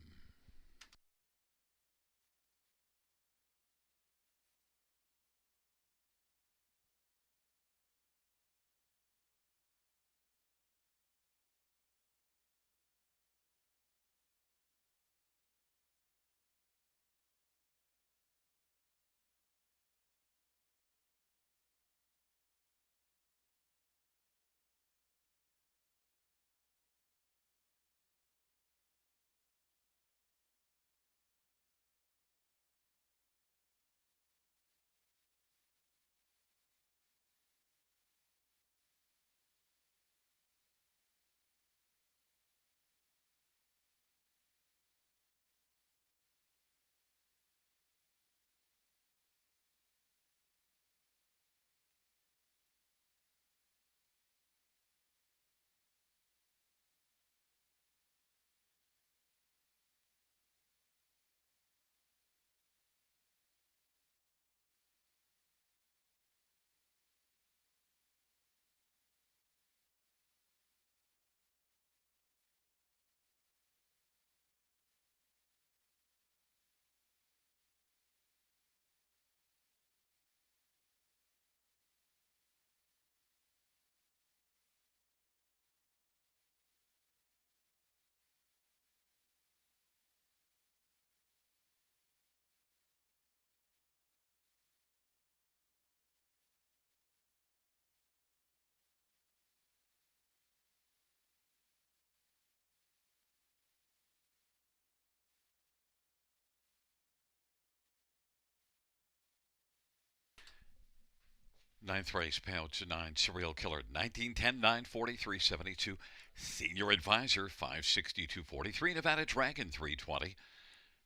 Ninth race, payouts 9, serial killer 1910 940 372, senior advisor 562.43, Nevada Dragon 320,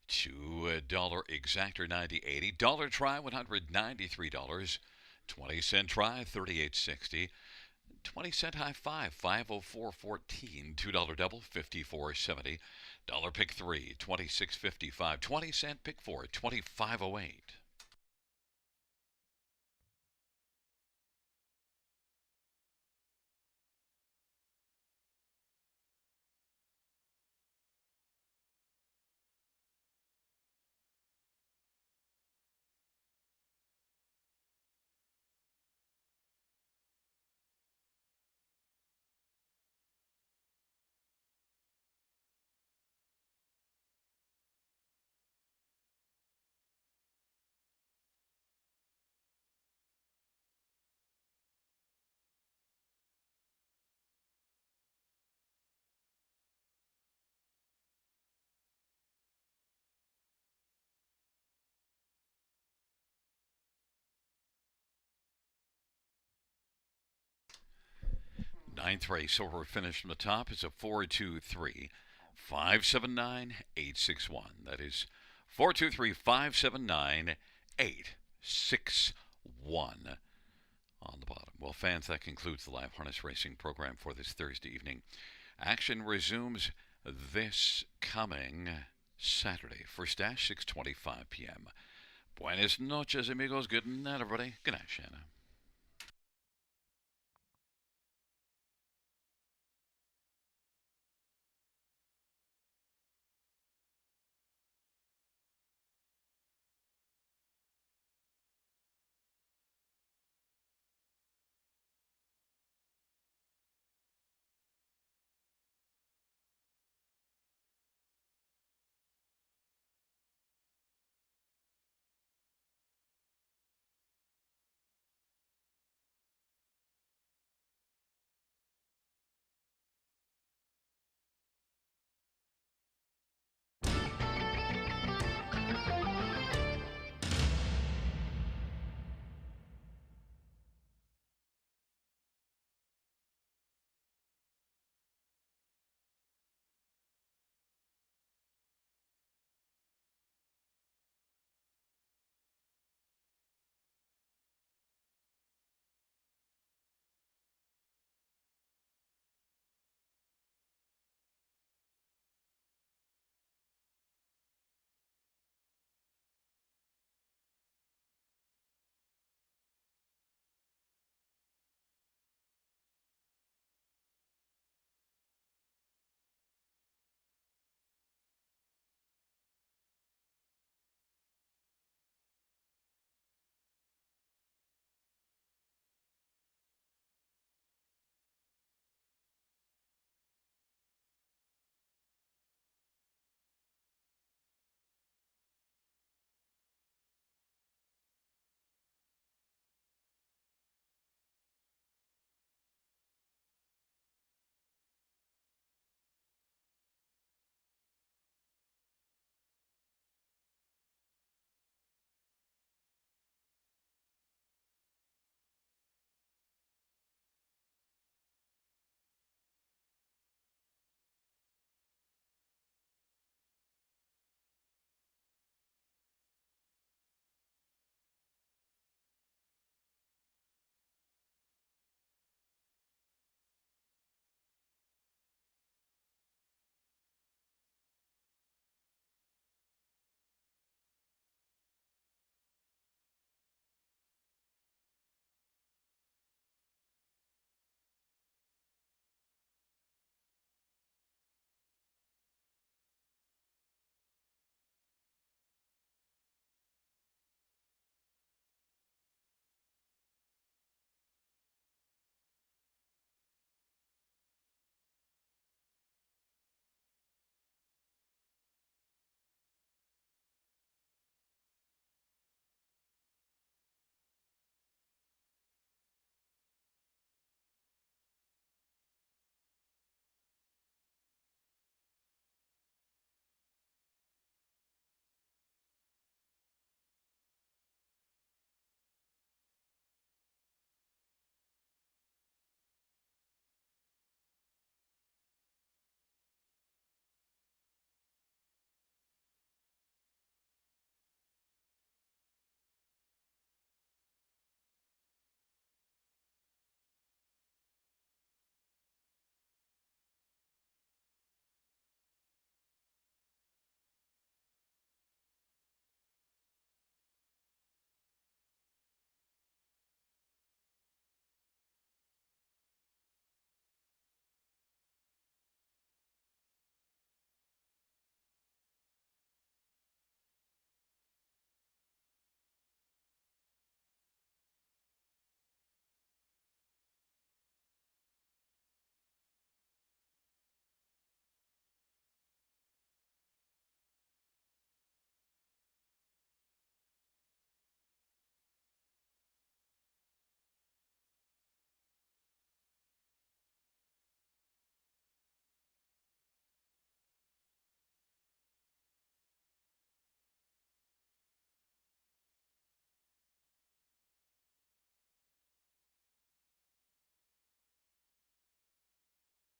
$2 exactor 90.80, dollar try $193, 20-cent try 38.60, 20-cent high five 504.14, $2 double 54.70, dollar pick 3 26.55, 20-cent pick 4 25.08. Ninth race over finish from the top is a 4-2-3 579 861. That is 4-2-3 579 861 on the bottom. Well, fans, that concludes the live harness racing program for this Thursday evening. Action resumes this coming Saturday. First dash 6:25 p.m. Buenas noches, amigos. Good night, everybody. Good night, Shanna.